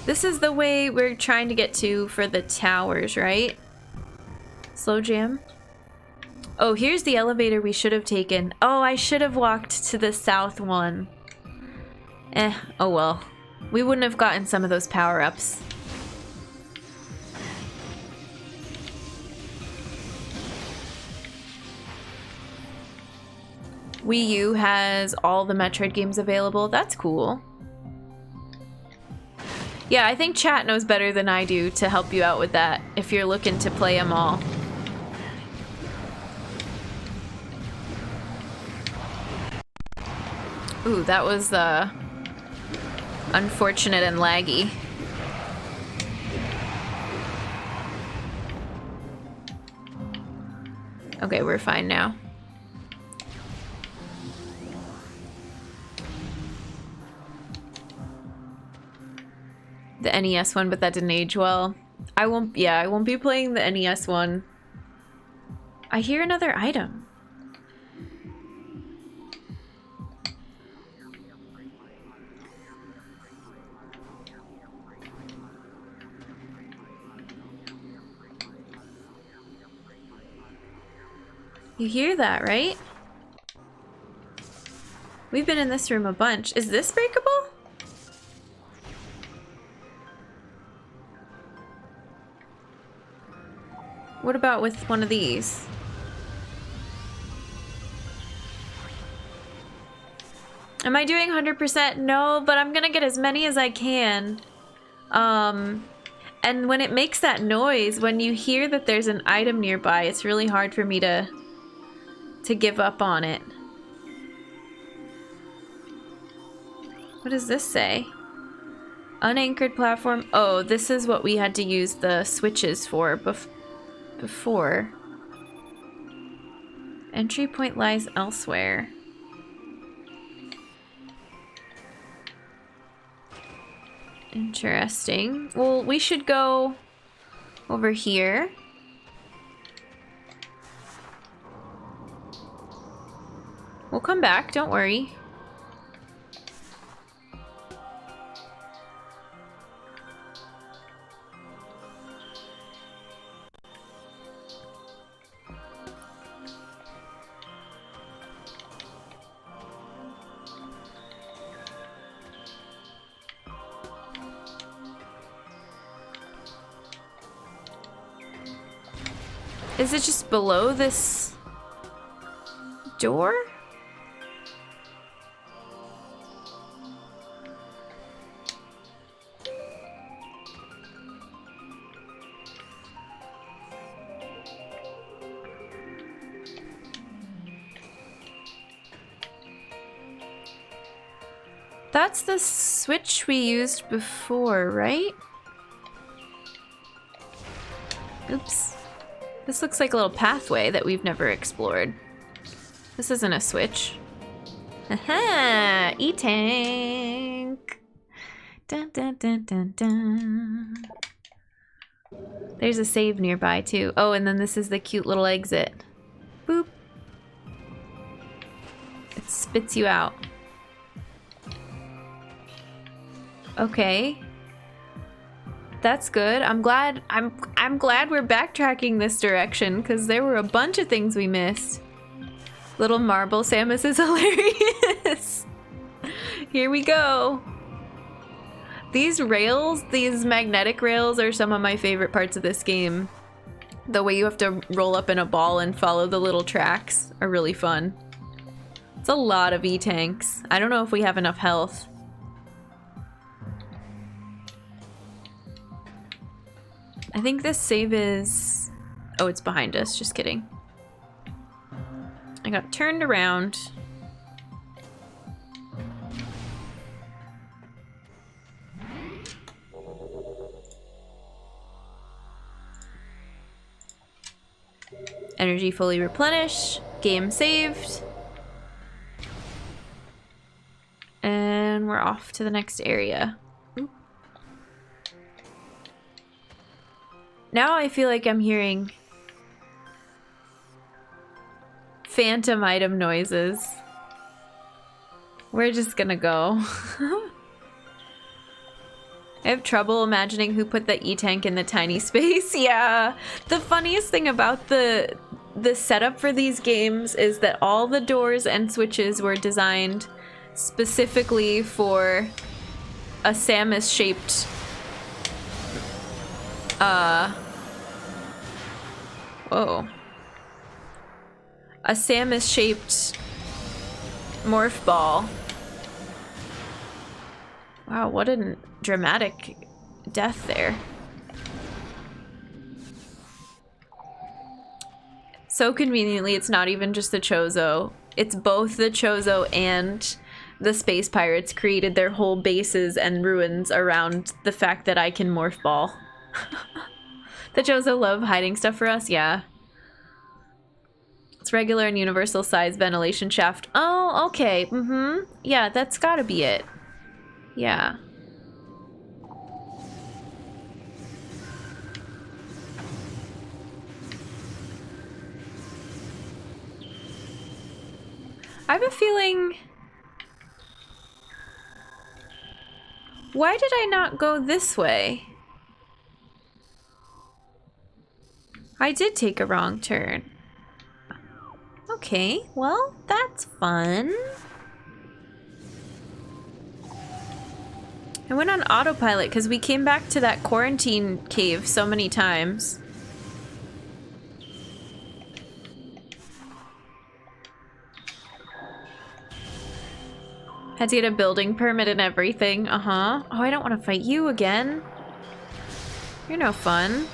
Speaker 1: This is the way we're trying to get to for the towers, right? Slow jam. Oh, here's the elevator we should have taken. Oh, I should have walked to the south one. Oh well. We wouldn't have gotten some of those power-ups. Wii U has all the Metroid games available. That's cool. Yeah, I think chat knows better than I do to help you out with that if you're looking to play them all. Ooh, that was unfortunate and laggy. Okay, we're fine now. The NES one, but that didn't age well. I won't be playing the NES one. I hear another item. You hear that, right? We've been in this room a bunch. Is this breakable? What about with one of these? Am I doing 100%? No, but I'm gonna get as many as I can. And when it makes that noise, when you hear that there's an item nearby, it's really hard for me to give up on it. What does this say? Unanchored platform. Oh, this is what we had to use the switches for before. Entry point lies elsewhere. Interesting. Well, we should go over here. We'll come back, don't worry. Is it just below this door? That's the switch we used before, right? Oops. This looks like a little pathway that we've never explored. This isn't a switch. Haha! E-tank! Dun dun dun dun dun. There's a save nearby too. Oh, and then this is the cute little exit. Boop. It spits you out. Okay. That's good. I'm glad we're backtracking this direction because there were a bunch of things we missed. Little marble Samus is hilarious. Here we go. These rails, these magnetic rails, are some of my favorite parts of this game. The way you have to roll up in a ball and follow the little tracks are really fun. It's a lot of E-tanks. I don't know if we have enough health. I think this save is... Oh, it's behind us. Just kidding. I got turned around. Energy fully replenished. Game saved. And we're off to the next area. Oop. Now I feel like I'm hearing phantom item noises. We're just gonna go. I have trouble imagining who put the E-tank in the tiny space. Yeah. The funniest thing about the setup for these games is that all the doors and switches were designed specifically for a Samus-shaped whoa. A Samus-shaped morph ball. Wow, what a dramatic death there. So conveniently, it's not even just the Chozo. It's both the Chozo and the Space Pirates created their whole bases and ruins around the fact that I can morph ball. The Chozo love hiding stuff for us, yeah. It's regular and universal size ventilation shaft. Oh, okay. Mm-hmm. Yeah, that's gotta be it. Yeah. I have a feeling... Why did I not go this way? I did take a wrong turn. Okay, well, that's fun. I went on autopilot because we came back to that quarantine cave so many times. Had to get a building permit and everything. Uh-huh. Oh, I don't want to fight you again. You're no fun.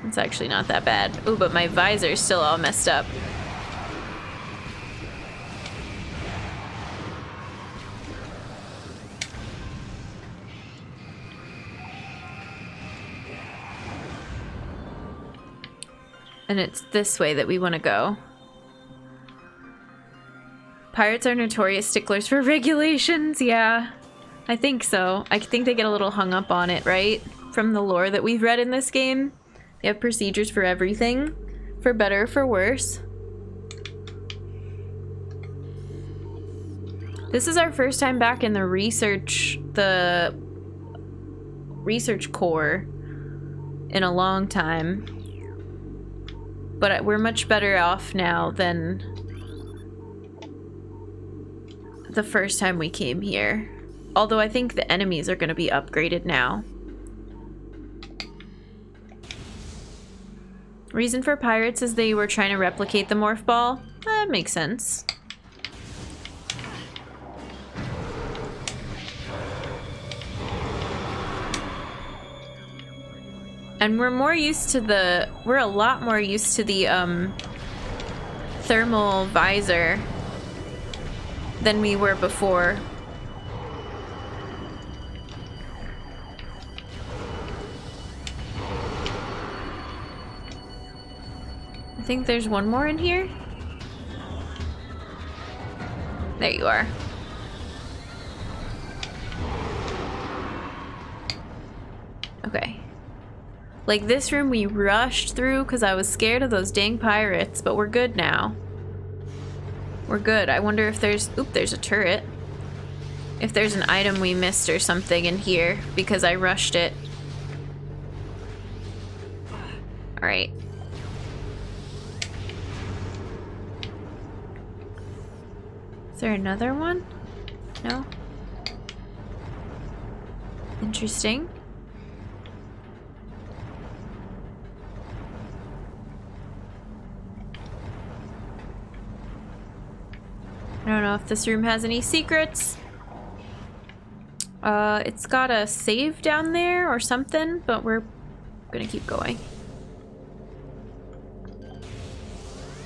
Speaker 1: It's actually not that bad. Ooh, but my visor's still all messed up. And it's this way that we want to go. Pirates are notorious sticklers for regulations, yeah. I think so. I think they get a little hung up on it, right? From the lore that we've read in this game. They have procedures for everything. For better or for worse. This is our first time back in the research core in a long time. But we're much better off now than the first time we came here. Although I think the enemies are going to be upgraded now. Reason for pirates is they were trying to replicate the morph ball. That makes sense. And we're a lot more used to the thermal visor than we were before. I think there's one more in here. There you are. Okay. Like this room we rushed through because I was scared of those dang pirates, but we're good now. We're good. I wonder if there's... Oop, there's a turret. If there's an item we missed or something in here because I rushed it. Alright. Is there another one? No? Interesting. I don't know if this room has any secrets. It's got a save down there or something, but we're gonna keep going.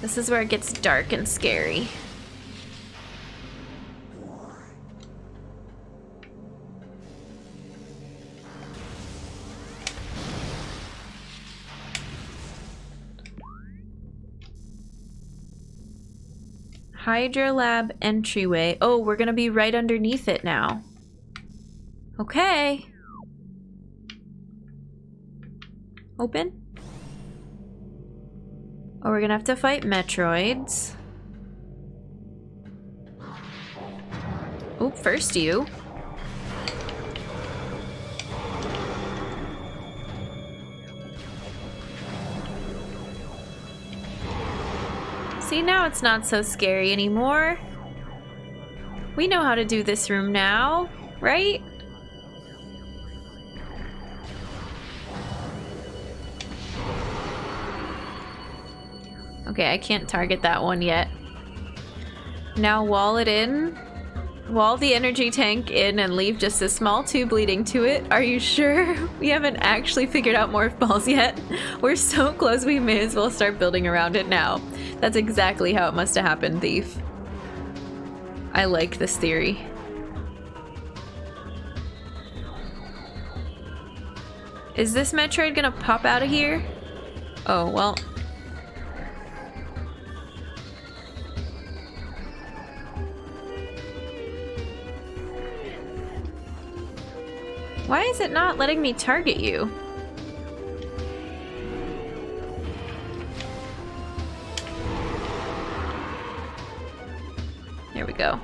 Speaker 1: This is where it gets dark and scary. Hydra Lab entryway. Oh, we're gonna be right underneath it now. Okay. Open. Oh, we're gonna have to fight Metroids. Oh, first you. See, now it's not so scary anymore. We know how to do this room now, right? Okay, I can't target that one yet. Now wall it in. Wall the energy tank in and leave just a small tube leading to it. Are you sure? We haven't actually figured out morph balls yet. We're so close we may as well start building around it now. That's exactly how it must have happened, Thief. I like this theory. Is this Metroid gonna pop out of here? Oh, well. Why is it not letting me target you? There we go.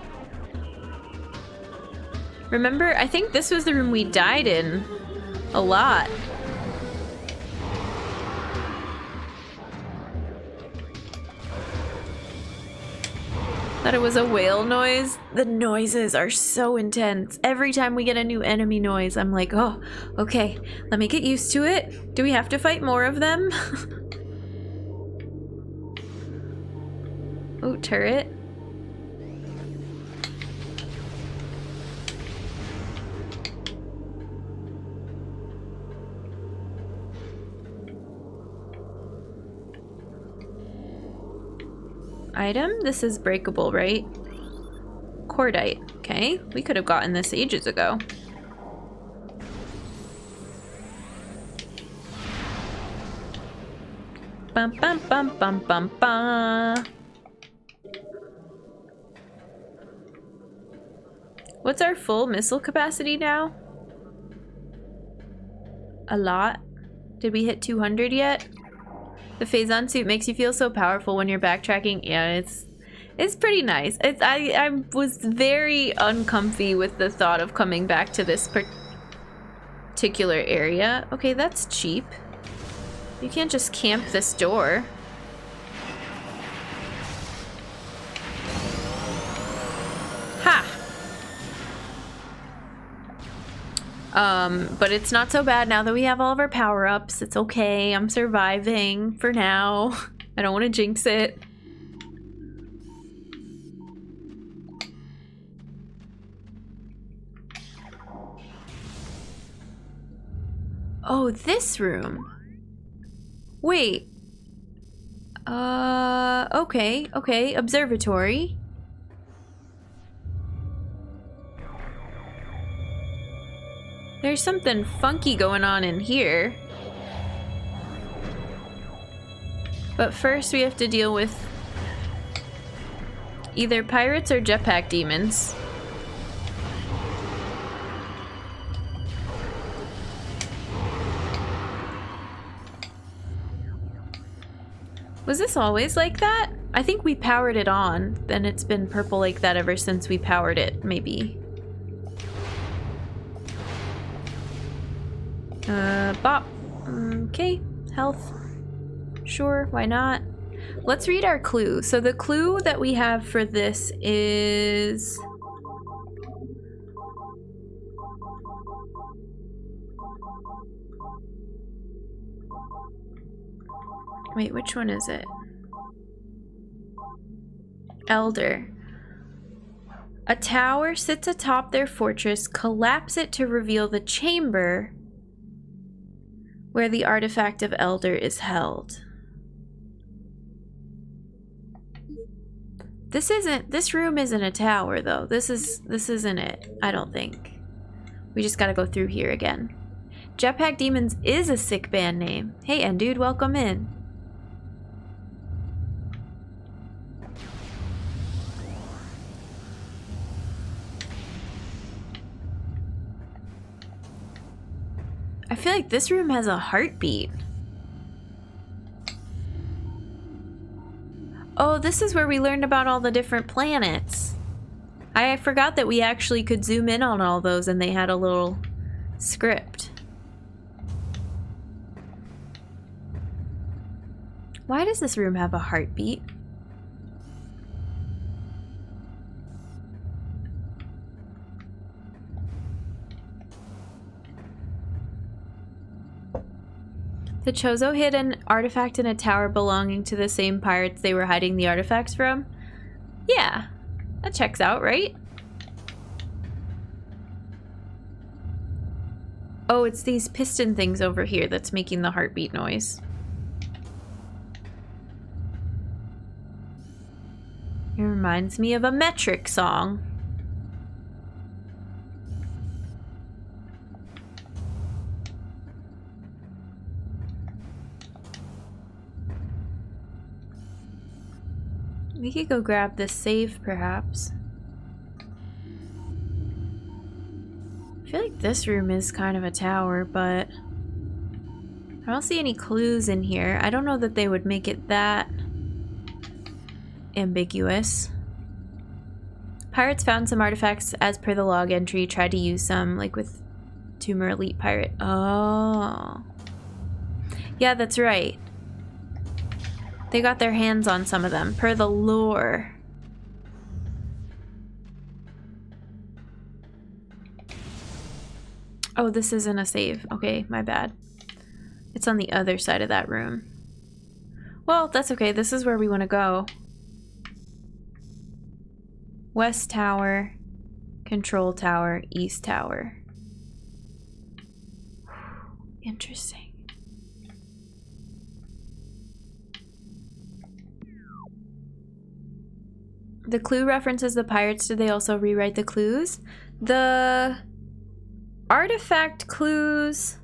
Speaker 1: Remember, I think this was the room we died in a lot. Thought it was a whale noise. The noises are so intense. Every time we get a new enemy noise, I'm like, oh, okay, let me get used to it. Do we have to fight more of them? Oh, turret. Item? This is breakable, right? Cordite. Okay, we could have gotten this ages ago. Bum bum bum bum bum bum. What's our full missile capacity now? A lot. Did we hit 200 yet? The Phazon suit makes you feel so powerful when you're backtracking. Yeah, it's pretty nice. I was very uncomfy with the thought of coming back to this particular area. Okay, that's cheap. You can't just camp this door. Ha! But it's not so bad now that we have all of our power-ups. It's okay. I'm surviving for now. I don't want to jinx it. Oh, this room. Wait. Okay. Observatory. There's something funky going on in here. But first we have to deal with either pirates or jetpack demons. Was this always like that? I think we powered it on. Then it's been purple like that ever since we powered it, maybe. Bop. Okay, health. Sure, why not? Let's read our clue. So the clue that we have for this is... Wait, which one is it? Elder. A tower sits atop their fortress. Collapse it to reveal the chamber where the artifact of Elder is held. This room isn't a tower though. This isn't it, I don't think. We just gotta go through here again. Jetpack Demons is a sick band name. Hey, and dude, welcome in. I feel like this room has a heartbeat. Oh, this is where we learned about all the different planets. I forgot that we actually could zoom in on all those and they had a little script. Why does this room have a heartbeat? The Chozo hid an artifact in a tower belonging to the same pirates they were hiding the artifacts from? Yeah, that checks out, right? Oh, it's these piston things over here that's making the heartbeat noise. It reminds me of a Metric song. We could go grab this save, perhaps. I feel like this room is kind of a tower, but I don't see any clues in here. I don't know that they would make it that ambiguous. Pirates found some artifacts as per the log entry, tried to use some, like with Tumor Elite Pirate. Oh. Yeah, that's right. They got their hands on some of them, per the lore. Oh, this isn't a save. Okay, my bad. It's on the other side of that room. Well, that's okay. This is where we want to go. West Tower, Control Tower, East Tower. Interesting. The clue references the pirates. Did they also rewrite the clues? The artifact clues...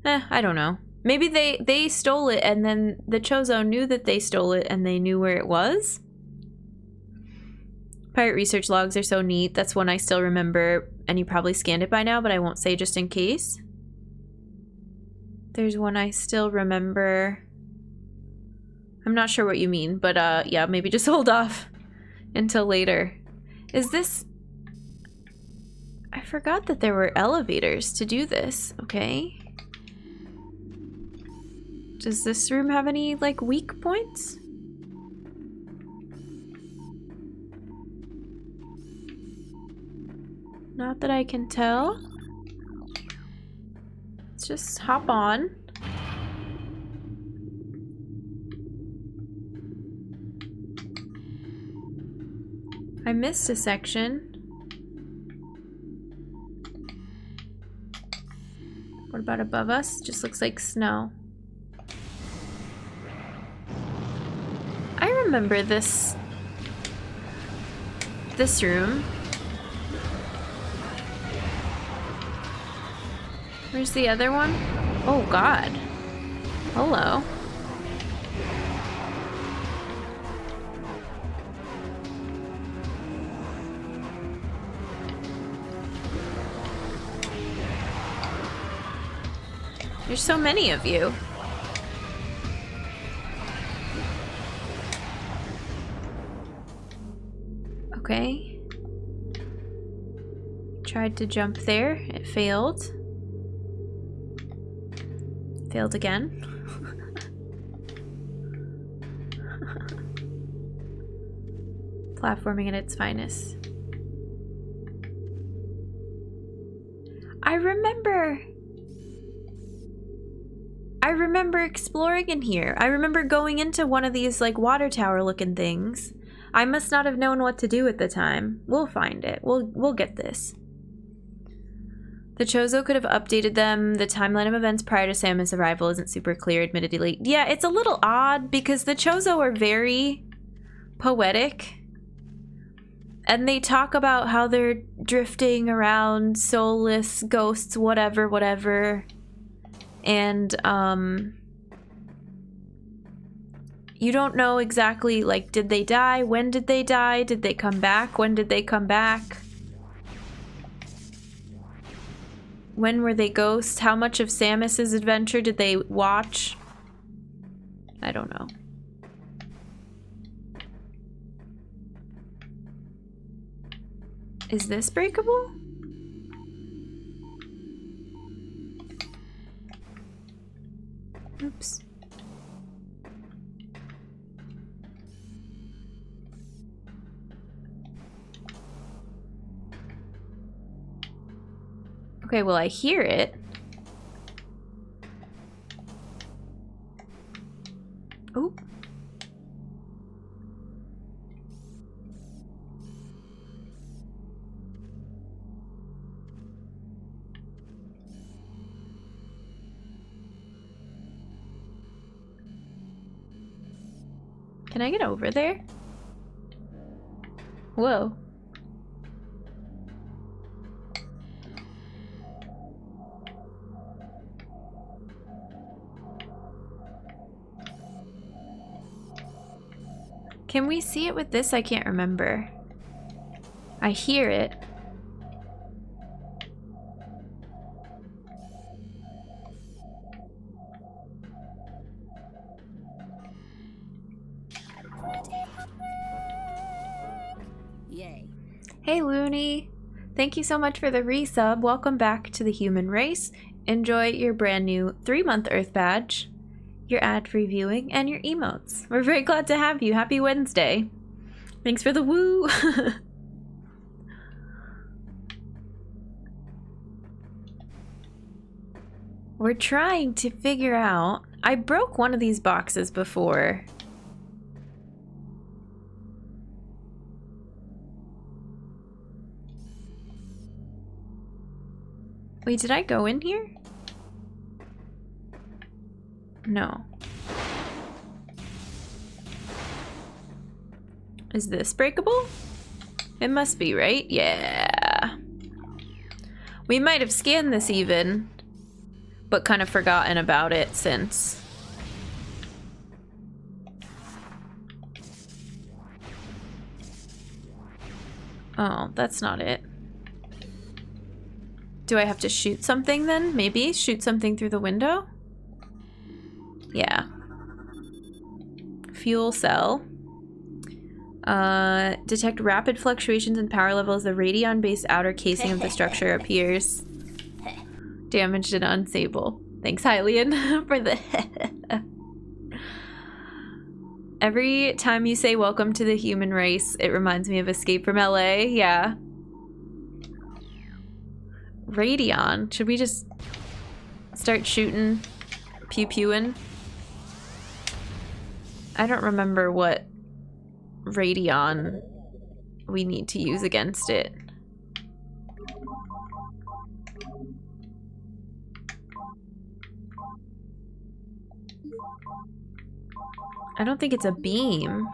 Speaker 1: I don't know. Maybe they stole it and then the Chozo knew that they stole it and they knew where it was? Pirate research logs are so neat. That's one I still remember, and you probably scanned it by now, but I won't say just in case. There's one I still remember. I'm not sure what you mean, but yeah, maybe just hold off until later. Is this... I forgot that there were elevators to do this. Okay. Does this room have any, like, weak points? Not that I can tell. Let's just hop on. I missed a section. What about above us? Just looks like snow. I remember this room. Where's the other one? Oh God. Hello. There's so many of you. Okay. Tried to jump there. It failed. Failed again. Platforming at its finest. I remember exploring in here. I remember going into one of these like water tower looking things. I must not have known what to do at the time. We'll find it. We'll get this. The Chozo could have updated them. The timeline of events prior to Samus' arrival isn't super clear, admittedly. Yeah, it's a little odd because the Chozo are very poetic And they talk about how they're drifting around, soulless ghosts, whatever. And, you don't know exactly, like, did they die? When did they die? Did they come back? When did they come back? When were they ghosts? How much of Samus's adventure did they watch? I don't know. Is this breakable? Oops. Okay, well, I hear it. Oh. Can I get over there? Whoa. Can we see it with this? I can't remember. I hear it.
Speaker 4: Yay.
Speaker 1: Hey Looney, thank you so much for the resub. Welcome back to the human race. Enjoy your brand new 3-month Earth badge, your ad-free viewing, and your emotes. We're very glad to have you. Happy Wednesday. Thanks for the woo. We're trying to figure out... I broke one of these boxes before. Wait, did I go in here? No. Is this breakable? It must be, right? Yeah. We might have scanned this even, but kind of forgotten about it since. Oh, that's not it. Do I have to shoot something then? Maybe shoot something through the window? Yeah. Fuel cell. Detect rapid fluctuations in power level as the Radion-based outer casing of the structure appears damaged and unstable. Thanks, Hylian, for the Every time you say welcome to the human race, it reminds me of Escape from LA. Yeah. Radion. Should we just start shooting, pew-pewing? I don't remember what Radion we need to use against it. I don't think it's a beam.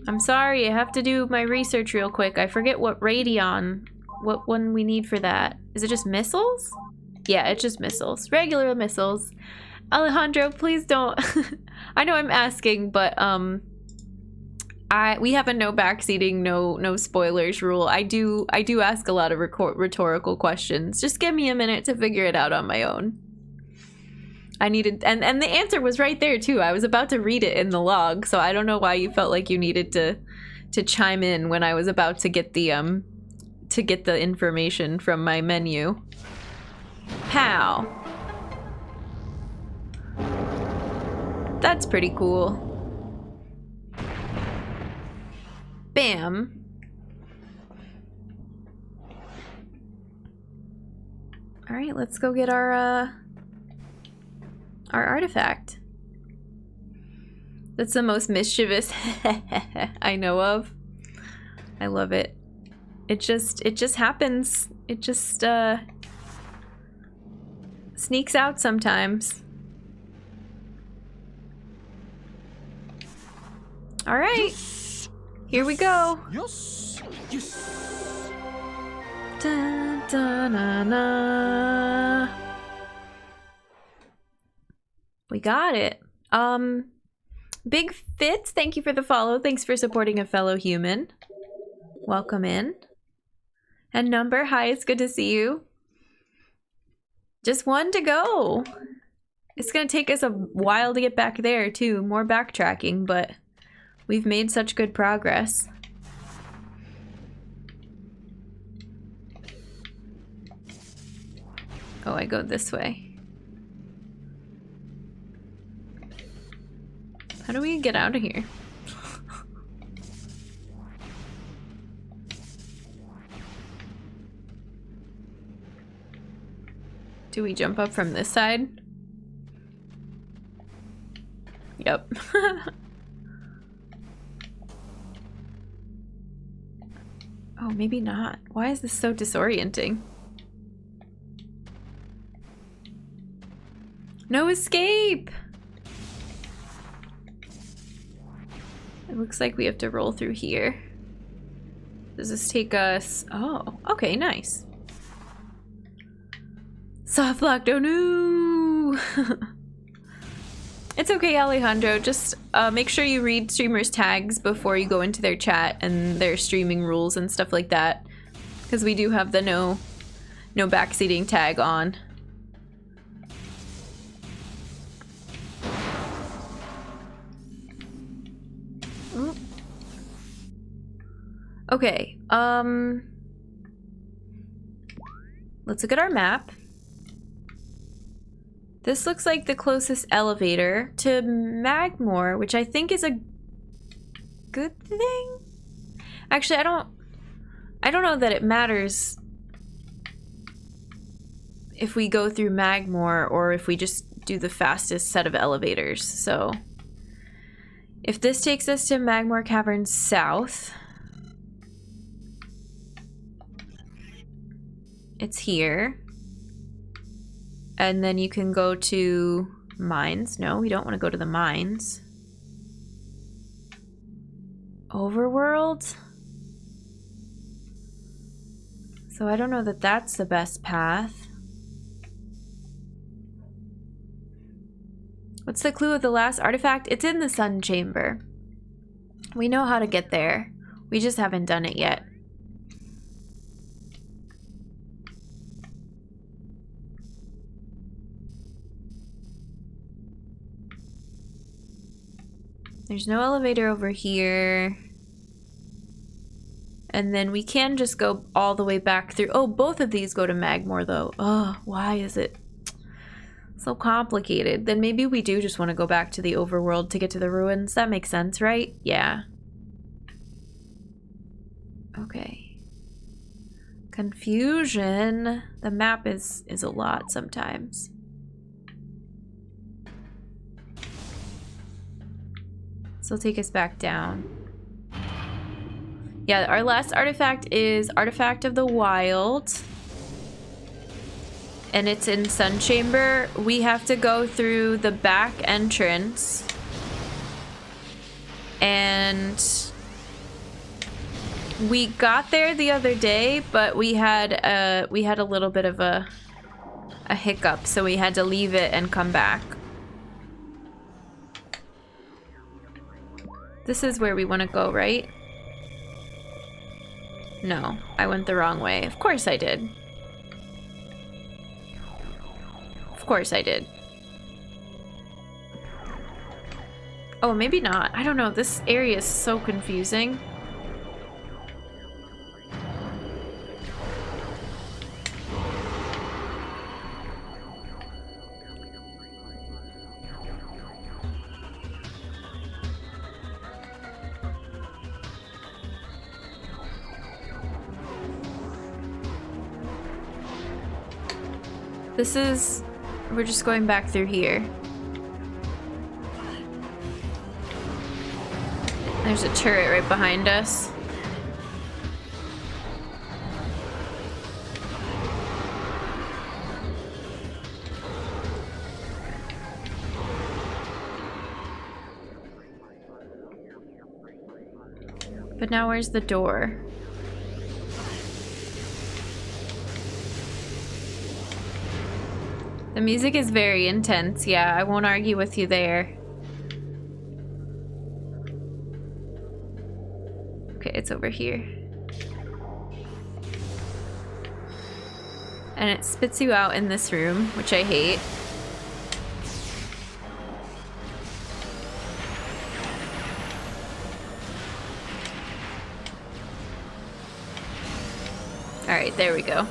Speaker 1: I'm sorry, I have to do my research real quick. I forget what Radion, what one we need for that. Is it just missiles? Yeah, it's just missiles. Regular missiles. Alejandro, please don't. I know I'm asking, but we have a no backseating, no spoilers rule. I do ask a lot of rhetorical questions. Just give me a minute to figure it out on my own. I needed, and the answer was right there too. I was about to read it in the log, so I don't know why you felt like you needed to chime in when I was about to get the information from my menu. Pow. That's pretty cool. Bam. All right, let's go get our artifact. That's the most mischievous I know of. I love it. It just happens. It just sneaks out sometimes. All right. Here we go.
Speaker 5: Yes. Yes.
Speaker 1: Da, da, na, na. We got it. Big Fitz, thank you for the follow. Thanks for supporting a fellow human. Welcome in. And Number, hi, it's good to see you. Just one to go. It's gonna take us a while to get back there too. More backtracking, but we've made such good progress. Oh, I go this way. How do we get out of here? Do we jump up from this side? Yep. Oh, maybe not. Why is this so disorienting? No escape! It looks like we have to roll through here. Does this take us... Oh, okay, nice. Soft locked, oh no! It's okay, Alejandro. Just make sure you read streamers' tags before you go into their chat and their streaming rules and stuff like that. Because we do have the no backseating tag on. Okay, let's look at our map. This looks like the closest elevator to Magmore, which I think is a good thing. Actually, I don't know that it matters if we go through Magmore or if we just do the fastest set of elevators. So if this takes us to Magmore Caverns South, it's here. And then you can go to mines. No, we don't want to go to the mines. Overworld? So I don't know that that's the best path. What's the clue of the last artifact? It's in the Sun Chamber. We know how to get there. We just haven't done it yet. There's no elevator over here. And then we can just go all the way back through. Oh, both of these go to Magmore though. Oh, why is it so complicated? Then maybe we do just want to go back to the overworld to get to the ruins. That makes sense, right? Yeah. Okay. Confusion. The map is a lot sometimes. So take us back down. Yeah, our last artifact is Artifact of the Wild. And it's in Sun Chamber. We have to go through the back entrance. And we got there the other day, but we had a little bit of a hiccup, so we had to leave it and come back. This is where we want to go, right? No, I went the wrong way. Of course I did. Of course I did. Oh, maybe not. I don't know. This area is so confusing. This is... We're just going back through here. There's a turret right behind us. But now where's the door? The music is very intense. Yeah, I won't argue with you there. Okay, it's over here. And it spits you out in this room, which I hate. Alright, there we go.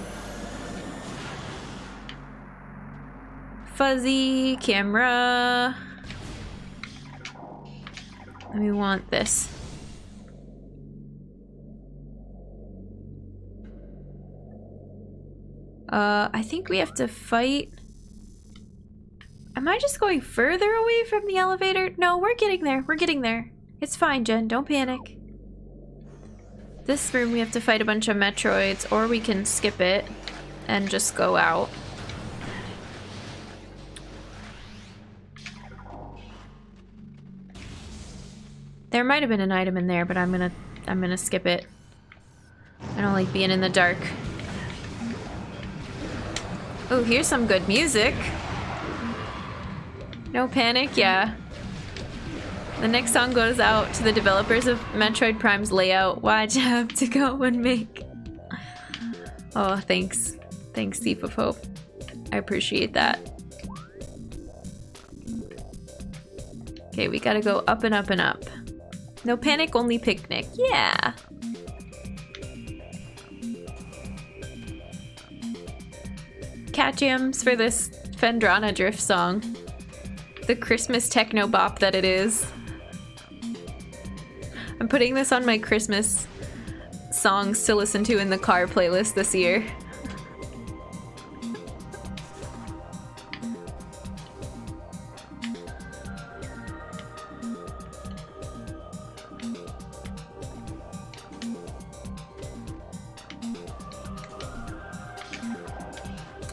Speaker 1: Fuzzy camera. We want this. I think we have to fight. Am I just going further away from the elevator? No, we're getting there. We're getting there. It's fine, Jen. Don't panic. This room we have to fight a bunch of Metroids, or we can skip it and just go out. There might have been an item in there, but I'm gonna skip it. I don't like being in the dark. Oh, here's some good music. No panic, yeah. The next song goes out to the developers of Metroid Prime's layout. Why'd you have to go and make? Oh, thanks. Thanks, Thief of Hope. I appreciate that. Okay, we gotta go up and up and up. No panic, only picnic. Yeah. Cat jams for this Phendrana Drift song. The Christmas techno bop that it is. I'm putting this on my Christmas songs to listen to in the car playlist this year.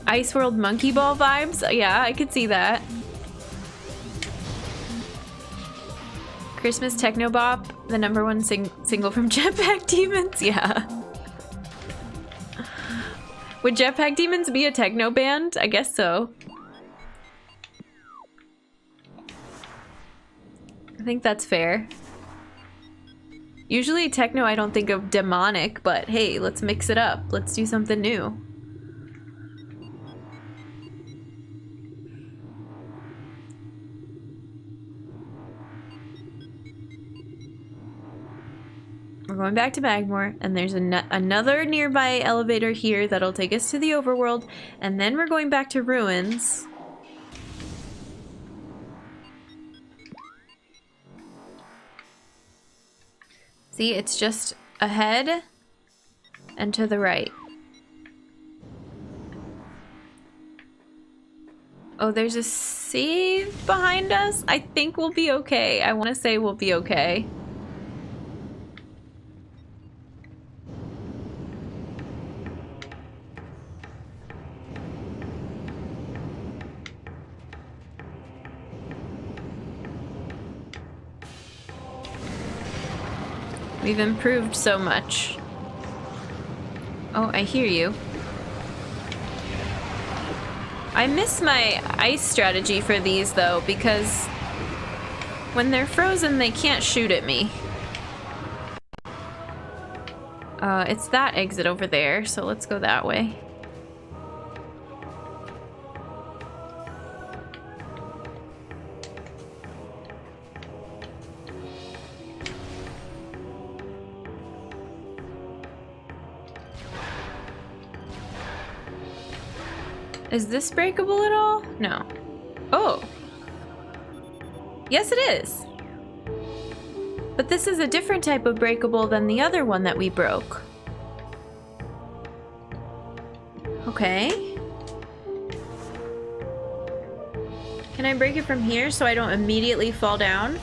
Speaker 1: Ice World Monkey Ball vibes? Yeah, I could see that. Christmas Techno Bop, the #1 single from Jetpack Demons? Yeah. Would Jetpack Demons be a techno band? I guess so. I think that's fair. Usually techno I don't think of demonic, but hey, let's mix it up. Let's do something new. We're going back to Magmore, and there's another nearby elevator here that'll take us to the overworld, and then we're going back to ruins. See, it's just ahead and to the right. Oh, there's a save behind us? I think we'll be okay. I want to say we'll be okay. We've improved so much. Oh, I hear you. I miss my ice strategy for these though, because when they're frozen, they can't shoot at me. It's that exit over there, so let's go that way. Is this breakable at all? No. Oh. Yes, it is. But this is a different type of breakable than the other one that we broke. Okay. Can I break it from here so I don't immediately fall down?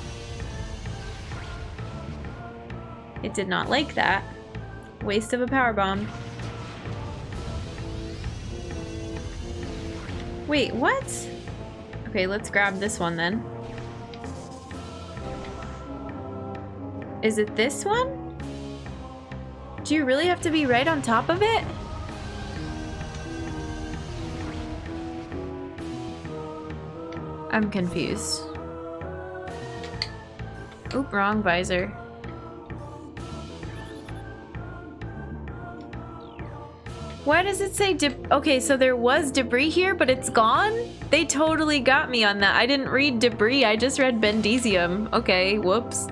Speaker 1: It did not like that. Waste of a power bomb. Wait, what? Okay, let's grab this one then. Is it this one? Do you really have to be right on top of it? I'm confused. Oop, wrong visor. Why does it say okay, so there was debris here, but it's gone? They totally got me on that. I didn't read debris, I just read Bendesium. Okay, whoops.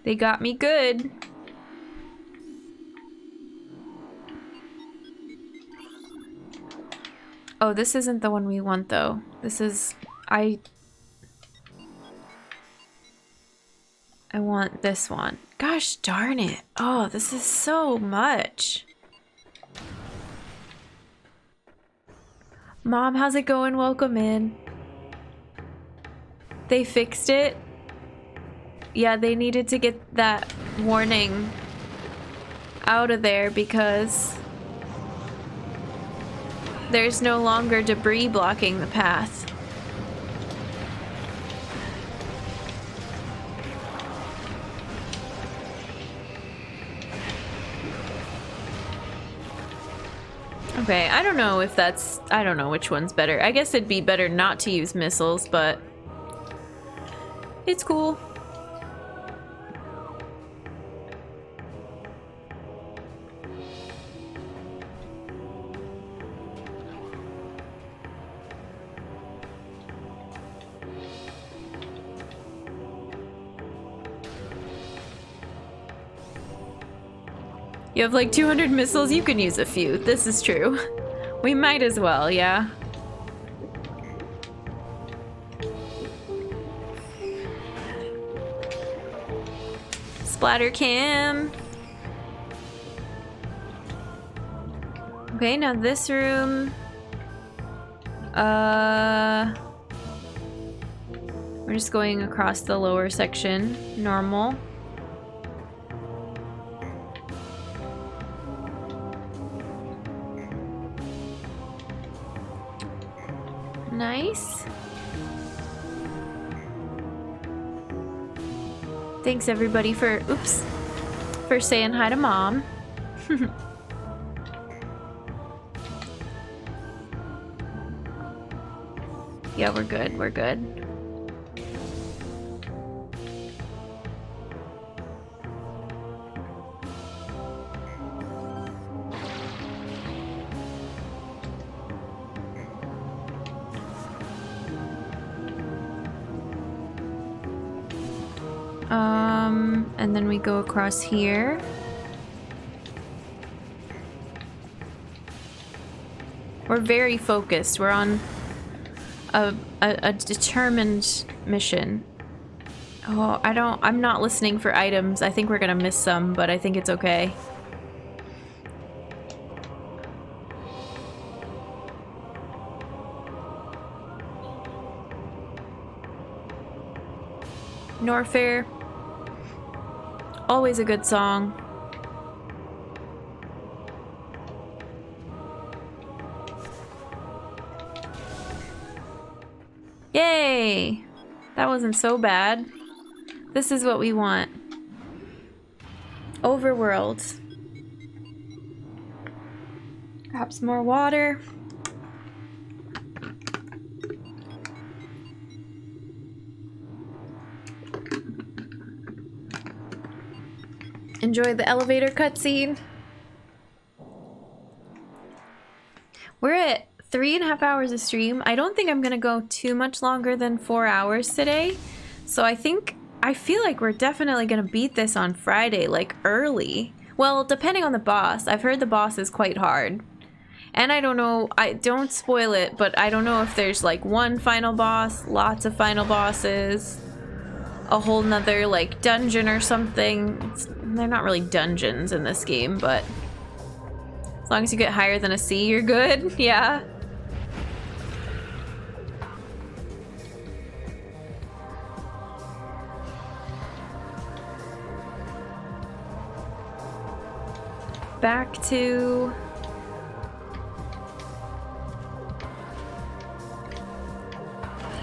Speaker 1: They got me good. Oh, this isn't the one we want though. This is... I want this one. Gosh darn it. Oh, this is so much. Mom, how's it going? Welcome in. They fixed it. Yeah, they needed to get that warning out of there because there's no longer debris blocking the path. Okay, I don't know if that's... I don't know which one's better. I guess it'd be better not to use missiles, but... it's cool. You have like 200 missiles, you can use a few. This is true. We might as well, yeah. Splatter cam. Okay, now this room. We're just going across the lower section. Normal. Nice. Thanks everybody for, oops, for saying hi to Mom. Yeah, we're good, we're good. And then we go across here. We're very focused. We're on a determined mission. Oh, I'm not listening for items. I think we're gonna miss some, but I think it's okay. Norfair. Always a good song. Yay! That wasn't so bad. This is what we want. Overworld. Grab some more water. Enjoy the elevator cutscene. We're at 3.5 hours of stream. I don't think I'm gonna go too much longer than 4 hours today. So I feel like we're definitely gonna beat this on Friday, like early. Well, depending on the boss. I've heard the boss is quite hard. And I don't know, don't spoil it, but I don't know if there's like one final boss, lots of final bosses, a whole nother like dungeon or something. They're not really dungeons in this game, but as long as you get higher than a C, you're good. Yeah. Back to...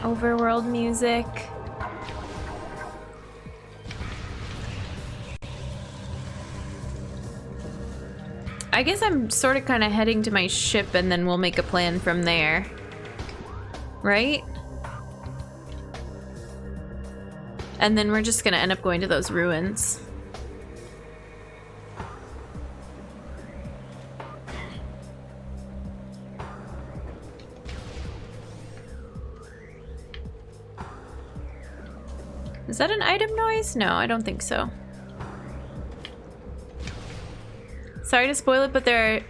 Speaker 1: overworld music. I guess I'm sort of kind of heading to my ship and then we'll make a plan from there. Right? And then we're just gonna end up going to those ruins. Is that an item noise? No, I don't think so. Sorry to spoil it, but there are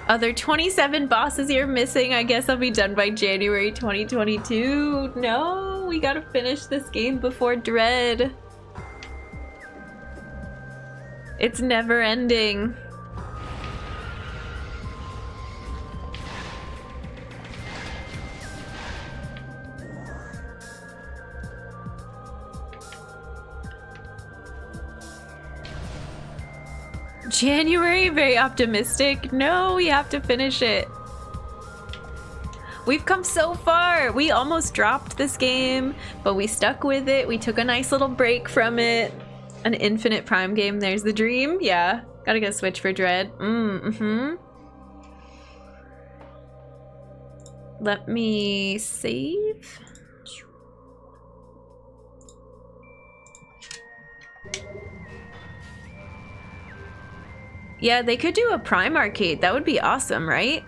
Speaker 1: other 27 bosses you're missing. I guess I'll be done by January 2022. No, we gotta finish this game before Dread. It's never ending. January, very optimistic. No, we have to finish it. We've come so far. We almost dropped this game, but we stuck with it. We took a nice little break from it. An Infinite Prime game. There's the dream. Yeah, gotta get a Switch for Dread. Let me save. Yeah, they could do a Prime arcade. That would be awesome, right?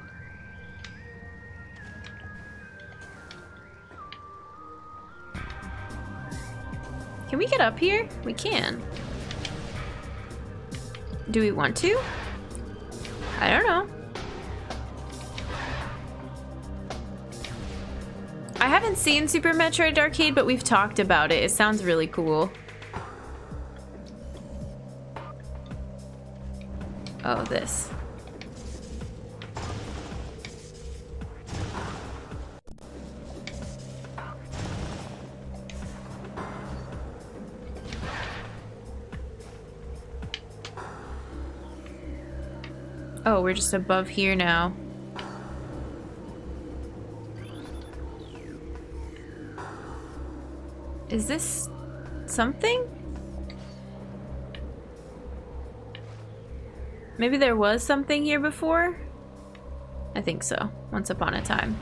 Speaker 1: Can we get up here? We can. Do we want to? I don't know. I haven't seen Super Metroid Arcade, but we've talked about it. It sounds really cool. Oh, this. Oh, we're just above here now. Is this something? Maybe there was something here before? I think so. Once upon a time.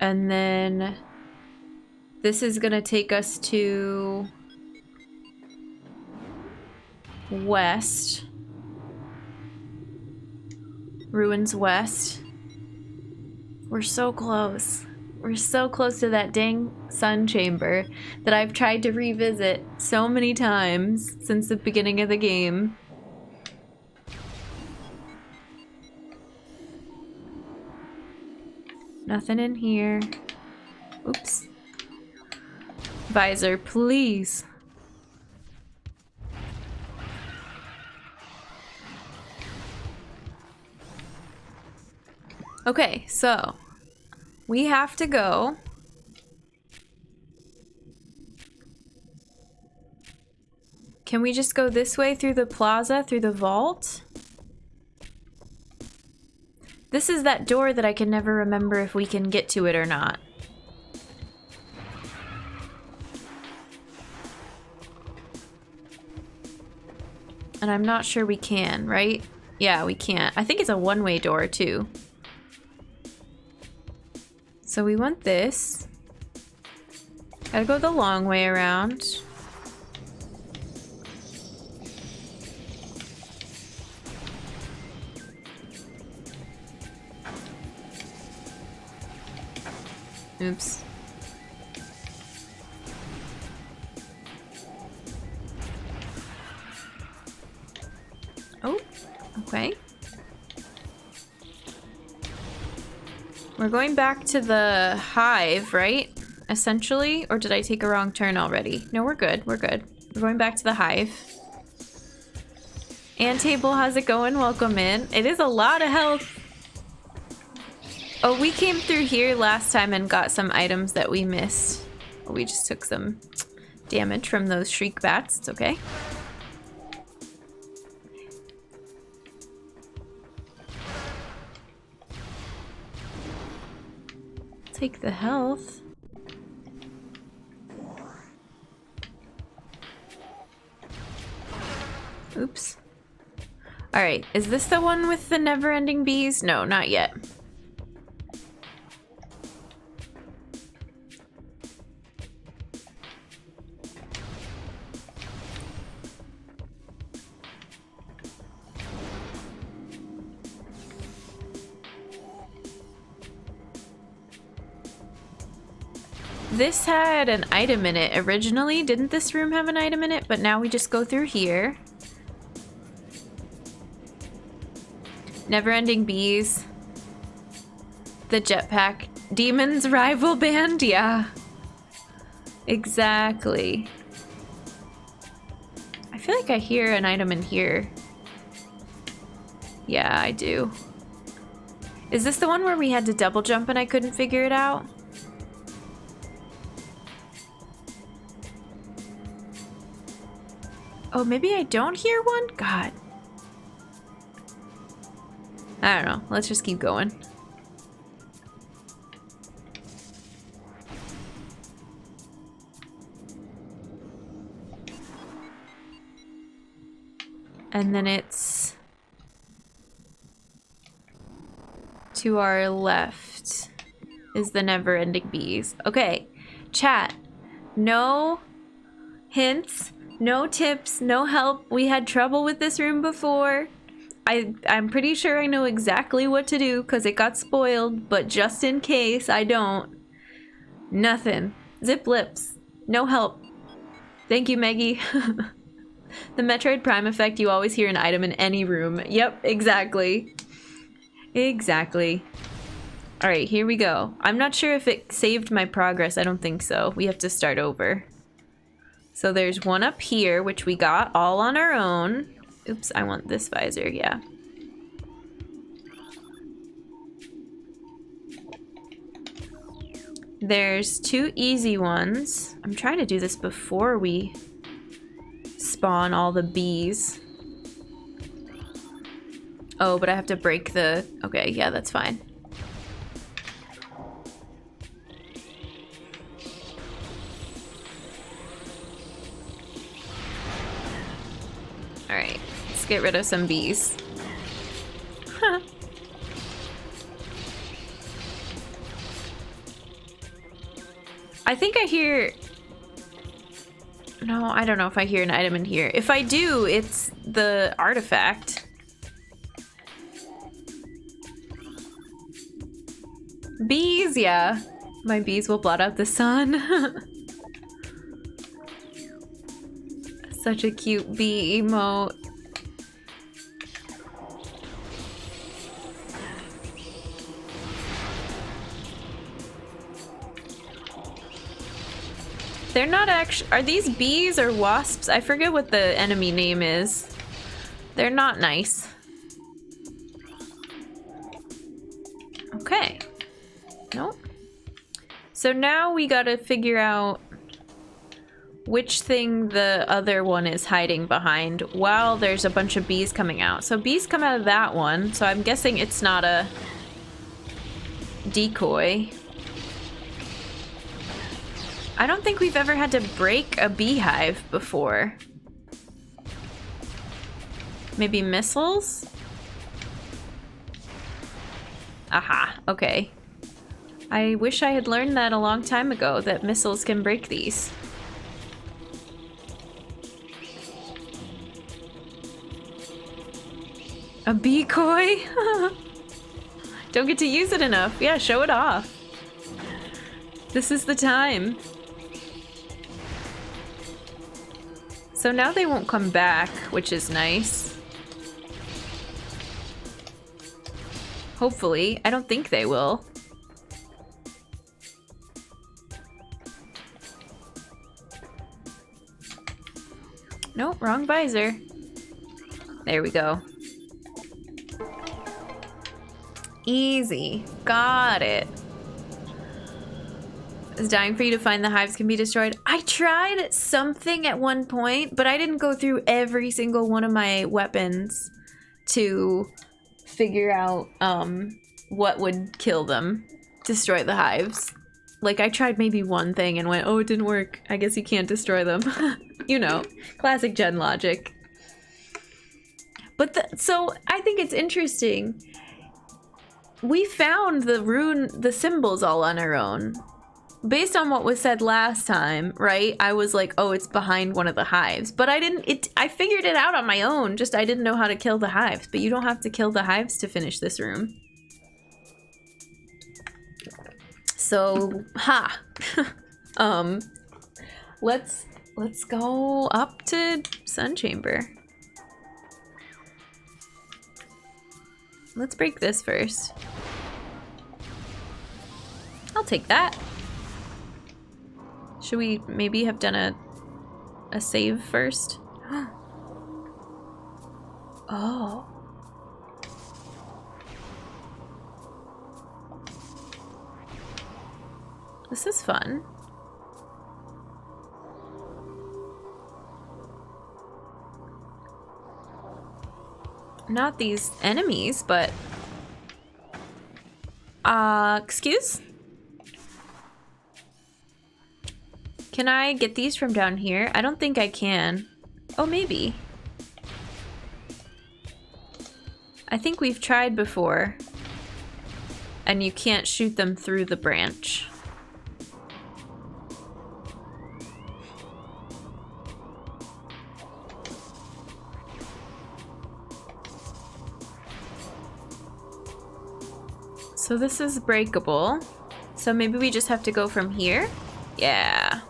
Speaker 1: And then this is gonna take us to west. Ruins West. We're so close. We're so close to that dang sun chamber that I've tried to revisit so many times since the beginning of the game. Nothing in here. Oops. Visor, please. Okay, so we have to go. Can we just go this way through the plaza, through the vault? This is that door that I can never remember if we can get to it or not. And I'm not sure we can, right? Yeah, we can't. I think it's a one-way door too. So we want this. Gotta go the long way around. Oops. Oh, okay. We're going back to the hive, right? Essentially, or did I take a wrong turn already? No, we're good. We're good. We're going back to the hive. Antable, how's it going? Welcome in. It is a lot of health. Oh, we came through here last time and got some items that we missed. We just took some damage from those shriek bats. It's okay. take the health. Oops. Alright, is this the one with the never-ending bees? No, not yet. This had an item in it originally. Didn't this room have an item in it? But now we just go through here. Never-ending bees. The jetpack demons rival band, yeah. Exactly. I feel like I hear an item in here. Yeah, I do. Is this the one where we had to double jump and I couldn't figure it out? Oh, maybe I don't hear one? God. I don't know. Let's just keep going. And then it's to our left is the never-ending bees. Okay, chat. No hints, no tips, no help. We had trouble with this room before. I'm pretty sure I know exactly what to do because it got spoiled, but just in case I don't. Nothing. Zip lips. No help. Thank you, Maggie. The Metroid Prime effect, you always hear an item in any room. Yep, exactly. Exactly. Alright, here we go. I'm not sure if it saved my progress. I don't think so. We have to start over. So there's one up here, which we got all on our own. Oops, I want this visor, yeah. There's two easy ones. I'm trying to do this before we spawn all the bees. Oh, but I have to break the... Okay, yeah, that's fine. Alright, let's get rid of some bees. Huh. I think I hear... No, I don't know if I hear an item in here. If I do, it's the artifact. Bees, yeah. My bees will blot out the sun. Such a cute bee emote. They're not actually... Are these bees or wasps? I forget what the enemy name is. They're not nice. Okay. Nope. So now we gotta figure out which thing the other one is hiding behind while there's a bunch of bees coming out. So bees come out of that one, so I'm guessing it's not a decoy. I don't think we've ever had to break a beehive before. Maybe missiles? Aha, okay. I wish I had learned that a long time ago, that missiles can break these. A decoy? Don't get to use it enough. Yeah, show it off. This is the time. So now they won't come back, which is nice. Hopefully. I don't think they will. Nope, wrong visor. There we go. Easy. Got it. Is dying for you to find the hives can be destroyed. I tried something at one point, but I didn't go through every single one of my weapons to figure out what would kill them. destroy the hives. Like, I tried maybe one thing and went, oh, it didn't work. I guess you can't destroy them. You know, classic Gen logic. But so I think it's interesting. We found the symbols all on our own. Based on what was said last time, right? I was like, oh, it's behind one of the hives. But I figured it out on my own. Just I didn't know how to kill the hives. But you don't have to kill the hives to finish this room. So, ha. Let's go up to Sun Chamber. Let's break this first. I'll take that. Should we maybe have done a save first? Oh. This is fun. Not these enemies, but... excuse? Can I get these from down here? I don't think I can. Oh, maybe. I think we've tried before. And you can't shoot them through the branch. So this is breakable. So maybe we just have to go from here? Yeah.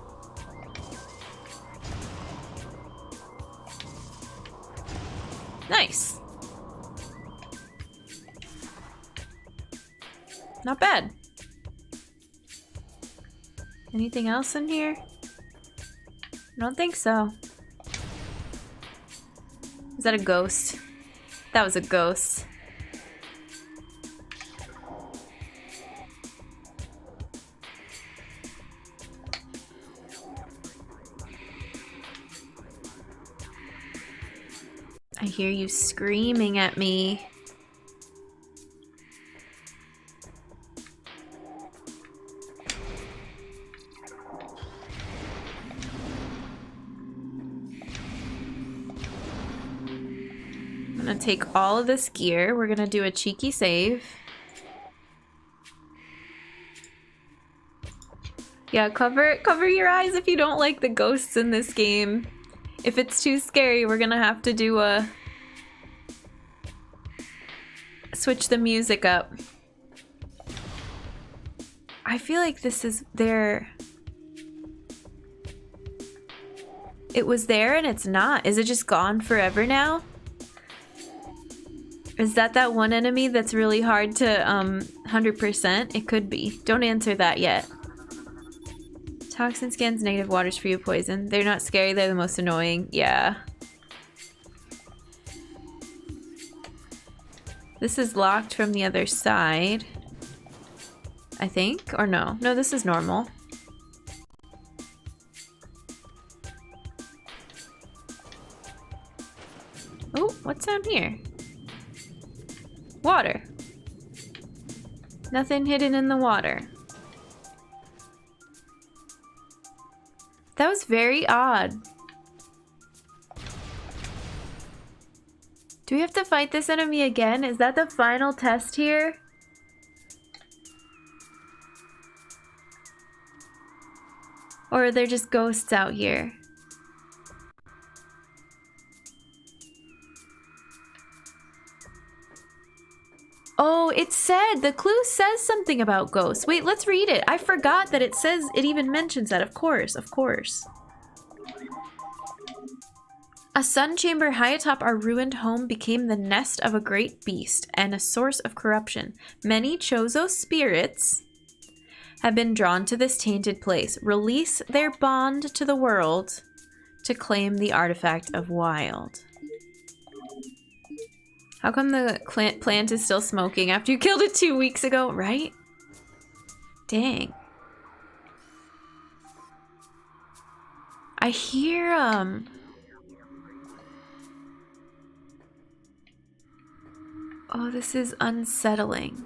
Speaker 1: Nice. Not bad. Anything else in here? I don't think so. Is that a ghost? That was a ghost. I hear you screaming at me. I'm gonna take all of this gear. We're gonna do a cheeky save. Yeah, cover your eyes if you don't like the ghosts in this game. If it's too scary, we're gonna have to do a... switch the music up. I feel like this is there. It was there and it's not. Is it just gone forever now? Is that one enemy that's really hard to 100%? It could be. Don't answer that yet. Toxin scans negative, waters for you, poison. They're not scary, they're the most annoying. Yeah. This is locked from the other side. I think, or no? No, this is normal. Oh, what's down here? Water. Nothing hidden in the water. That was very odd. Do we have to fight this enemy again? Is that the final test here? Or are there just ghosts out here? Oh, it said, the clue says something about ghosts. Wait, let's read it. I forgot that it says, it even mentions that. Of course, of course. A sun chamber high atop our ruined home became the nest of a great beast and a source of corruption. Many Chozo spirits have been drawn to this tainted place. Release their bond to the world to claim the artifact of wild. How come the plant is still smoking after you killed it 2 weeks ago, right? Dang. I hear, oh, this is unsettling.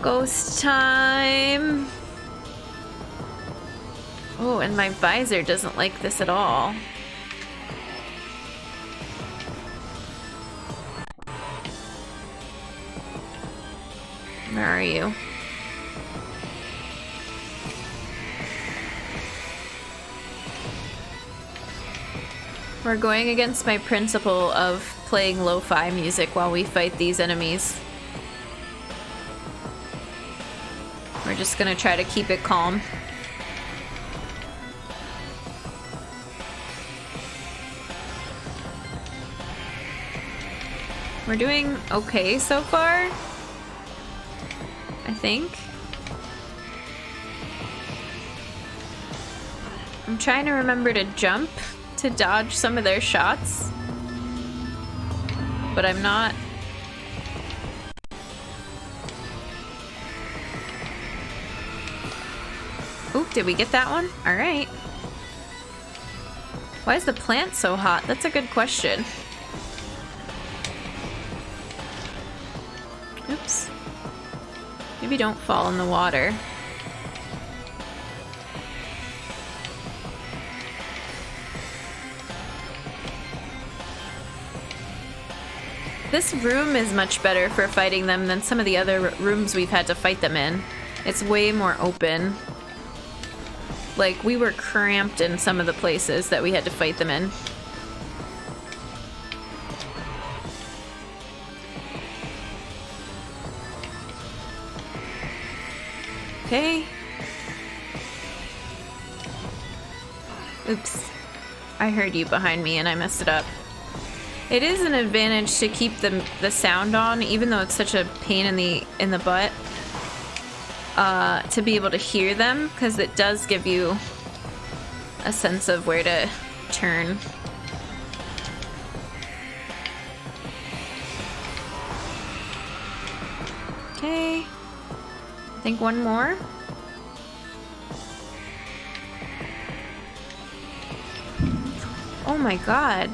Speaker 1: Ghost time. Oh, and my visor doesn't like this at all. Where are you? We're going against my principle of playing lo-fi music while we fight these enemies. We're just gonna try to keep it calm. We're doing okay so far, I think. I'm trying to remember to jump to dodge some of their shots, but I'm not. Oop, did we get that one? All right. Why is the plant so hot? That's a good question. Oops. Maybe don't fall in the water. This room is much better for fighting them than some of the other rooms we've had to fight them in. It's way more open. Like, we were cramped in some of the places that we had to fight them in. Okay. Oops. I heard you behind me and I messed it up. It is an advantage to keep the sound on, even though it's such a pain in the butt. To be able to hear them, because it does give you a sense of where to turn. Okay. I think one more. Oh my god.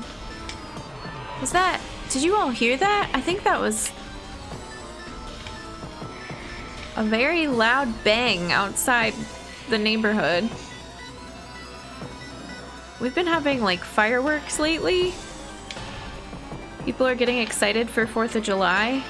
Speaker 1: Was that... Did you all hear that? I think that was a very loud bang outside the neighborhood. We've been having like fireworks lately. People are getting excited for 4th of July.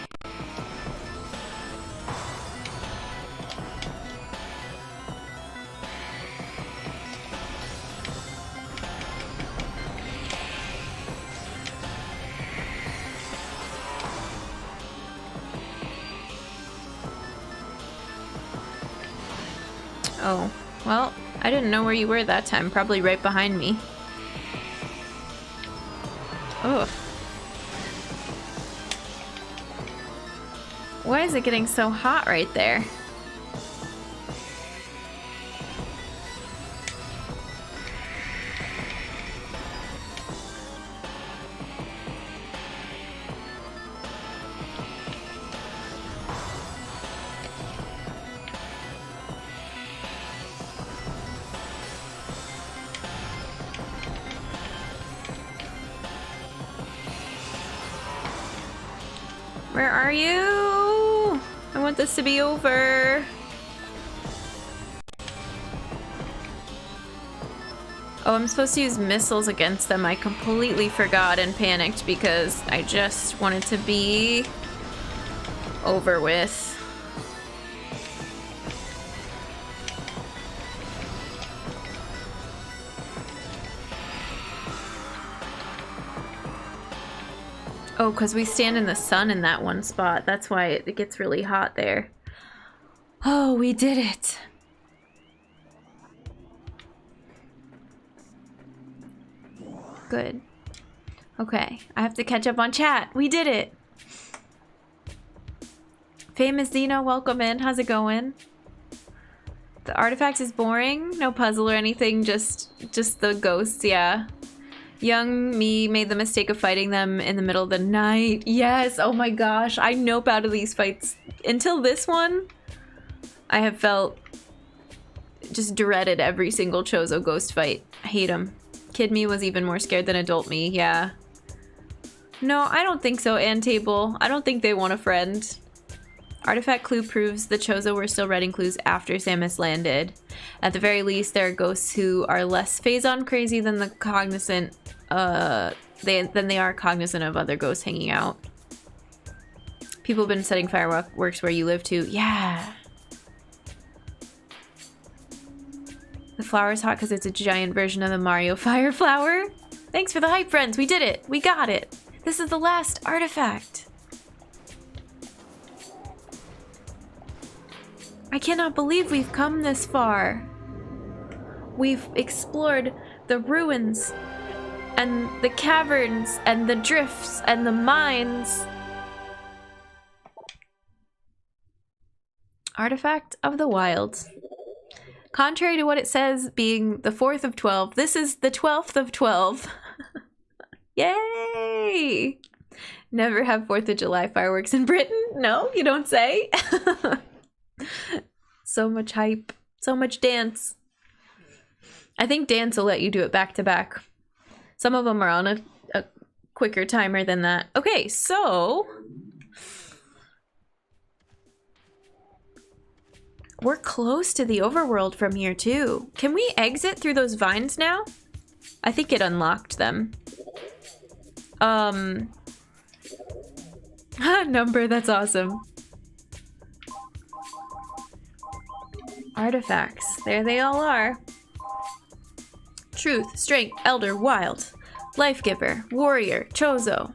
Speaker 1: Oh, well, I didn't know where you were that time. Probably right behind me. Ugh. Why is it getting so hot right there? Where are you? I want this to be over. Oh, I'm supposed to use missiles against them. I completely forgot and panicked because I just wanted to be over with. Oh, because we stand in the sun in that one spot. That's why it gets really hot there. Oh, we did it. Good. Okay, I have to catch up on chat. We did it. Famous Xeno, welcome in. How's it going? The artifact is boring. No puzzle or anything. Just the ghosts, yeah. Young me made the mistake of fighting them in the middle of the night. Yes, oh my gosh. I nope out of these fights. Until this one, I have felt just dreaded every single Chozo ghost fight. I hate them. Kid me was even more scared than adult me, yeah. No, I don't think so, Antable. I don't think they want a friend. Artifact clue proves the Chozo were still writing clues after Samus landed. At the very least, there are ghosts who are less Phazon crazy than the cognizant, than they are cognizant of other ghosts hanging out. People have been setting fireworks where you live too. Yeah. The flower's hot because it's a giant version of the Mario Fire Flower. Thanks for the hype, friends. We did it. We got it. This is the last artifact. I cannot believe we've come this far. We've explored the ruins and the caverns and the drifts and the mines. Artifact of the Wild. Contrary to what it says being the 4th of 12, this is the 12th of 12. Yay! Never have 4th of July fireworks in Britain? No, you don't say. So much hype. So much dance. I think dance will let you do it back to back. Some of them are on a quicker timer than that. Okay, so... we're close to the overworld from here, too. Can we exit through those vines now? I think it unlocked them. Number, that's awesome. Artifacts. There they all are. Truth, strength, elder, wild. Life giver, warrior, Chozo.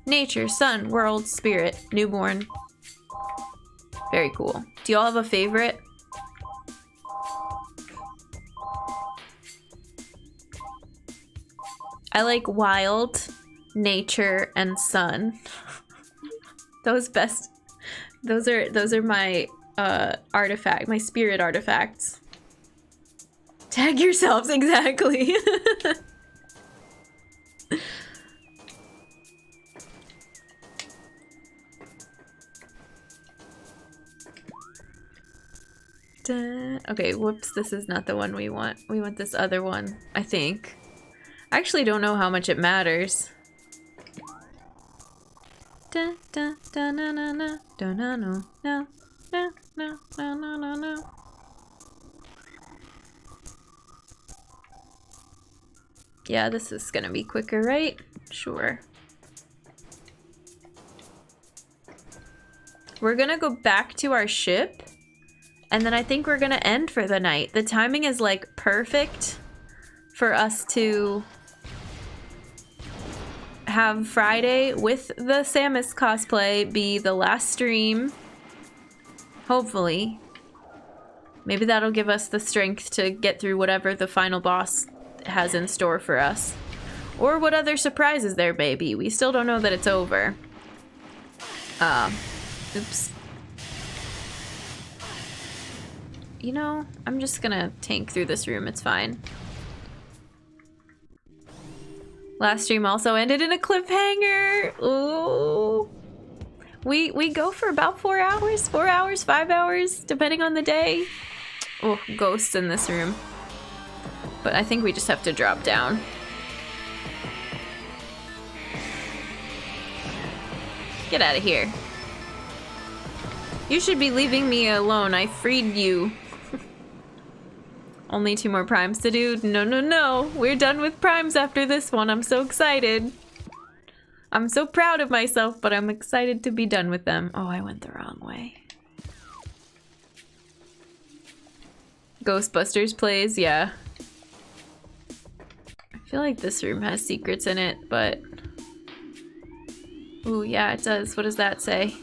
Speaker 1: Nature, sun, world, spirit, newborn. Very cool. Do y'all have a favorite? I like wild, nature, and sun. Those are my my spirit artifacts. Tag yourselves, exactly. Okay, whoops, this is not the one we want. We want this other one, I think. I actually don't know how much it matters. Da, da, da, na, na, na, da, na, no, no, no, no, no, no, no, no. Yeah, this is gonna be quicker, right? Sure. We're gonna go back to our ship. And then I think we're gonna end for the night. The timing is like perfect for us to have Friday with the Samus cosplay be the last stream. Hopefully. Maybe that'll give us the strength to get through whatever the final boss has in store for us. Or what other surprises there may be. We still don't know that it's over. Oops. You know, I'm just gonna tank through this room, it's fine. Last stream also ended in a cliffhanger! Ooh. We go for about 4 hours, 5 hours, depending on the day. Oh, ghosts in this room. But I think we just have to drop down. Get out of here. You should be leaving me alone, I freed you. Only 2 more primes to do? No, no, no. We're done with primes after this one. I'm so excited. I'm so proud of myself, but I'm excited to be done with them. Oh, I went the wrong way. Ghostbusters plays, yeah. I feel like this room has secrets in it, but... ooh, yeah, it does. What does that say?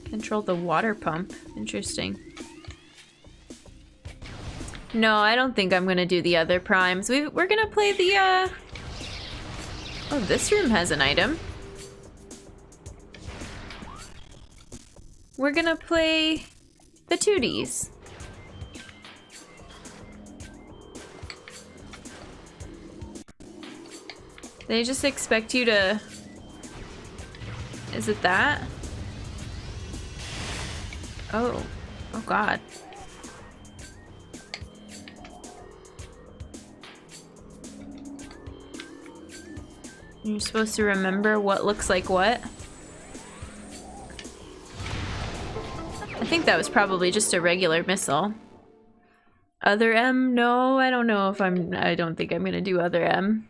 Speaker 1: Control the water pump. Interesting. No, I don't think I'm gonna do the other primes. We're gonna play the, oh, this room has an item. We're gonna play the 2Ds. They just expect you to... is it that? Oh. Oh god. You're supposed to remember what looks like what. I think that was probably just a regular missile. Other M? No, I don't know if I don't think I'm gonna do other M.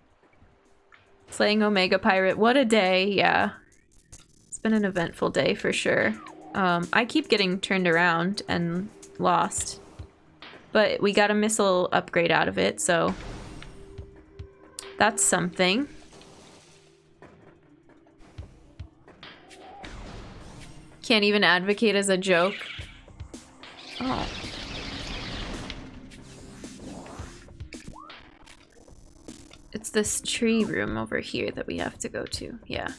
Speaker 1: Slaying Omega Pirate, what a day, yeah. It's been an eventful day for sure. I keep getting turned around and lost. But we got a missile upgrade out of it, so that's something. Can't even advocate as a joke. Oh. It's this tree room over here that we have to go to. Yeah.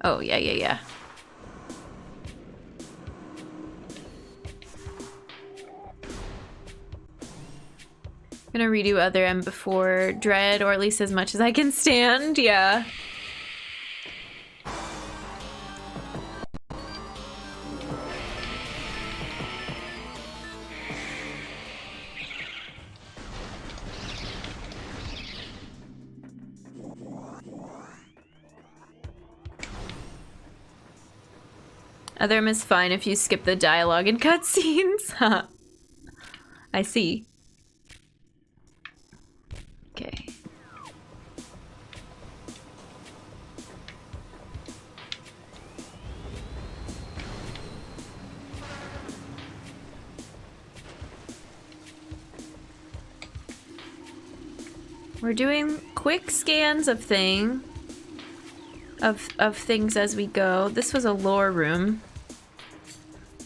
Speaker 1: Oh, yeah. I'm gonna redo other M before Dread, or at least as much as I can stand. Yeah. Other M is fine if you skip the dialogue and cutscenes. I see. Okay. We're doing quick scans of things as we go. This was a lore room.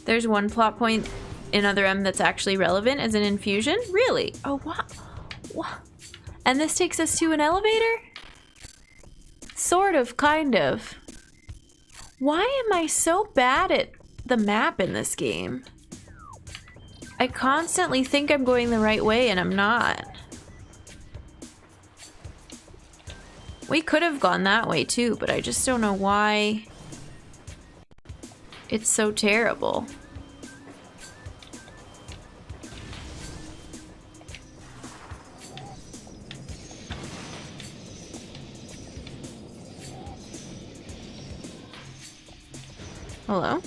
Speaker 1: There's one plot point in Other M that's actually relevant as an infusion. Really? Oh, what? What? And this takes us to an elevator? Sort of, kind of. Why am I so bad at the map in this game? I constantly think I'm going the right way and I'm not. We could have gone that way too, but I just don't know why it's so terrible. Hello?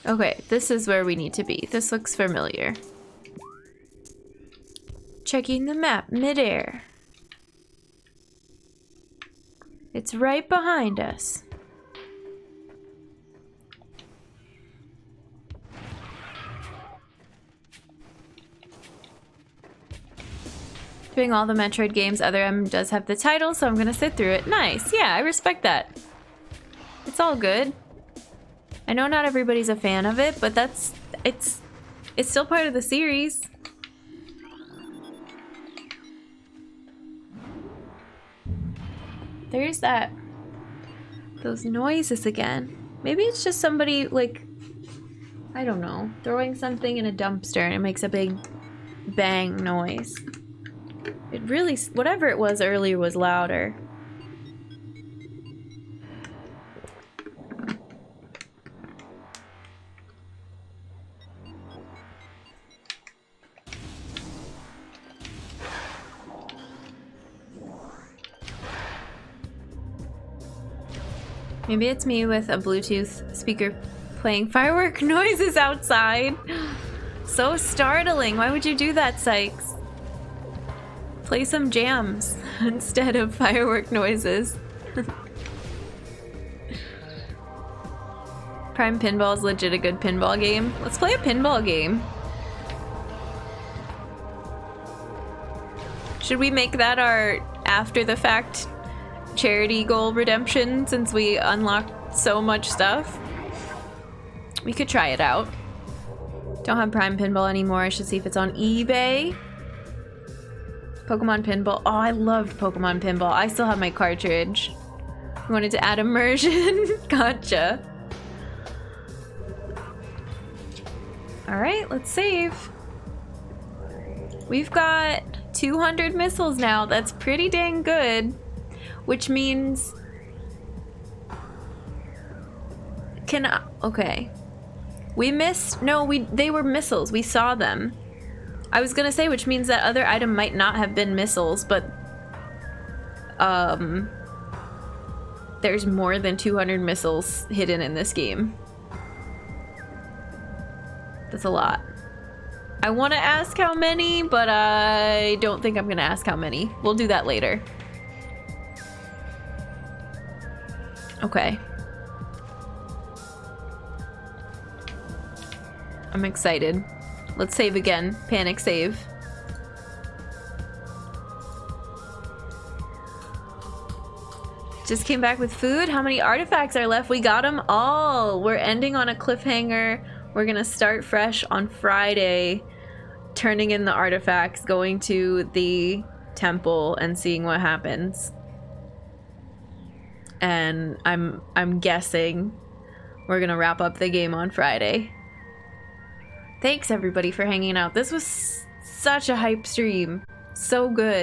Speaker 1: Okay, this is where we need to be. This looks familiar. Checking the map midair. It's right behind us. Doing all the Metroid games, Other M does have the title, so I'm gonna sit through it. Nice, yeah, I respect that. It's all good. I know not everybody's a fan of it, but it's still part of the series. There's those noises again. Maybe it's just somebody, like, I don't know, throwing something in a dumpster and it makes a big bang noise. It really, whatever it was earlier was louder. Maybe it's me with a Bluetooth speaker playing firework noises outside. So startling. Why would you do that, Sykes? Play some jams instead of firework noises. Prime Pinball is legit a good pinball game. Let's play a pinball game. Should we make that our after the fact charity goal redemption since we unlocked so much stuff? We could try it out. Don't have Prime Pinball anymore. I should see if it's on eBay. Pokemon Pinball. Oh, I loved Pokemon Pinball. I still have my cartridge. I wanted to add immersion. Gotcha. Alright, let's save. We've got 200 missiles now. That's pretty dang good. Which means... okay. We missed... No, they were missiles. We saw them. I was gonna say, which means that other item might not have been missiles, but... There's more than 200 missiles hidden in this game. That's a lot. I want to ask how many, but I don't think I'm gonna ask how many. We'll do that later. Okay. I'm excited. Let's save again. Panic save. Just came back with food. How many artifacts are left? We got them all. We're ending on a cliffhanger. We're gonna start fresh on Friday, turning in the artifacts, going to the temple and seeing what happens. And I'm guessing we're gonna wrap up the game on Friday. Thanks everybody for hanging out. This was such a hype stream. So good.